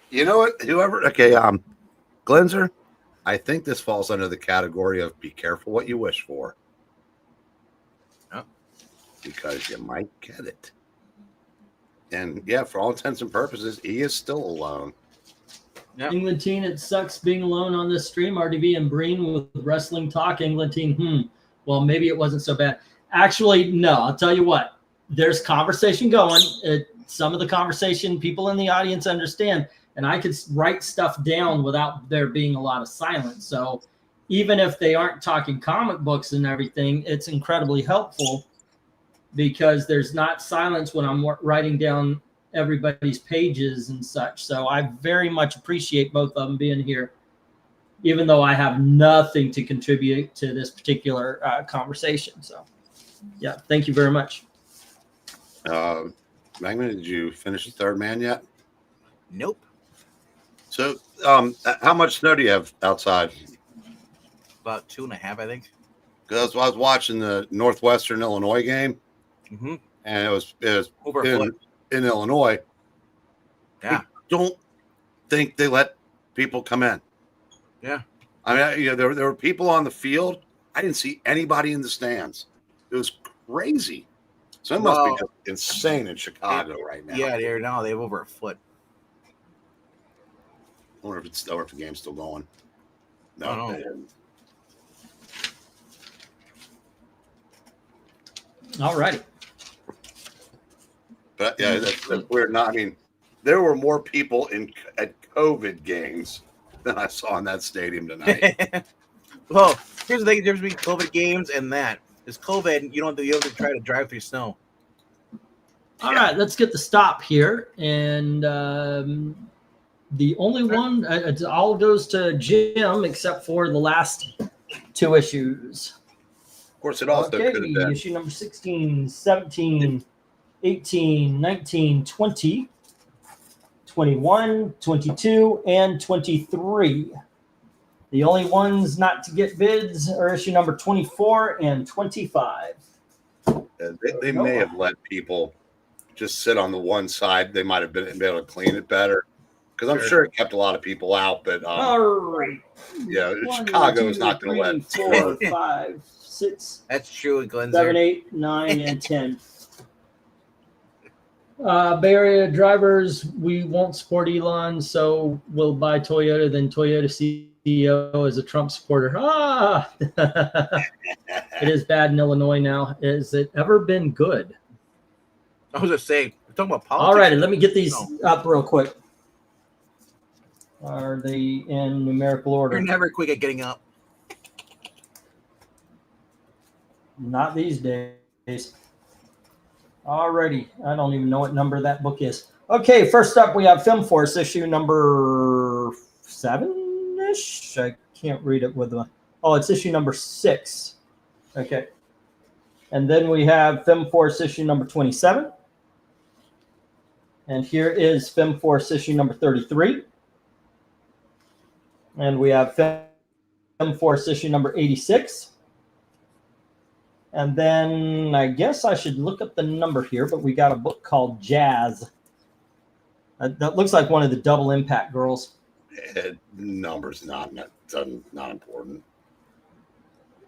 you know what? Glenzer, I think this falls under the category of be careful what you wish for. Oh. Because you might get it. And yeah, for all intents and purposes, he is still alone. Yep. England Teen, it sucks being alone on this stream. RDV and Breen with wrestling talk. England Teen, well, maybe it wasn't so bad. Actually, no, I'll tell you what. There's conversation going. Some of the conversation people in the audience understand, and I could write stuff down without there being a lot of silence. So even if they aren't talking comic books and everything, it's incredibly helpful because there's not silence when I'm writing down everybody's pages and such. So I very much appreciate both of them being here, even though I have nothing to contribute to this particular conversation. So yeah, thank you very much. Magman, did you finish the third man yet? Nope. So, how much snow do you have outside? About 2.5, I think. Because I was watching the Northwestern Illinois game, Mm-hmm. and it was Over a foot. in Illinois. Yeah. I don't think they let people come in. Yeah. I mean, there were people on the field. I didn't see anybody in the stands. It was crazy. So it must be just insane in Chicago right now. Yeah, they have over a foot. I wonder if the game's still going. No, I don't know. they didn't. All righty. But yeah, that's weird. I mean, there were more people at COVID games than I saw in that stadium tonight. Well, here's the thing: the difference between COVID games and that is COVID. You don't have to try to drive through snow. All right, let's get the stop here. And the only one, it all goes to Jim except for the last two issues. Of course, it also could have been issue number 16, 17, 18, 19, 20, 21, 22, and 23. The only ones not to get bids are issue number 24 and 25. they may have let people just sit on the one side. They might have been able to clean it better because I'm sure it kept a lot of people out. But all right. yeah, 1, Chicago is 2, not going to 3, let 4, 5, 6. That's true in Glenn. 7, 8, 9, and 10. Bay Area drivers, we won't support Elon, so we'll buy Toyota. Then Toyota CEO is a Trump supporter. It is bad in Illinois now. Has it ever been good? I was just saying, we're talking about politics. All righty, let me get these up real quick. Are they in numerical order? You're never quick at getting up. Not these days. Alrighty, I don't even know what number that book is. Okay, first up we have Film Force issue number 7-ish. I can't read it with the. Oh, it's issue number 6. Okay, and then we have Film Force issue number 27, and here is Film Force issue number 33, and we have Film Force issue number 86. And then I guess I should look up the number here, but we got a book called Jazz. That looks like one of the Double Impact girls. Numbers not important.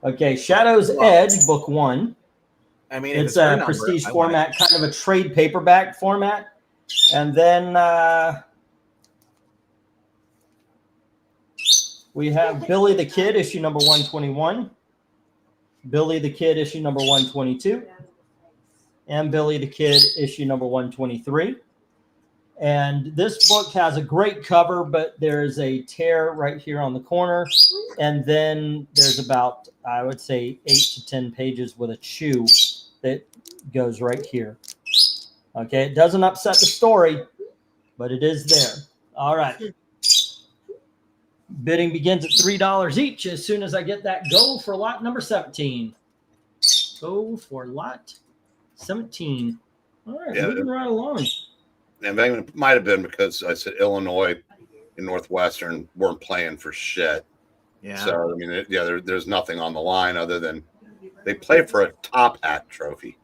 Okay, Shadow's Edge, book 1. I mean, it's a prestige format, kind of a trade paperback format. And then we have Billy the Kid, issue number 121. Billy the Kid, issue number 122. And Billy the Kid, issue number 123. And this book has a great cover, but there's a tear right here on the corner. And then there's about, I would say, 8 to 10 pages with a chew that goes right here. Okay, it doesn't upset the story, but it is there. All right. Bidding begins at $3 each as soon as I get that go for lot number 17. Go for lot 17. All right, moving right along. And it might have been because I said Illinois and Northwestern weren't playing for shit. Yeah. So, I mean, there's nothing on the line other than they play for a top hat trophy.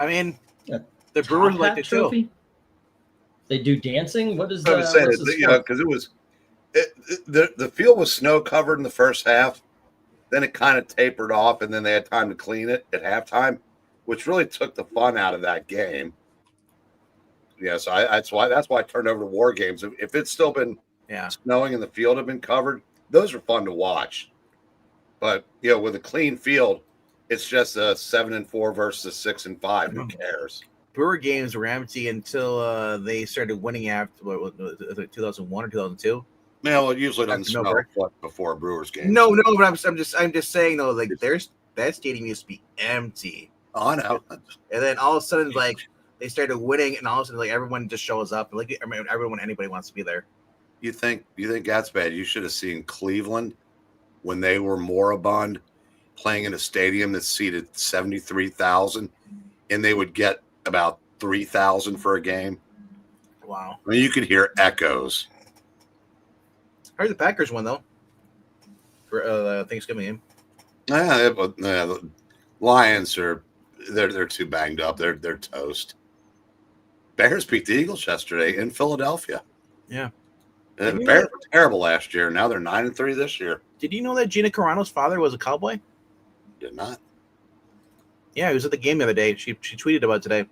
I mean, the Brewers like the trophy. They do dancing? What is that? I was saying, because it was the field was snow covered in the first half. Then it kind of tapered off, and then they had time to clean it at halftime, which really took the fun out of that game. Yeah, so that's why I turned over to War Games. If it's still been snowing and the field had been covered, those are fun to watch. But with a clean field, it's just a 7-4 versus a 6-5. Who cares? Brewer games were empty until they started winning after 2001 or 2002. Well, it usually doesn't snow before a Brewers game. No, but I'm just saying though, like that stadium used to be empty. Oh, I know. And then all of a sudden, like they started winning, and all of a sudden, like everyone just shows up. Like anybody wants to be there. You think that's bad? You should have seen Cleveland when they were moribund, playing in a stadium that seated 73,000, and they would get about 3,000 for a game. Wow. I mean, you could hear echoes. How did the Packers win though? For the Thanksgiving game. The Lions they're too banged up. They're toast. Bears beat the Eagles yesterday in Philadelphia. Yeah. And the Bears were terrible last year. Now they're 9-3 this year. Did you know that Gina Carano's father was a cowboy? Did not. Yeah, he was at the game the other day. She tweeted about it today.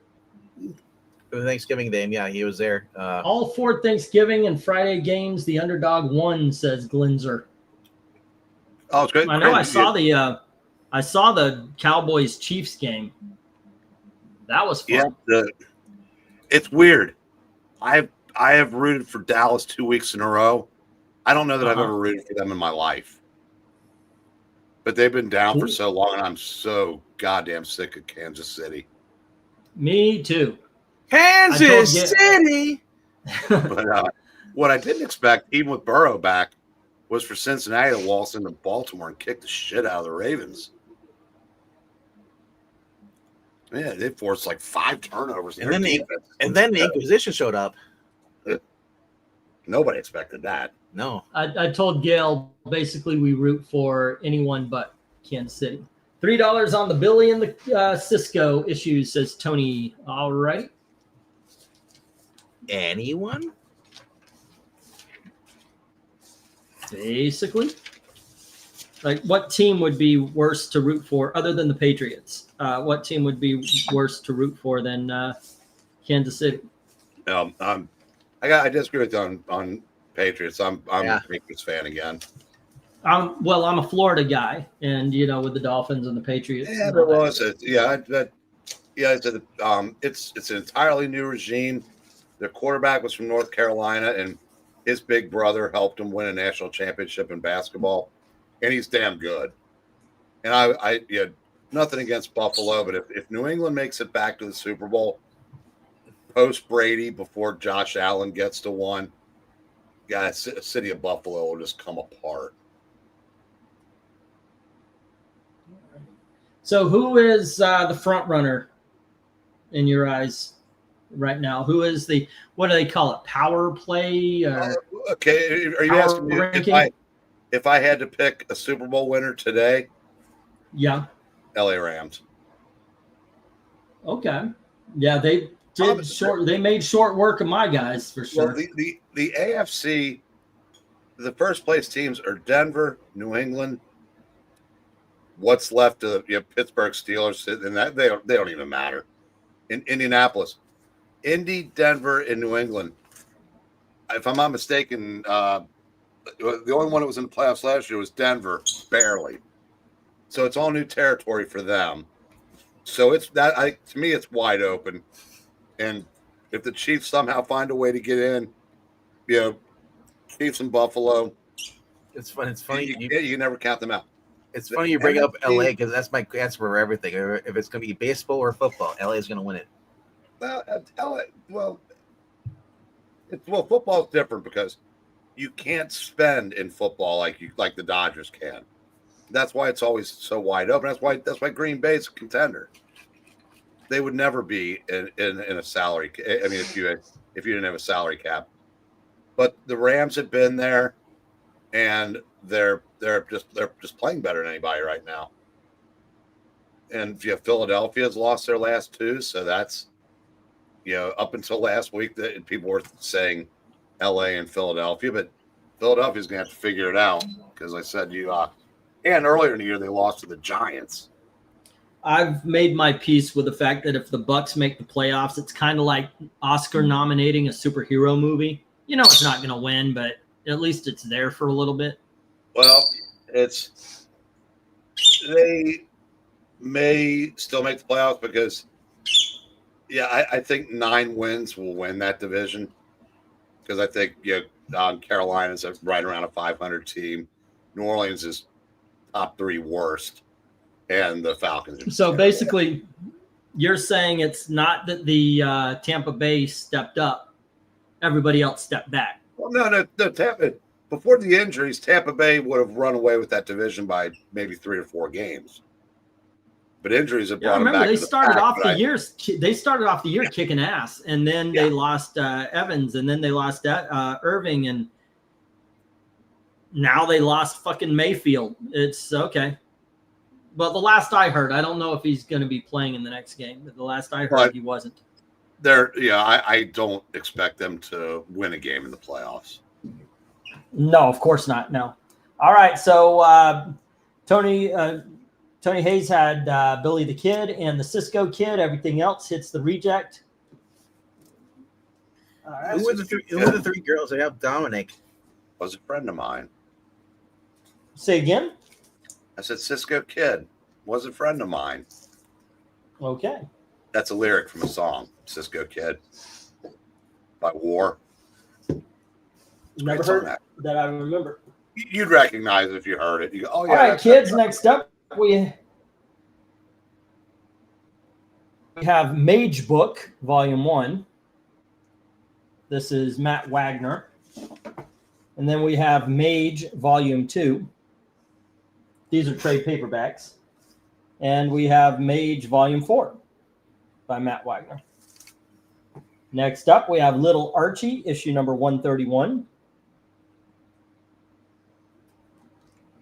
For the Thanksgiving game, yeah, he was there. All 4 Thanksgiving and Friday games, the underdog won, says Glinzer. Oh, it's great. I know. I saw the Cowboys Chiefs game. That was fun. Yeah, it's weird. I have rooted for Dallas 2 weeks in a row. I don't know that I've ever rooted for them in my life. But they've been down for so long, and I'm so goddamn sick of Kansas City. Me too. Kansas City! But what I didn't expect, even with Burrow back, was for Cincinnati to waltz into Baltimore and kick the shit out of the Ravens. Yeah, they forced like 5 turnovers. And then the Inquisition showed up. Nobody expected that. No. I told Gail basically we root for anyone but Kansas City. $3 on the Billy and the Cisco issues, says Tony. All right. Anyone? Basically. Like, what team would be worse to root for other than the Patriots? What team would be worse to root for than Kansas City? I disagree with you on Patriots. I'm a Patriots fan again. Well, I'm a Florida guy, and with the Dolphins and the Patriots. Yeah, but it's an entirely new regime. Their quarterback was from North Carolina, and his big brother helped him win a national championship in basketball, and he's damn good. And I nothing against Buffalo, but if New England makes it back to the Super Bowl post Brady, before Josh Allen gets to one, guys, the city of Buffalo will just come apart. So who is the front runner in your eyes right now? Who is what do they call it? Power play? Okay. Are you asking me if I had to pick a Super Bowl winner today? Yeah. LA Rams. Okay. Yeah, they made short work of my guys for sure. Well, the AFC, the first place teams are Denver, New England. What's left of Pittsburgh Steelers, and that they don't even matter. In Indianapolis, Indy, Denver, and New England. If I'm not mistaken, the only one that was in the playoffs last year was Denver, barely. So it's all new territory for them. So to me, it's wide open. And if the Chiefs somehow find a way to get in, Chiefs and Buffalo. It's fun. It's funny. You never count them out. It's funny you bring up LA because that's my answer for everything. If it's going to be baseball or football, LA is going to win it. Well, football's different because you can't spend in football like the Dodgers can. That's why it's always so wide open. That's why Green Bay's a contender. They would never be in a salary. I mean, if you didn't have a salary cap, but the Rams have been there, and they're just playing better than anybody right now. And Philadelphia's lost their last 2, so that's up until last week that people were saying LA and Philadelphia, but Philadelphia's gonna have to figure it out because I said and earlier in the year they lost to the Giants. I've made my peace with the fact that if the Bucks make the playoffs, it's kind of like Oscar nominating a superhero movie. It's not going to win, but at least it's there for a little bit. Well, they may still make the playoffs because, I think 9 wins will win that division because I think Carolina's right around a 500 team. New Orleans is top 3 worst, and the Falcons. So basically, you're saying it's not that the Tampa Bay stepped up; everybody else stepped back. Well, no. Tampa, before the injuries, Tampa Bay would have run away with that division by maybe 3 or 4 games. but injuries have Yeah, brought him remember back. they to the started pack, off but the I- year. They started off the year kicking ass, and then they lost Evans, and then they lost Irving, and now they lost fucking Mayfield. It's okay. But the last I heard, I don't know if he's going to be playing in the next game. But the last I heard, he wasn't. I don't expect them to win a game in the playoffs. No, of course not. No. All right. So Tony Hayes had Billy the Kid and the Cisco Kid. Everything else hits the reject. All right. Who were the three girls? I have Dominic. Was a friend of mine. Say again. I said Cisco Kid was a friend of mine. Okay. That's a lyric from a song, Cisco Kid by War. Never heard that. I remember. You'd recognize it if you heard it. You go, oh, yeah. All right, kids. Next up, we have Mage Book, Volume 1. This is Matt Wagner. And then we have Mage, Volume 2. These are trade paperbacks. And we have Mage, Volume 4 by Matt Wagner. Next up, we have Little Archie, issue number 131.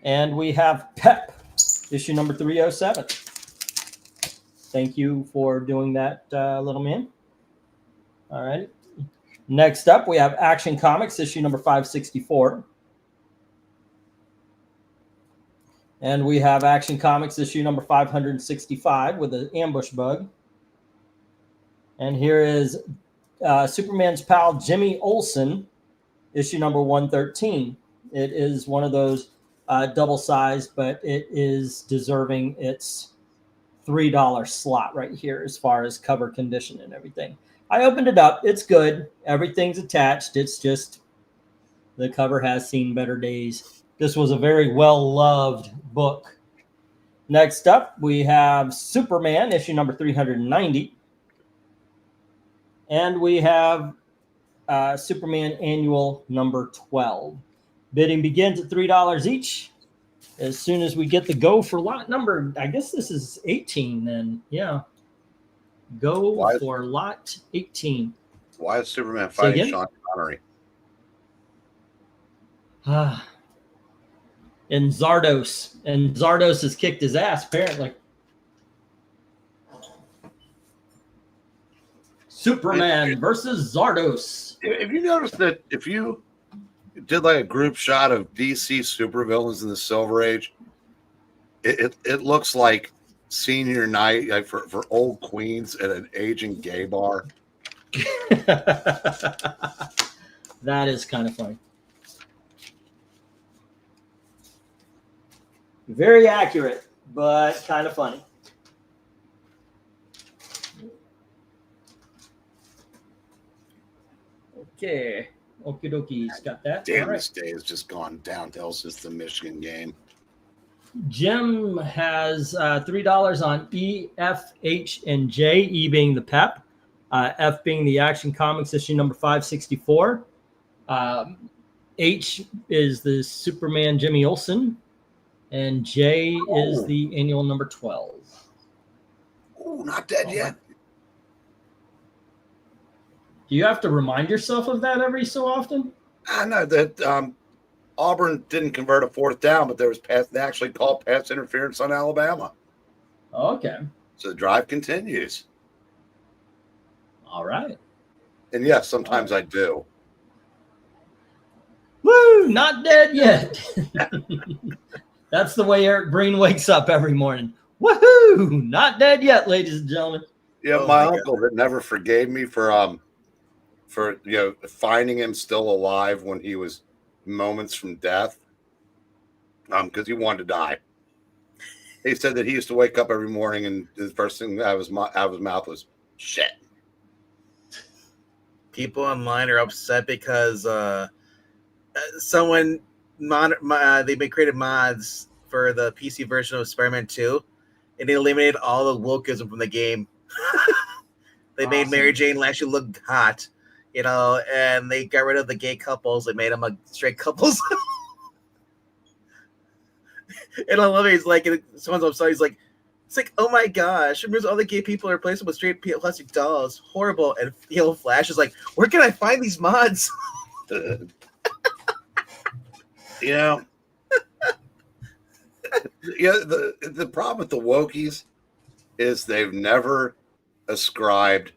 And we have Pep, issue number 307. Thank you for doing that, little man. All right. Next up, we have Action Comics, issue number 564. And we have Action Comics, issue number 565 with an ambush bug. And here is Superman's pal, Jimmy Olsen, issue number 113. It is one of those double-sized, but it is deserving its $3 slot right here as far as cover condition and everything. I opened it up. It's good. Everything's attached. It's just the cover has seen better days. This was a very well-loved book. Next up, we have Superman, issue number 390. And we have Superman Annual number 12. Bidding begins at $3 each. As soon as we get the go for lot number, I guess this is 18 then. Yeah. Go for lot 18. Why is Superman fighting Sean Connery? And Zardos. And Zardos has kicked his ass, apparently. Superman versus Zardos. Have you noticed that if you did like a group shot of DC supervillains in the Silver Age, it looks like senior night like for old queens at an aging gay bar. That is kind of funny. Very accurate, but kind of funny. Okay. Okie dokies. Got that. Damn, right. This day has just gone downhill since the Michigan game. Jim has $3 on E, F, H, and J, E being the PEP, F being the Action Comics issue number 564. H is the Superman Jimmy Olsen, and J is the annual number 12. Oh, not dead yet. Do you have to remind yourself of that every so often? I know that Auburn didn't convert a fourth down, but there was they actually called pass interference on Alabama. Okay. So the drive continues. All right. And yes, sometimes I do. Woo! Not dead yet. That's the way Eric Breen wakes up every morning. Woohoo! Not dead yet, ladies and gentlemen. Yeah, my uncle that never forgave me for finding him still alive when he was moments from death, because he wanted to die. He said that he used to wake up every morning and the first thing out of his mouth was shit. People online are upset because someone they created mods for the PC version of Spider-Man 2, and they eliminated all the wokeism from the game. They made Mary Jane actually look hot, and they got rid of the gay couples. They made them a straight couples. And I love it. He's like, someone's upset. He's like, It's like, oh my gosh, it means all the gay people are replaced with straight plastic dolls. Horrible. And Flash is like, where can I find these mods? Yeah. The problem with the Wokies is they've never ascribed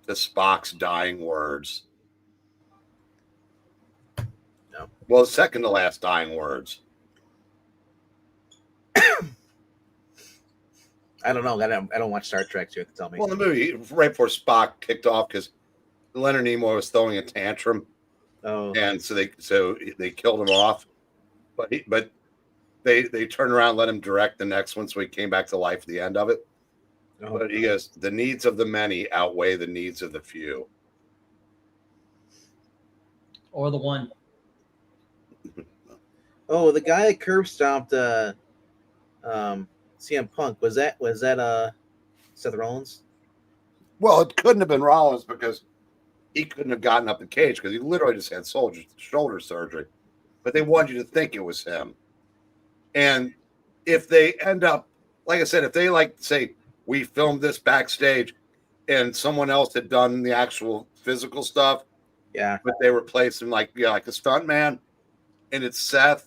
to Spock's dying words. No. Well, second to last dying words. I don't know. I don't watch Star Trek, so you have to tell me. Well, the movie, right before Spock kicked off, because Leonard Nimoy was throwing a tantrum. Oh. And so they killed him off. But they turned around and let him direct the next one, so he came back to life at the end of it. Oh. But he goes, the needs of the many outweigh the needs of the few. Or the one. Oh, the guy that curb stomped CM Punk, was that Seth Rollins? Well, it couldn't have been Rollins because he couldn't have gotten up the cage because he literally just had shoulder surgery. But they wanted you to think it was him. And if they end up, like I said, if they say, we filmed this backstage and someone else had done the actual physical stuff, yeah, but they replaced him like a stunt man, and it's Seth,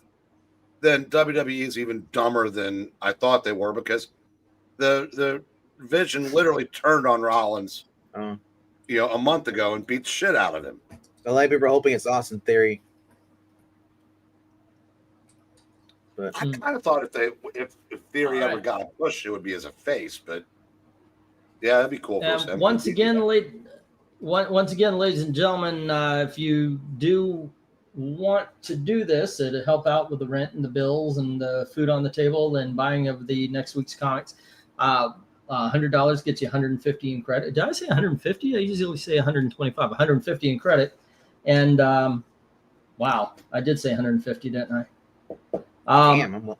then WWE is even dumber than I thought they were, because the Vision literally turned on Rollins, a month ago and beat the shit out of him. A lot of people are hoping it's Austin Theory. But I kind of thought if Theory ever got a push, it would be as a face, but yeah, that'd be cool. For once again, ladies and gentlemen, if you do want to do this to help out with the rent and the bills and the food on the table and buying of the next week's comics, $100 gets you 150 in credit. Did I say 150? I usually say 125. 150 in credit, and wow, I did say 150, didn't I? Damn, I'm in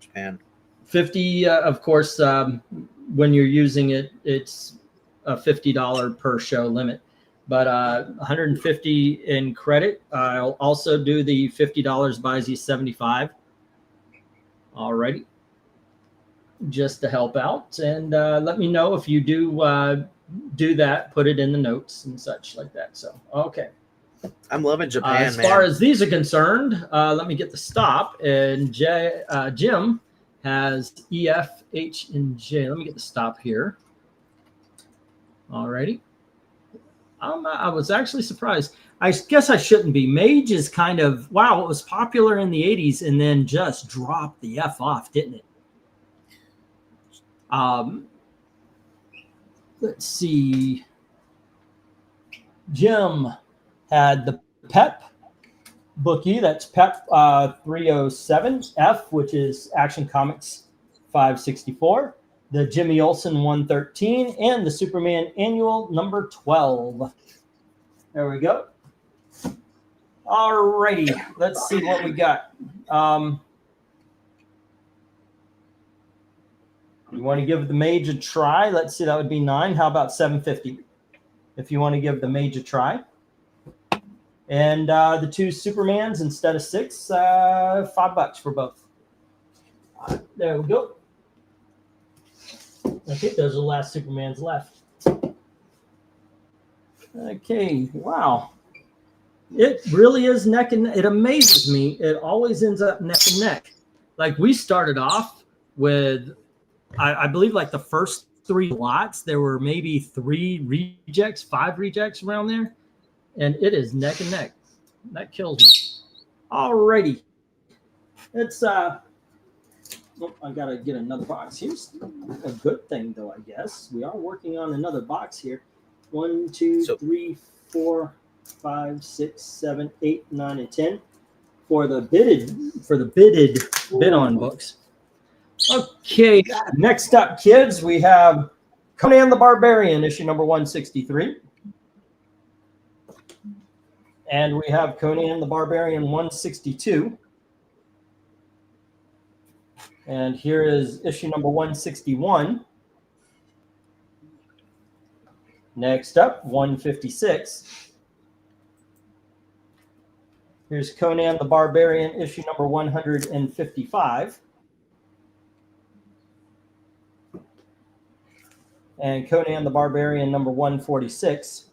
Japan. 50, of course, when you're using it, it's a $50 per show limit, but 150 in credit. I'll also do the $50 buys you 75. Alrighty, just to help out, and let me know if you do that. Put it in the notes and such like that. So okay. I'm loving Japan, as far as these are concerned, let me get the stop. And Jim has E, F, H, and J. Let me get the stop here. Alrighty. I was actually surprised. I guess I shouldn't be. Mage is kind of, wow, it was popular in the 80s and then just dropped the F off, didn't it? Let's see. Jim had the PEP bookie, that's PEP 307 F, which is Action Comics 564, the Jimmy Olsen 113, and the Superman Annual number 12. There we go. All righty, let's see what we got. You want to give the Mage a try? Let's see, that would be 9. How about 750? If you want to give the Mage a try. And the two Supermans instead of 6, $5 for both. There we go. I think those are the last Supermans left. Okay, wow. It really is neck and neck. It amazes me. It always ends up neck and neck. Like we started off with, I believe like the first 3 lots, there were maybe 3 rejects, 5 rejects around there. And it is neck and neck. That kills me. Alrighty. It's I gotta get another box. Here's a good thing though, I guess. We are working on another box here. 1, 2, 3, 4, 5, 6, 7, 8, 9, and 10 for the bidded bid on books. Okay, next up, kids, we have Conan the Barbarian, issue number 163. And we have Conan the Barbarian 162. And here is issue number 161. Next up, 156. Here's Conan the Barbarian, issue number 155. and Conan the Barbarian number 146.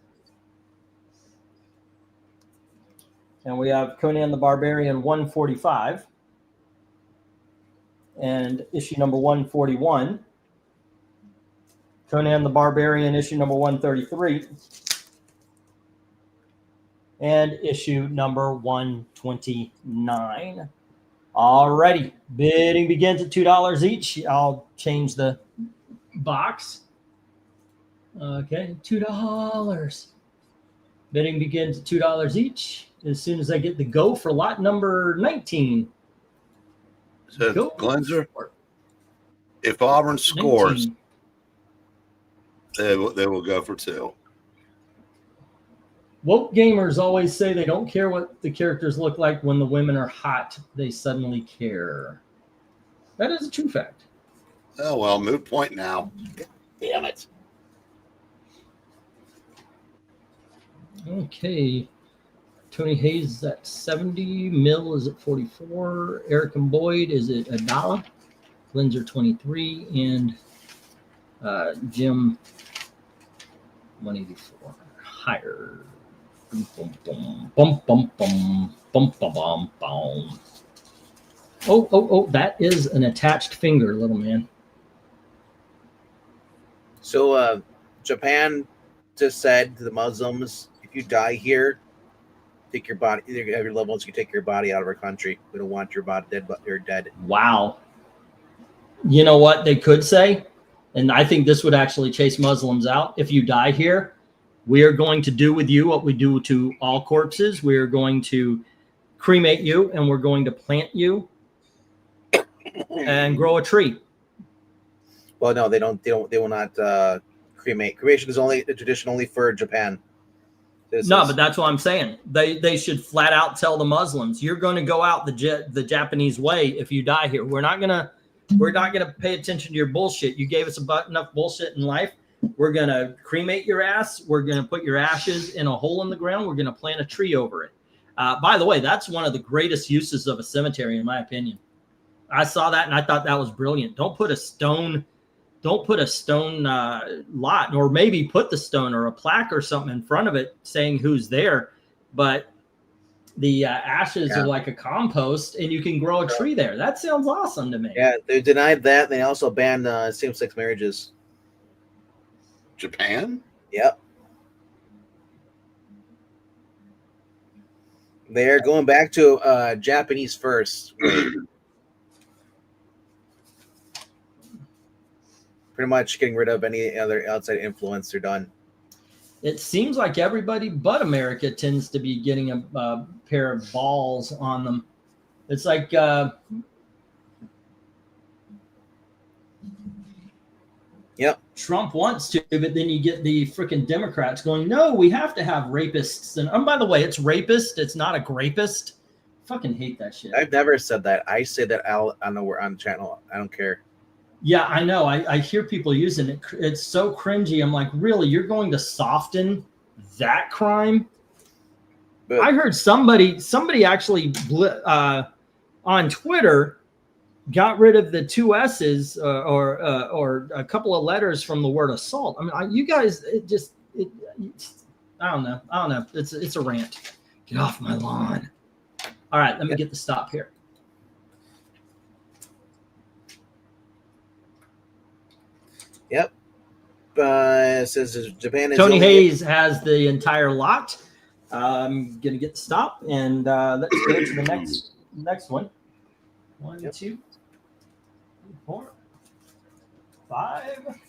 And we have Conan the Barbarian 145 and issue number 141. Conan the Barbarian issue number 133 and issue number 129. Alrighty, bidding begins at $2 each. I'll change the box. Okay, $2. Bidding begins at $2 each. As soon as I get the go for lot number 19. So, Go. Glenzer, if Auburn scores, 19. they will go for 2. Woke gamers always say they don't care what the characters look like when the women are hot. They suddenly care. That is a true fact. Oh, well, moot point now. Damn it. Okay. Tony Hayes is at 70. Mill is at 44. Eric and Boyd is at $1. Glenzer 23. And Jim 184. Higher. Bum, bum, bum, bum, bum, bum, bum, bum. Oh, that is an attached finger, little man. So Japan just said to the Muslims, if you die here, take your body, either have your loved ones, you take your body out of our country. We don't want your body dead, but you're dead. Wow. You know what they could say? And I think this would actually chase Muslims out. If you die here, we are going to do with you what we do to all corpses. We are going to cremate you, and we're going to plant you and grow a tree. Well, no, they will not cremate. Cremation is only a tradition only for Japan. But that's what I'm saying. They should flat out tell the Muslims, you're going to go out the Japanese way if you die here. We're not gonna pay attention to your bullshit. You gave us enough bullshit in life. We're going to cremate your ass. We're going to put your ashes in a hole in the ground. We're going to plant a tree over it. By the way, that's one of the greatest uses of a cemetery, in my opinion. I saw that and I thought that was brilliant. Don't put a stone lot, or maybe put the stone or a plaque or something in front of it saying who's there. But the ashes are like a compost and you can grow a tree there. That sounds awesome to me. Yeah, they denied that. They also banned same-sex marriages. Japan? Yep. They're going back to Japanese first. Pretty much getting rid of any other outside influence. They're done. It seems like everybody but America tends to be getting a pair of balls on them. It's like yep. Trump wants to, but then you get the freaking Democrats going, no, we have to have rapists. And by the way, it's rapist. It's not a grapist. Fucking hate that shit. I've never said that. I say that on the channel. I don't care. Yeah, I know. I hear people using it. It's so cringy. I'm like, really? You're going to soften that crime? But I heard somebody actually on Twitter got rid of the 2 S's or a couple of letters from the word assault. I mean, you guys, I don't know. It's a rant. Get off my lawn. All right, let me get the stop here. Yep. It says Japan is Tony Hayes has the entire lot. I'm gonna get the stop and let's go to the next one. 1, 2, 3, 4, 5,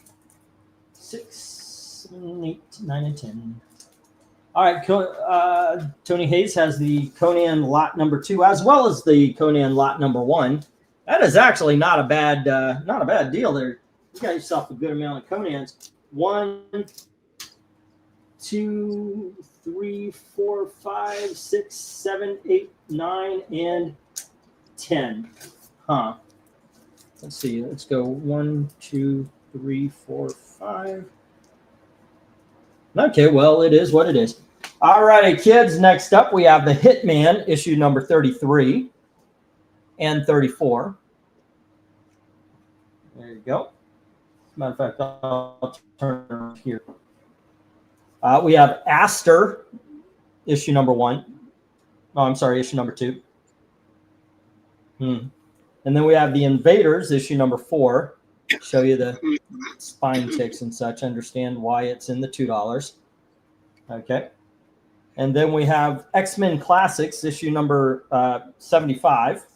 6, 7, 8, 9, and 10. All right, Tony Hayes has the Conan lot number 2 as well as the Conan lot number 1. That is actually not a bad deal there. You got yourself a good amount of Conans. 1, 2, 3, 4, 5, 6, 7, 8, 9, and 10. Huh. Let's see. Let's go 1, 2, 3, 4, 5. Okay, well, it is what it is. All righty, kids. Next up, we have the Hitman, issue number 33 and 34. There you go. matter of fact, I'll turn it around here. We have Aster, issue number 1. Oh, I'm sorry, issue number 2. And then we have the Invaders, issue number 4. Show you the spine ticks and such. Understand why it's in the $2. Okay. And then we have X-Men Classics, issue number 75.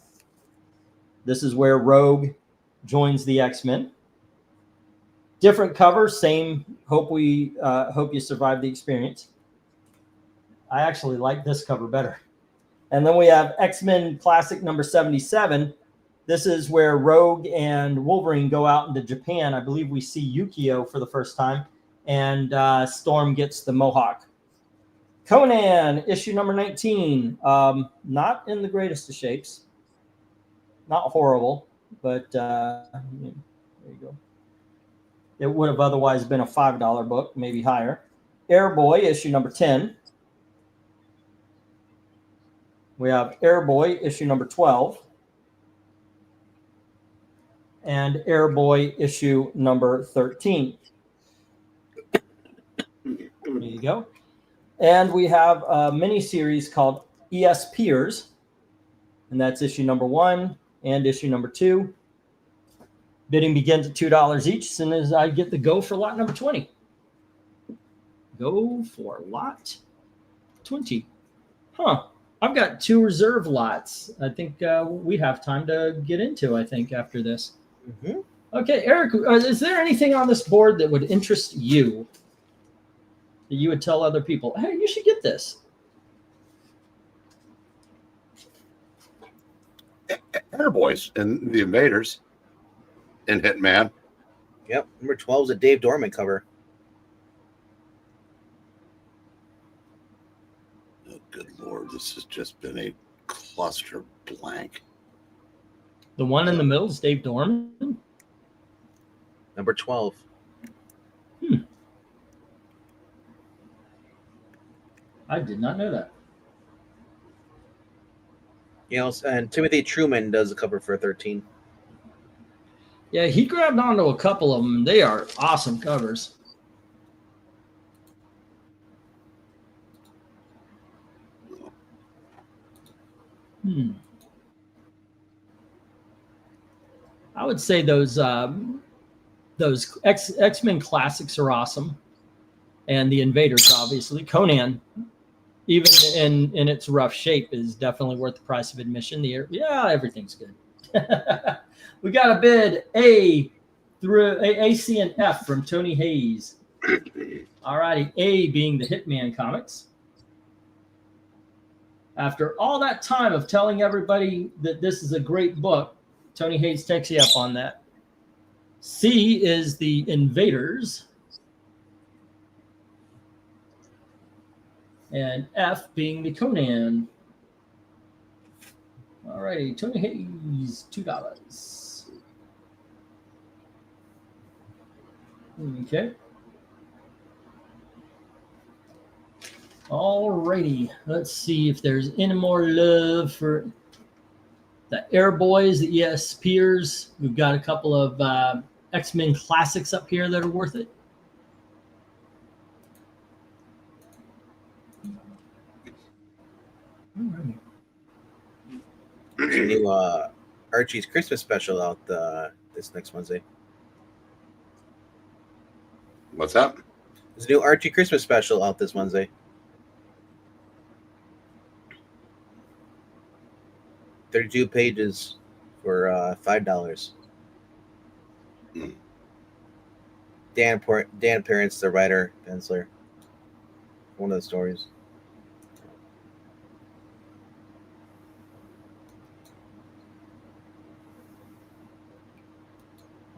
This is where Rogue joins the X-Men. Different cover, same. Hope you survive the experience. I actually like this cover better. And then we have X-Men Classic number 77. This is where Rogue and Wolverine go out into Japan. I believe we see Yukio for the first time, and Storm gets the Mohawk. Conan, issue number 19. Not in the greatest of shapes. Not horrible, but there you go. It would have otherwise been a $5 book, maybe higher. Airboy, issue number 10. We have Airboy, issue number 12. And Airboy, issue number 13. There you go. And we have a mini-series called ES Peers, and that's issue number 1 and issue number 2. Bidding begins at $2 each as soon as I get the go for lot number 20. Go for lot 20. Huh. I've got 2 reserve lots. I think we have time to get into, I think, after this. Mm-hmm. Okay, Eric, is there anything on this board that would interest you that you would tell other people, hey, you should get this? Airboys and the Invaders and Hitman. Yep, number 12 is a Dave Dorman cover. Oh, good Lord, this has just been a cluster blank. The one in the middle is Dave Dorman? Number 12. I did not know that. You know, and Timothy Truman does a cover for 13. Yeah, he grabbed onto a couple of them. They are awesome covers. I would say those X-Men Classics are awesome, and the Invaders, obviously. Conan, even in its rough shape, is definitely worth the price of admission. Everything's good. We got a bid A through A, C, and F from Tony Hayes. All righty, A being the Hitman comics. After all that time of telling everybody that this is a great book, Tony Hayes takes you up on that. C is the Invaders. And F being the Conan. All righty, Tony Hayes, $2. Okay. All righty, let's see if there's any more love for the Airboys, the ES Peers. We've got a couple of X-Men Classics up here that are worth it. There's a new Archie's Christmas special out this next Wednesday. What's that? There's a new Archie Christmas special out this Wednesday. 32 pages for $5. Dan Parents, the writer, penciler. One of the stories.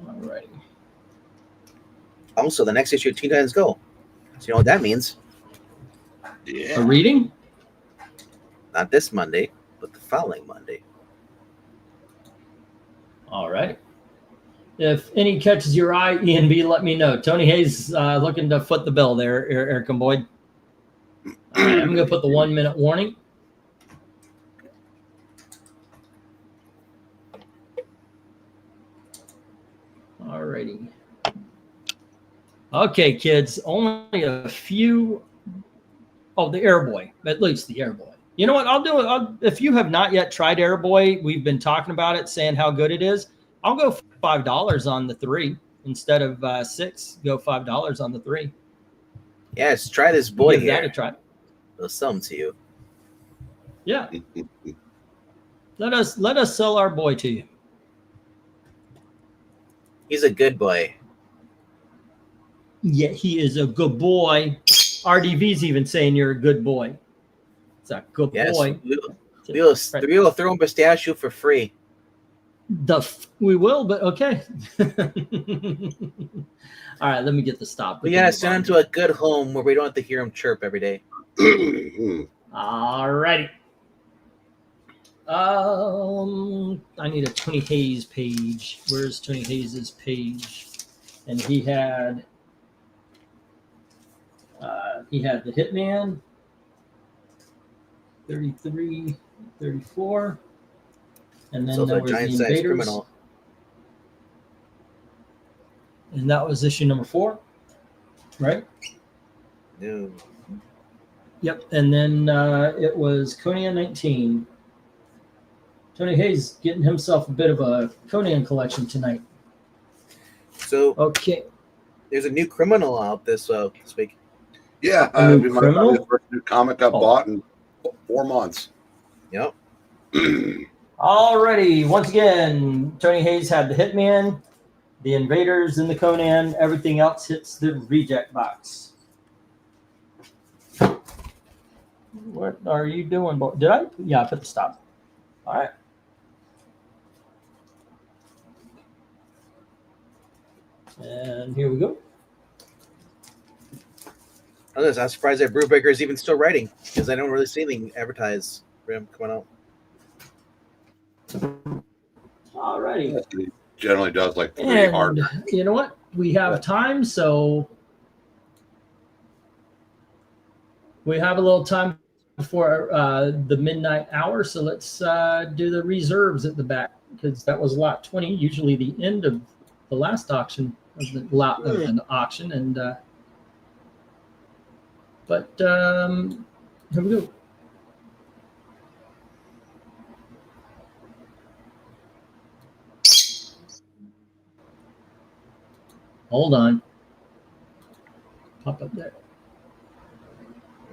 All righty. Also, the next issue of Teen Titans Go. So you know what that means? Yeah. A reading? Not this Monday, but the following Monday. All right. If any catches your eye, E&B, let me know. Tony Hayes looking to foot the bill there, Eric and Boyd. All right, I'm going to put the 1 minute warning. All righty. Okay, kids, only a few. Oh, the Airboy, at least the Airboy. You know what? I'll do it. If you have not yet tried Airboy, we've been talking about it, saying how good it is. I'll go $5 on the 3 instead of $6. Go $5 on the 3. Yes, try this We'll boy give that a here. try. They'll sell them to you. Yeah, let us sell our boy to you. He's a good boy. Yeah, he is a good boy. RDV's even saying you're a good boy. It's a good Yes, boy. we'll Right. throw him pistachio for free. We will, but okay. All right, let me get the stop. We gotta send him to a good home where we don't have to hear him chirp every day. All righty. I need a Tony Hayes page. Where's Tony Hayes's page? And he had the Hitman, 33, 34, and then So there a was the giant-sized Invaders, criminal. and that was issue number 4, right? No. Yep, and then it was Conan 19. Tony Hayes getting himself a bit of a Conan collection tonight. So Okay. there's a new criminal out this week. Yeah, A new we might criminal? be the first new comic I've bought in 4 months. Yep. Alrighty, once again, Tony Hayes had the Hitman, the Invaders, and the Conan. Everything else hits the reject box. What are you doing, boy? Did I? Yeah, I put the stop. All right. And here we go. I'm surprised that Brewbreaker is even still writing because I don't really see anything advertised for him coming out. Alrighty. He generally does like 3 And hard. you know what? We have time, so we have a little time before the midnight hour. So let's do the reserves at the back because that was lot 20, usually the end of the last auction of the lot of an auction. And but here we go. Hold on. Pop up there.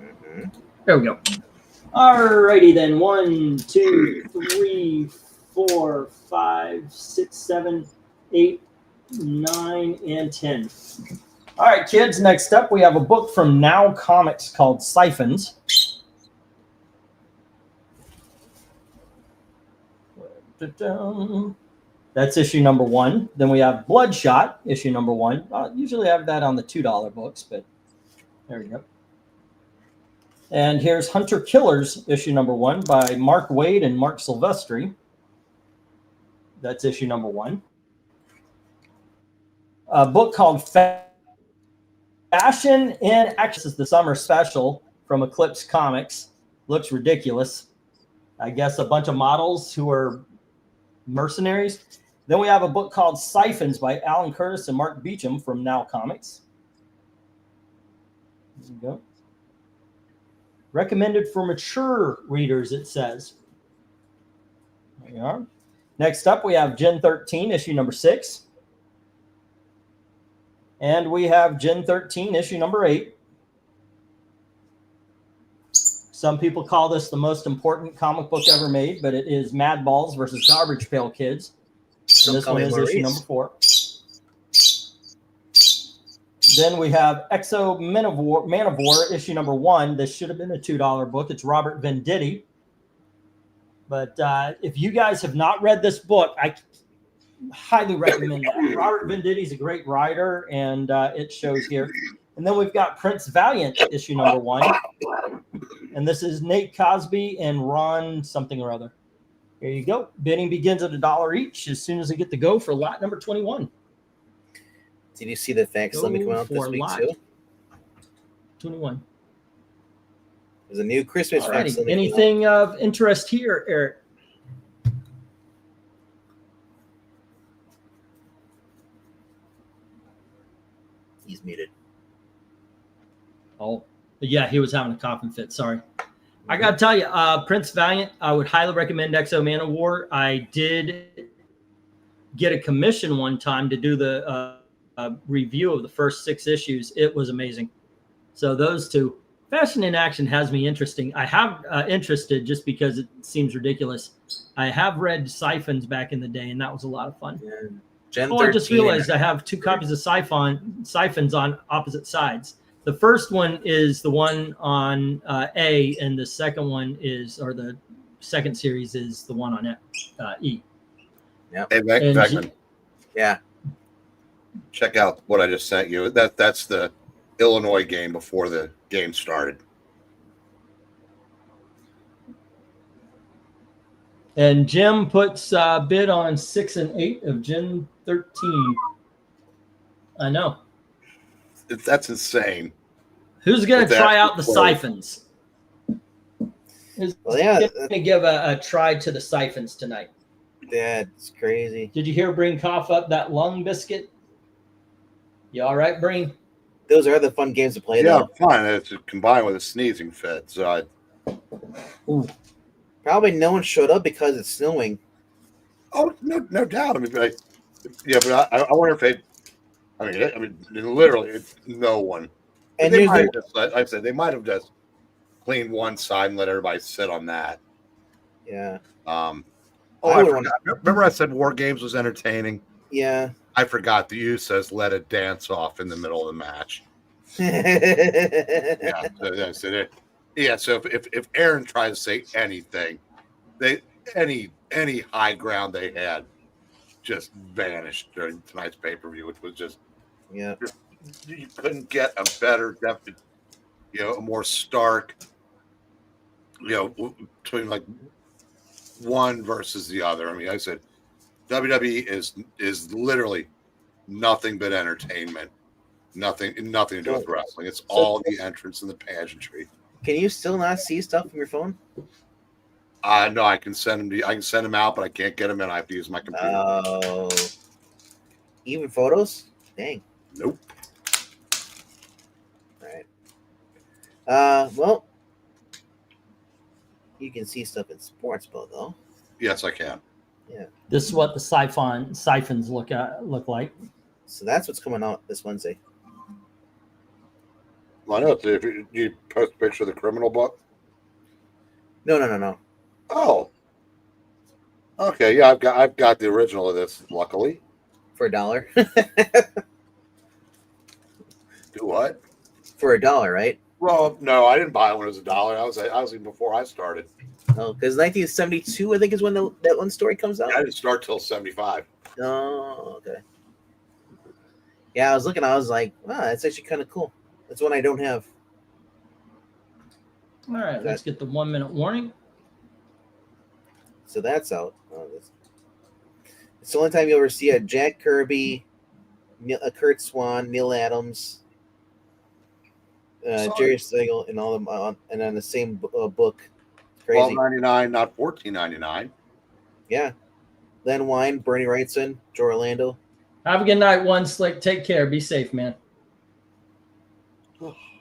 Mm-hmm. There we go. Alrighty then. 1, 2, 3, 4, 5, 6, 7, 8, 9, and 10. All right, kids. Next up, we have a book from Now Comics called Siphons. That's issue number 1. Then we have Bloodshot, issue number 1. Usually have that on the $2 books, but there we go. And here's Hunter Killers, issue number 1 by Mark Waid and Mark Silvestri. That's issue number 1. A book called Fashion in Action. This is the summer special from Eclipse Comics. Looks ridiculous. I guess a bunch of models who are mercenaries. Then we have a book called Siphons by Alan Curtis and Mark Beecham from Now Comics. There you go. Recommended for mature readers, it says. There you are. Next up, we have Gen 13, issue number 6. And we have Gen 13, issue number 8. Some people call this the most important comic book ever made, but it is Mad Balls versus Garbage Pail Kids. And this one is issue number 4. Then we have Exo Man of War, issue number 1. This should have been a $2 book. It's Robert Venditti. But if you guys have not read this book, I highly recommend that. Robert Venditti is a great writer, and it shows here. And then we've got Prince Valiant, issue number 1. And this is Nate Cosby and Ron something or other. Here you go. Bidding begins at $1 each as soon as they get to go for lot number 21. Did you see the facsimile coming out this week too? 21. There's a new Christmas facsimile. Anything of interest here, Eric? He's muted. Oh, yeah, he was having a coughing fit. Sorry. I got to tell you, Prince Valiant, I would highly recommend Exo Man of War. I did get a commission one time to do the review of the first 6 issues. It was amazing. So those two. Fashion in Action has me interesting. I have interested just because it seems ridiculous. I have read Siphons back in the day, and that was a lot of fun. Yeah. Gen Oh, I just 13 realized I have 2 copies of Siphons on opposite sides. The first one is the one on A, and the second one is, or the second series is the one on E. Yep. Hey, Beckman, Yeah. check out what I just sent you. That's the Illinois game before the game started. And Jim puts bid on 6 and 8 of Gen 13. I know. That's insane. Who's going to With try that out the before- Siphons? Who's Well, yeah. going to give a try to the Siphons tonight? That's crazy. Did you hear Breen cough up that lung biscuit? You all right, Breen? Those are the fun games to play, Yeah, though. fine. It's combined with a sneezing fit. So Probably no one showed up because it's snowing. no doubt. I mean, but I wonder if they. I mean, literally, it's no one. And They here's might the, have just, like I said, they might have just cleaned one side and let everybody sit on that. yeah, I I would forgot. Remember I said War Games was entertaining? yeah. I forgot the Usos let it dance off in the middle of the match. Yeah. So if Aaron tried to say anything, any high ground they had just vanished during tonight's pay-per-view, which was just Yeah. you couldn't get a better a more stark, between like one versus the other. I mean, I said WWE is literally nothing but entertainment. Nothing to do with wrestling. It's all the entrance and the pageantry. Can you still not see stuff from your phone? No, I can send them out, but I can't get them in. I have to use my computer. Oh. Even photos? Dang. Nope. All right. Well, you can see stuff in Sports Bow, though. Yes, I can. This is what the Siphons look like. So that's what's coming out this Wednesday. Well, I know. If you post a picture of the criminal book. No. Oh. Okay. Yeah, I've got the original of this. Luckily. For $1. Do what? For $1, right? Well, no, I didn't buy it when it was $1. I was even before I started. Oh, because 1972, I think, is when that one story comes out. I didn't start till 75. Oh, okay. Yeah, I was looking. I was like, wow, that's actually kind of cool. That's one I don't have. All right, let's get the 1 minute warning. So that's out. It's the only time you'll ever see a Jack Kirby, a Kurt Swan, Neil Adams, Jerry Siegel, and all them, and on the same book. Crazy. $12.99, not $14.99. Yeah. Len Wein, Bernie Wrightson, Joe Orlando. Have a good night, One Slick. Take care. Be safe, man.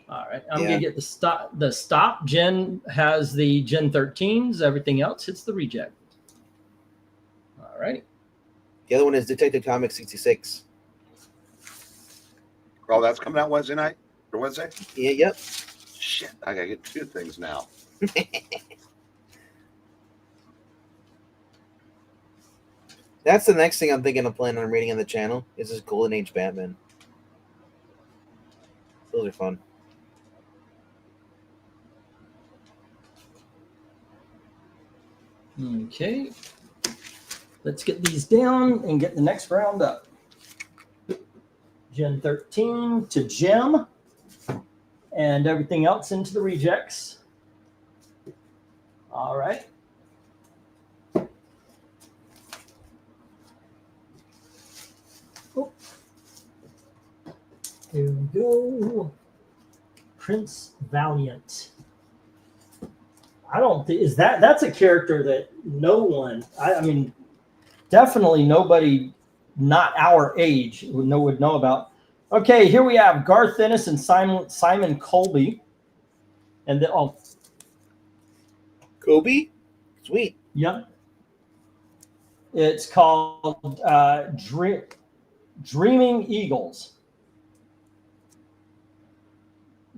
All right, I'm gonna get the stop. Jen has the Gen 13s. Everything else hits the reject. All right. The other one is Detective Comics 66. Oh, that's coming out Wednesday night or Wednesday? Yeah, yep. Shit, I gotta get 2 things now. That's the next thing I'm thinking of planning on reading on the channel is this Golden Age Batman. Those are fun. Okay. Let's get these down and get the next round up. Gen 13 to Jim. And everything else into the rejects. All right. Oh. Here we go. Prince Valiant. I don't think that's a character that no one, I mean, definitely nobody not our age would know about. Okay, here we have Garth Ennis and Simon Colby. And Kobe? Sweet. yep. It's called Dreaming Eagles.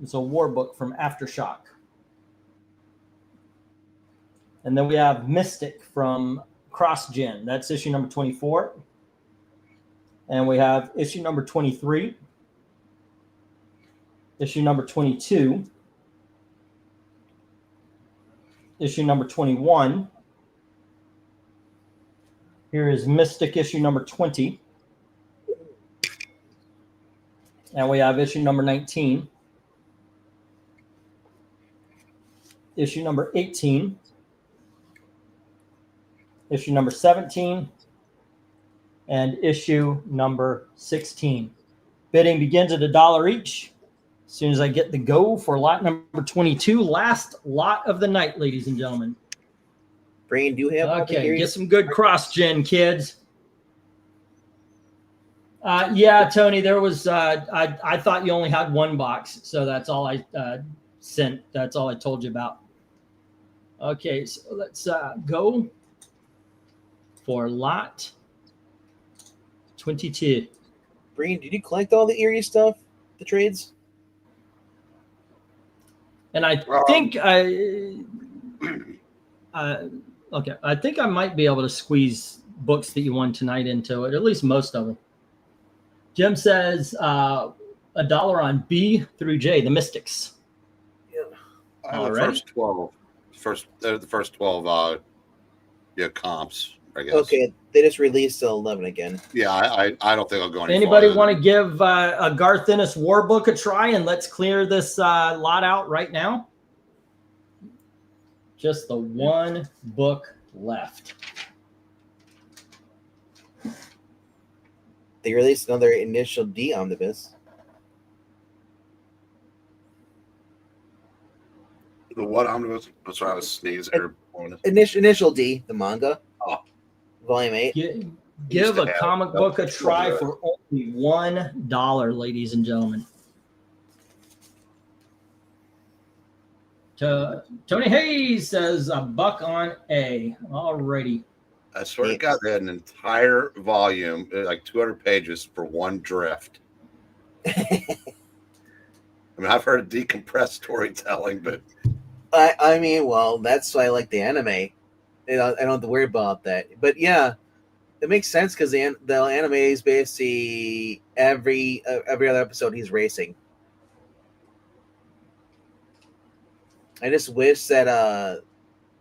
It's a war book from Aftershock. And then we have Mystic from CrossGen. That's issue number 24. And we have issue number 23, issue number 22, issue number 21. Here is Mystic issue number 20. And we have issue number 19, issue number 18, issue number 17, and issue number 16. Bidding begins at $1 each. As soon as I get the go for lot number 22, last lot of the night, ladies and gentlemen. Breen, do you have Okay, get some good cross-gen, kids. Yeah, Tony, there was, I thought you only had one box, so that's all I sent. That's all I told you about. Okay, so let's go for lot 22. Breen, did you collect all the Eerie stuff, the trades? And I think okay, I think I might be able to squeeze books that you won tonight into it, at least most of them. Jim says $1 on B through J, the Mystics. Yeah. The first 12. The first 12 comps, I guess. Okay, they just released 11 again. Yeah, I don't think I'll go any Anybody want to give a Garth Ennis War Book a try, and let's clear this lot out right now? Just the one book left. They released another Initial D omnibus. The what omnibus? That's why I was sneezing. Initial D, the manga. Oh. Volume 8. Give a comic book a try for only $1, ladies and gentlemen. Tony Hayes says $1 on A. Alrighty. I swear to God, they had an entire volume, like 200 pages, for one drift. I mean, I've heard of decompressed storytelling, but I mean, well, that's why I like the anime. I don't have to worry about that. But yeah, it makes sense because the anime is basically every other episode he's racing. I just wish that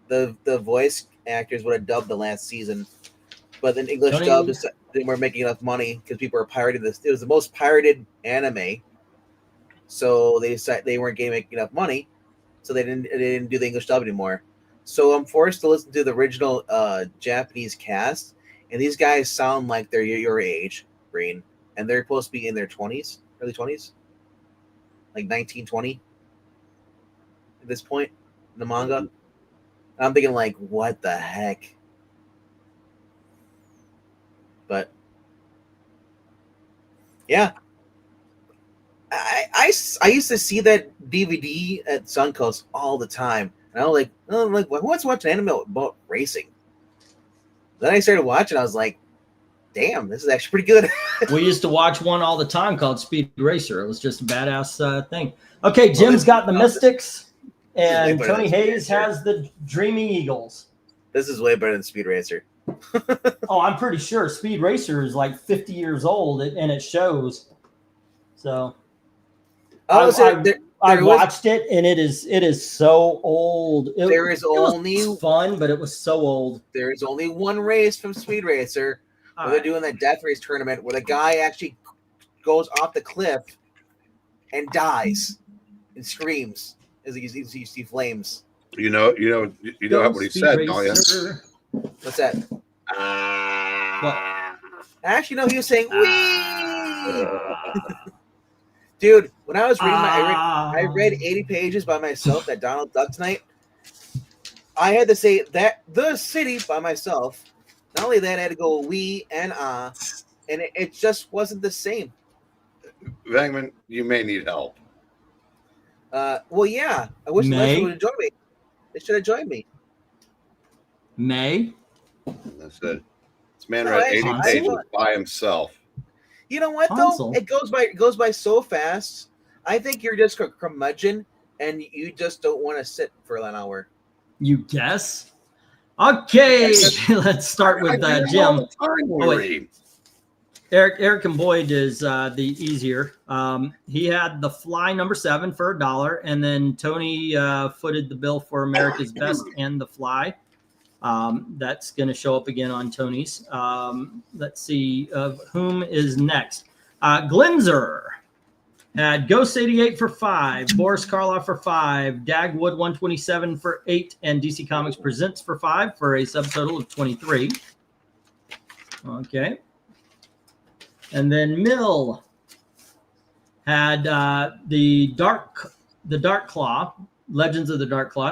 the voice actors would have dubbed the last season, but then English dub they weren't making enough money because people were pirating this. It was the most pirated anime, so they decided they weren't making enough money, so they didn't do the English dub anymore. So I'm forced to listen to the original Japanese cast, and these guys sound like they're your age, Breen, and they're supposed to be in their 20s, early 20s, like 19, 20 at this point in the manga. And I'm thinking, like, what the heck? But yeah, I used to see that DVD at Suncoast all the time, and I was like, who wants to watch an anime about racing? Then I started watching. I was like, damn, this is actually pretty good. We used to watch one all the time called Speed Racer. It was just a badass thing. Okay, Jim's got the Mystics, and Tony Hayes has the Dreaming Eagles. This is way better than Speed Racer. Oh, I'm pretty sure Speed Racer is like 50 years old, and it shows. So I watched it, and it is so old. It was fun, but it was so old. There is only one race from Speed Racer where they're doing that death race tournament where the guy actually goes off the cliff and dies and screams as he see flames. You know what he said, don't you? What's that? Actually, no, he was saying, wee! Dude, when I was reading I read 80 pages by myself at Donald Duck tonight. I had to say that the city by myself. Not only that, I had to go wee and and it just wasn't the same. Vangman, you may need help. Well, yeah. I wish the May? rest would have joined me. They should have joined me. May. That's it. This man No, read I 80 actually- pages by himself. You know what Hansel. though? It goes by so fast. I think you're just a curmudgeon, and you just don't want to sit for an hour. You guess? Okay, let's start with I read Jim. all the time we Oh, wait. read. Eric and Boyd is the easier. He had The Fly #7 for $1, and then Tony footed the bill for America's Best and The Fly. That's going to show up again on Tony's. Let's see whom is next. Glenzer had Ghost 88 for 5, Boris Karloff for 5, Dagwood 127 for 8, and DC Comics Presents for 5 for a subtotal of 23. Okay. And then Mill had the Dark Claw, Legends of the Dark Claw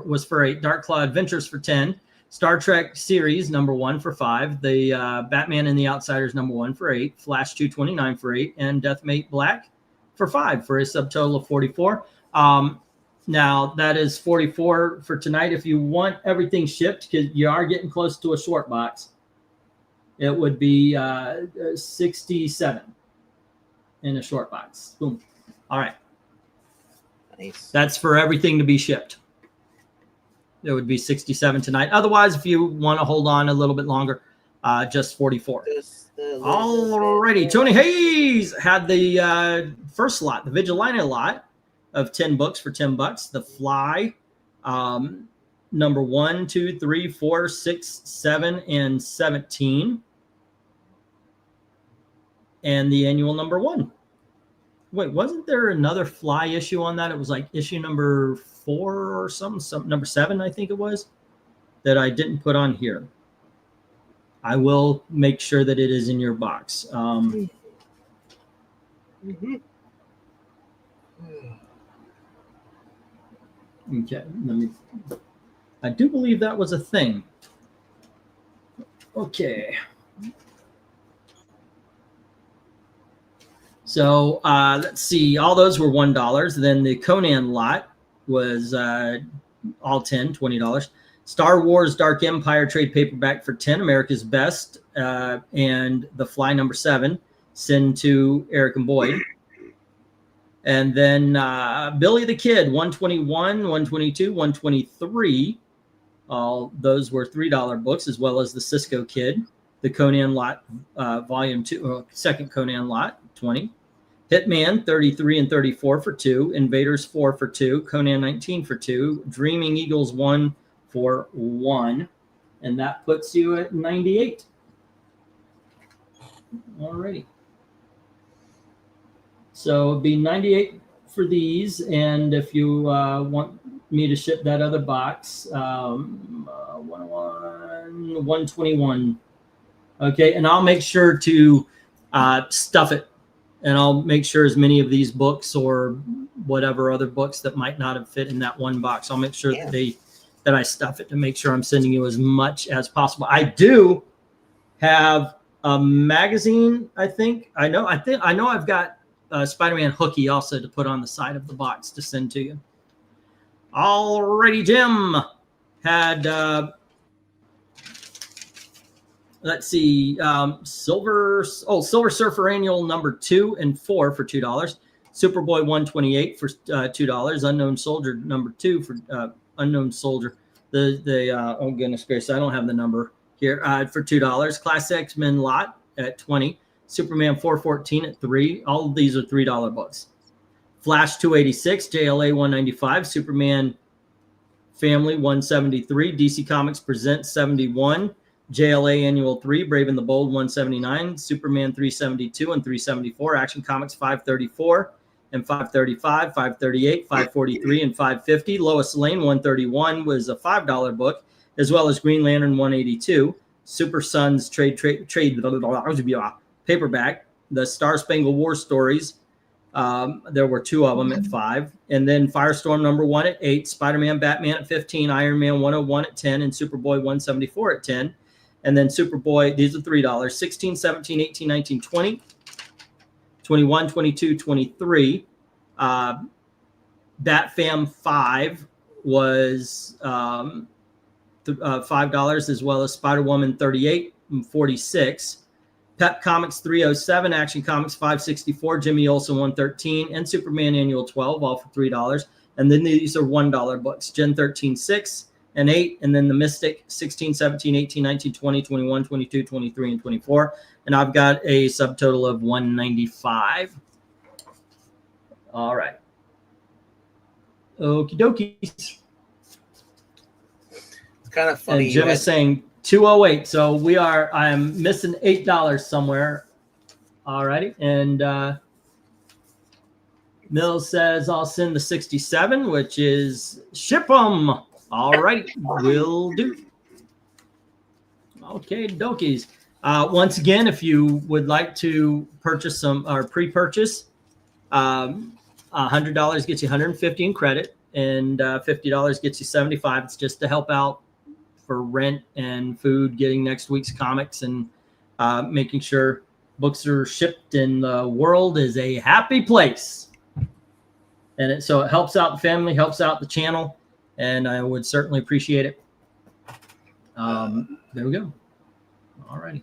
was for 8, Dark Claw Adventures for 10, Star Trek series #1 for 5, the Batman and the Outsiders #1 for 8, Flash 229 for 8, and Deathmate Black for 5 for a subtotal of 44. Now that is 44 for tonight. If you want everything shipped, because you are getting close to a short box, it would be 67 in a short box. Boom. All right. Nice. That's for everything to be shipped. It would be 67 tonight. Otherwise, if you want to hold on a little bit longer, just 44. Alrighty. Tony Hayes had the first lot, the Vigilante lot of 10 books for $10. The Fly, #1, 2, 3, 4, 6, 7, and 17. And the annual #1. Wait, wasn't there another Fly issue on that? It was like issue #4 or something, #7, I think it was, that I didn't put on here. I will make sure that it is in your box. Okay, I do believe that was a thing. Okay. So let's see. All those were $1. Then the Conan lot was all 10, $20. Star Wars Dark Empire trade paperback for 10, America's Best, and The Fly #7, send to Eric and Boyd. And then Billy the Kid, 121, 122, 123. All those were $3 books, as well as the Cisco Kid, the Conan lot, volume 2, second Conan lot, 20. Hitman 33 and 34 for 2, Invaders 4 for 2, Conan 19 for 2, Dreaming Eagles 1 for 1, and that puts you at 98. Alrighty. So it'd be 98 for these, and if you want me to ship that other box, 121. Okay, and I'll make sure to stuff it. And I'll make sure as many of these books or whatever other books that might not have fit in that one box, I'll make sure that I stuff it to make sure I'm sending you as much as possible. I do have a magazine, I think. I know I've got Spider-Man Hooky also to put on the side of the box to send to you. Alrighty, Jim had let's see, Silver Surfer Annual #2 and 4 for $2. Superboy 128 for $2. Unknown Soldier #2 for Unknown Soldier. Oh goodness gracious, I don't have the number here, for $2. Class X-Men lot at 20. Superman 414 at 3. All of these are $3 books. Flash 286, JLA 195, Superman Family 173, DC Comics Presents 71. JLA Annual 3, Brave and the Bold 179, Superman 372 and 374, Action Comics 534 and 535, 538, 543, and 550. Lois Lane 131 was a $5 book, as well as Green Lantern 182. Super Sons trade paperback, the Star Spangled War stories. There were 2 of them at 5. And then Firestorm #1 at 8, Spider-Man Batman at 15, Iron Man 101 at 10, and Superboy 174 at 10. And then Superboy, these are $3, 16, 17, 18, 19, 20. 21, 22, 23. Bat Fam 5 was $5, as well as Spider-Woman 38 and 46. Pep Comics 307, Action Comics 564, Jimmy Olsen 113, and Superman Annual 12, all for $3. And then these are $1 books, Gen 13 6 and 8, and then the Mystic 16, 17, 18, 19, 20, 21, 22, 23, and 24. And I've got a subtotal of $195. All right. Okie dokies. It's kind of funny. And Jim is saying 208. So I am missing $8 somewhere. All righty. And Mills says I'll send the 67, which is ship them. All right. Will do. Okay, dokies. Once again, if you would like to purchase some or pre-purchase, $100 gets you $150 in credit, and $50 gets you $75. It's just to help out for rent and food, getting next week's comics, and making sure books are shipped and the world is a happy place. And so it helps out the family, helps out the channel, and I would certainly appreciate it. There we go. All righty.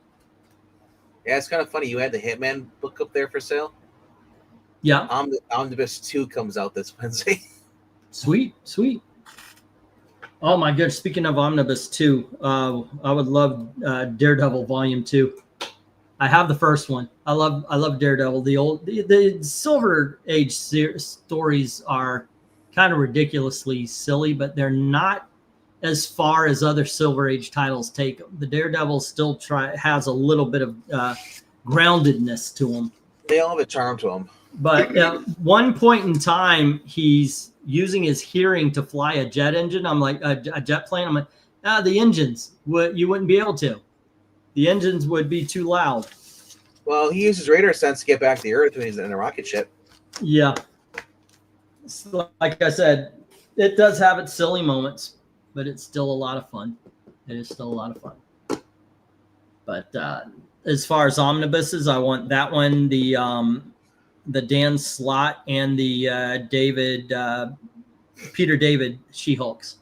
Yeah, it's kind of funny. You had the Hitman book up there for sale. Yeah. Omnibus 2 comes out this Wednesday. Sweet. Oh my gosh! Speaking of Omnibus 2, I would love Daredevil Volume 2. I have the first one. I love Daredevil. The Silver Age stories are kind of ridiculously silly, but they're not as far as other Silver Age titles take them. The Daredevil still has a little bit of groundedness to them. They all have a charm to them. But at one point in time, he's using his hearing to fly a jet engine. I'm like, a jet plane. I'm like, the engines, you wouldn't be able to. The engines would be too loud. Well, he uses radar sense to get back to the Earth when he's in a rocket ship. Yeah. So, like I said, it does have its silly moments, but it's still a lot of fun. It is still a lot of fun. But as far as omnibuses, I want that one, the Dan Slott and the Peter David She-Hulks.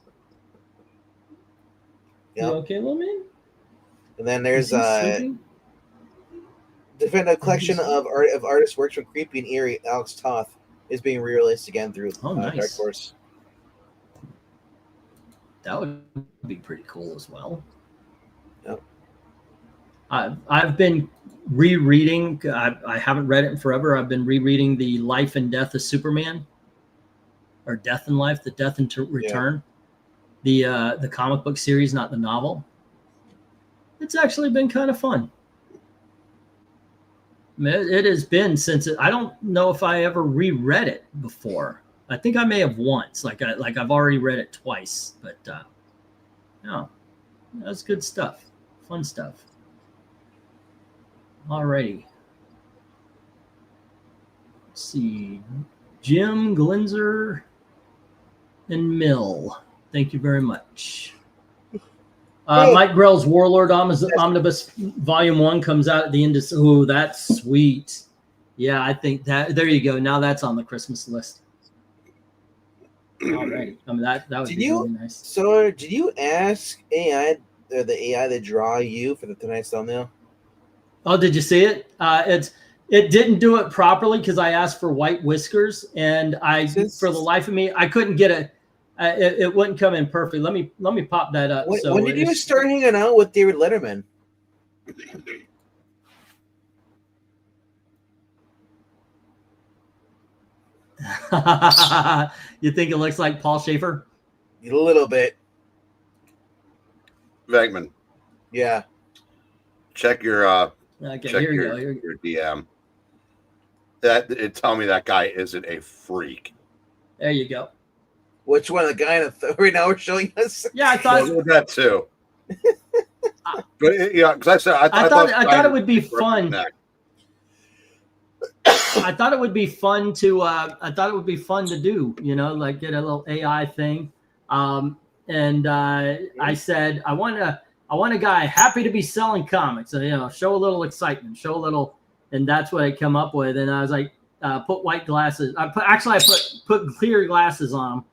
Yep. You okay, little man? And then there's definitive collection of artist works from Creepy and Eerie. Alex Toth is being re-released again through nice. Dark Horse. That would be pretty cool as well. Yep. I've been rereading. I haven't read it in forever. I've been rereading the Life and Death of Superman, or Death and Life, the Death and Return, the comic book series, not the novel. It's actually been kind of fun. I mean, it has been since I don't know if I ever reread it before. I think I may have once, like I've already read it twice, but no, that's good stuff, fun stuff. Alrighty. Let's see, Jim, Glenzer, and Mill. Thank you very much. Mike Grell's Warlord Omnibus Volume 1 comes out at the end of... Oh, that's sweet. Yeah, I think that... There you go. Now that's on the Christmas list. All right. I mean, that would be really nice. So, did you ask the AI to draw you for tonight's thumbnail? Oh, did you see it? It didn't do it properly because I asked for white whiskers, and for the life of me, I couldn't get it. It wouldn't come in perfect. Let me pop that up. When did you start hanging out with David Letterman? You think it looks like Paul Schaefer? A little bit. Vegman. Yeah. Check your your DM. Tell me that guy isn't a freak. There you go. Which one? The guy right now we're showing us? Yeah, I thought that too. But yeah, because I thought it would be fun. I thought it would be fun to do. You know, like get a little AI thing. And I said I want a guy happy to be selling comics. So, you know, show a little excitement, show a little and that's what I come up with. And I was like, put white glasses. I put clear glasses on them,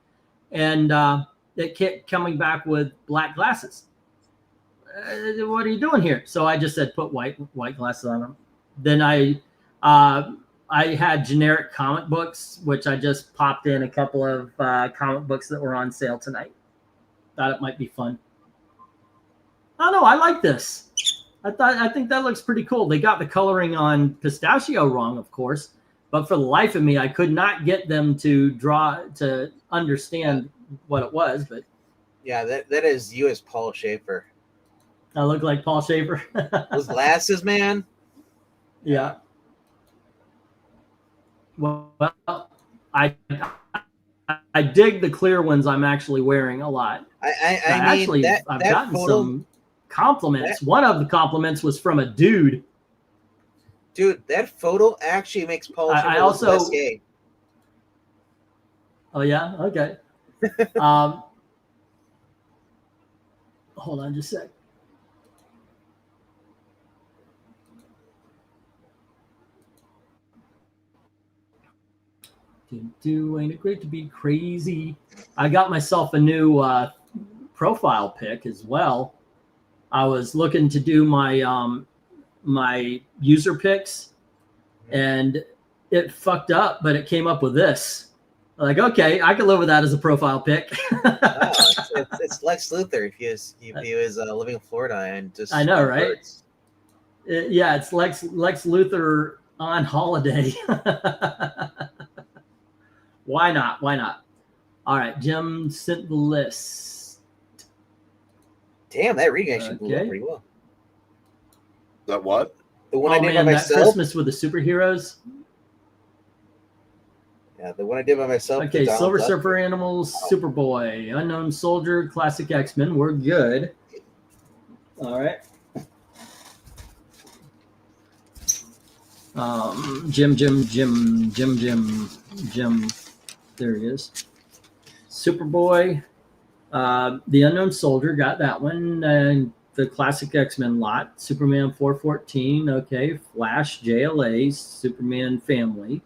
and it kept coming back with black glasses. What are you doing here? So I just said put white glasses on them. Then I had generic comic books, which I just popped in a couple of comic books that were on sale tonight. Thought it might be fun. I don't know. I like this. I think that looks pretty cool. They got the coloring on pistachio wrong, of course, but for the life of me, I could not get them to understand what it was. But yeah, that is you as Paul Schaefer. I look like Paul Schaefer. Those glasses, man. Yeah. Well, I dig the clear ones I'm actually wearing a lot. I mean, I've gotten some compliments. One of the compliments was from a dude. Dude, that photo actually makes Paul Schaefer less gay. Oh yeah, okay. Hold on just a sec. Ain't it great to be crazy? I got myself a new profile pic as well. I was looking to do my my user pics, and it fucked up, but it came up with this. Like, okay, I can live with that as a profile pic. It's Lex Luthor if he was living in Florida and just. I know, right? Yeah, it's Lex Luthor on holiday. Why not? Why not? All right, Jim sent the list. Damn, that reading actually blew up pretty well. That what? The one I did by myself. That Christmas with the superheroes. Yeah, the one I did by myself. Okay, Silver Surfer Animals, Superboy, Unknown Soldier, Classic X-Men. We're good. All right. Jim. There he is. Superboy, the Unknown Soldier, got that one. And the Classic X-Men lot. Superman 414, okay. Flash, JLA, Superman Family.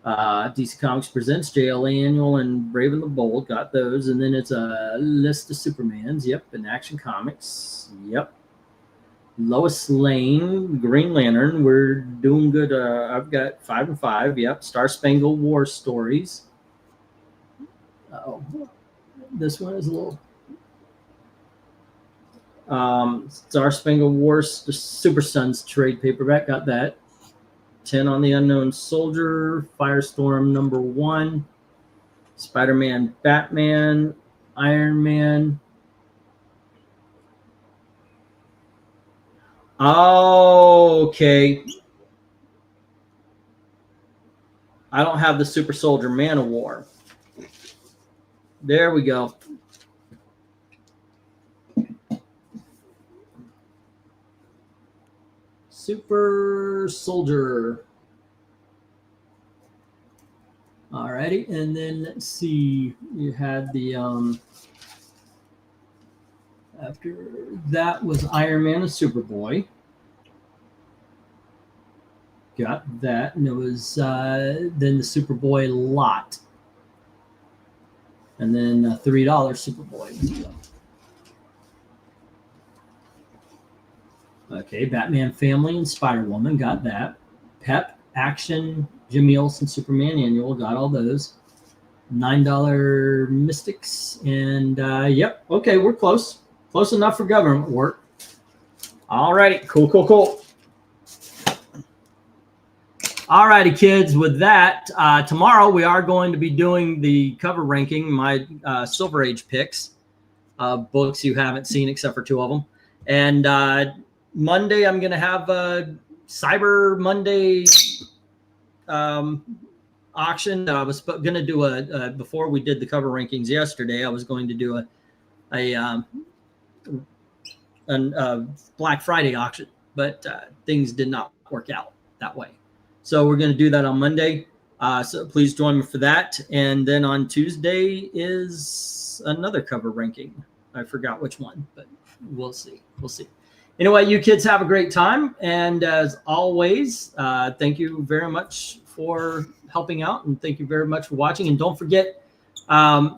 DC Comics presents JLA Annual and Brave and the Bold, got those. And then it's a list of Supermans, yep. And Action Comics, yep. Lois Lane, Green Lantern, we're doing good. I've got 5 and 5. Yep. Star Spangled War Stories. Oh, this one is a little. Star Spangled War Super Sons trade paperback. Got that. 10 on the Unknown Soldier. Firestorm #1. Spider-Man, Batman, Iron Man. Okay. I don't have the Super Soldier Man of War. There we go. Super Soldier. Alrighty, and then let's see. You had the after that was Iron Man and Superboy. Got that, and it was then the Superboy lot, and then $3 Superboy. Okay, Batman Family and Spider-Woman, got that. Pep, Action, Jimmy Olsen Superman Annual, got all those. $9 Mystics, and yep, okay, we're close. Close enough for government work. All righty, cool. All righty, kids, with that, tomorrow we are going to be doing the cover ranking, my Silver Age picks, books you haven't seen except for 2 of them. And Monday, I'm going to have a Cyber Monday auction. I was going to do before we did the cover rankings yesterday, I was going to do a Black Friday auction, but things did not work out that way. So we're going to do that on Monday. So please join me for that. And then on Tuesday is another cover ranking. I forgot which one, but we'll see. Anyway, you kids have a great time. And as always, thank you very much for helping out. And thank you very much for watching. And don't forget, $100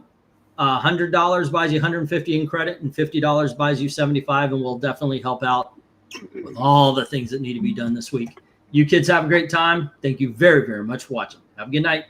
buys you 150 in credit and $50 buys you 75. And we'll definitely help out with all the things that need to be done this week. You kids have a great time. Thank you very, very much for watching. Have a good night.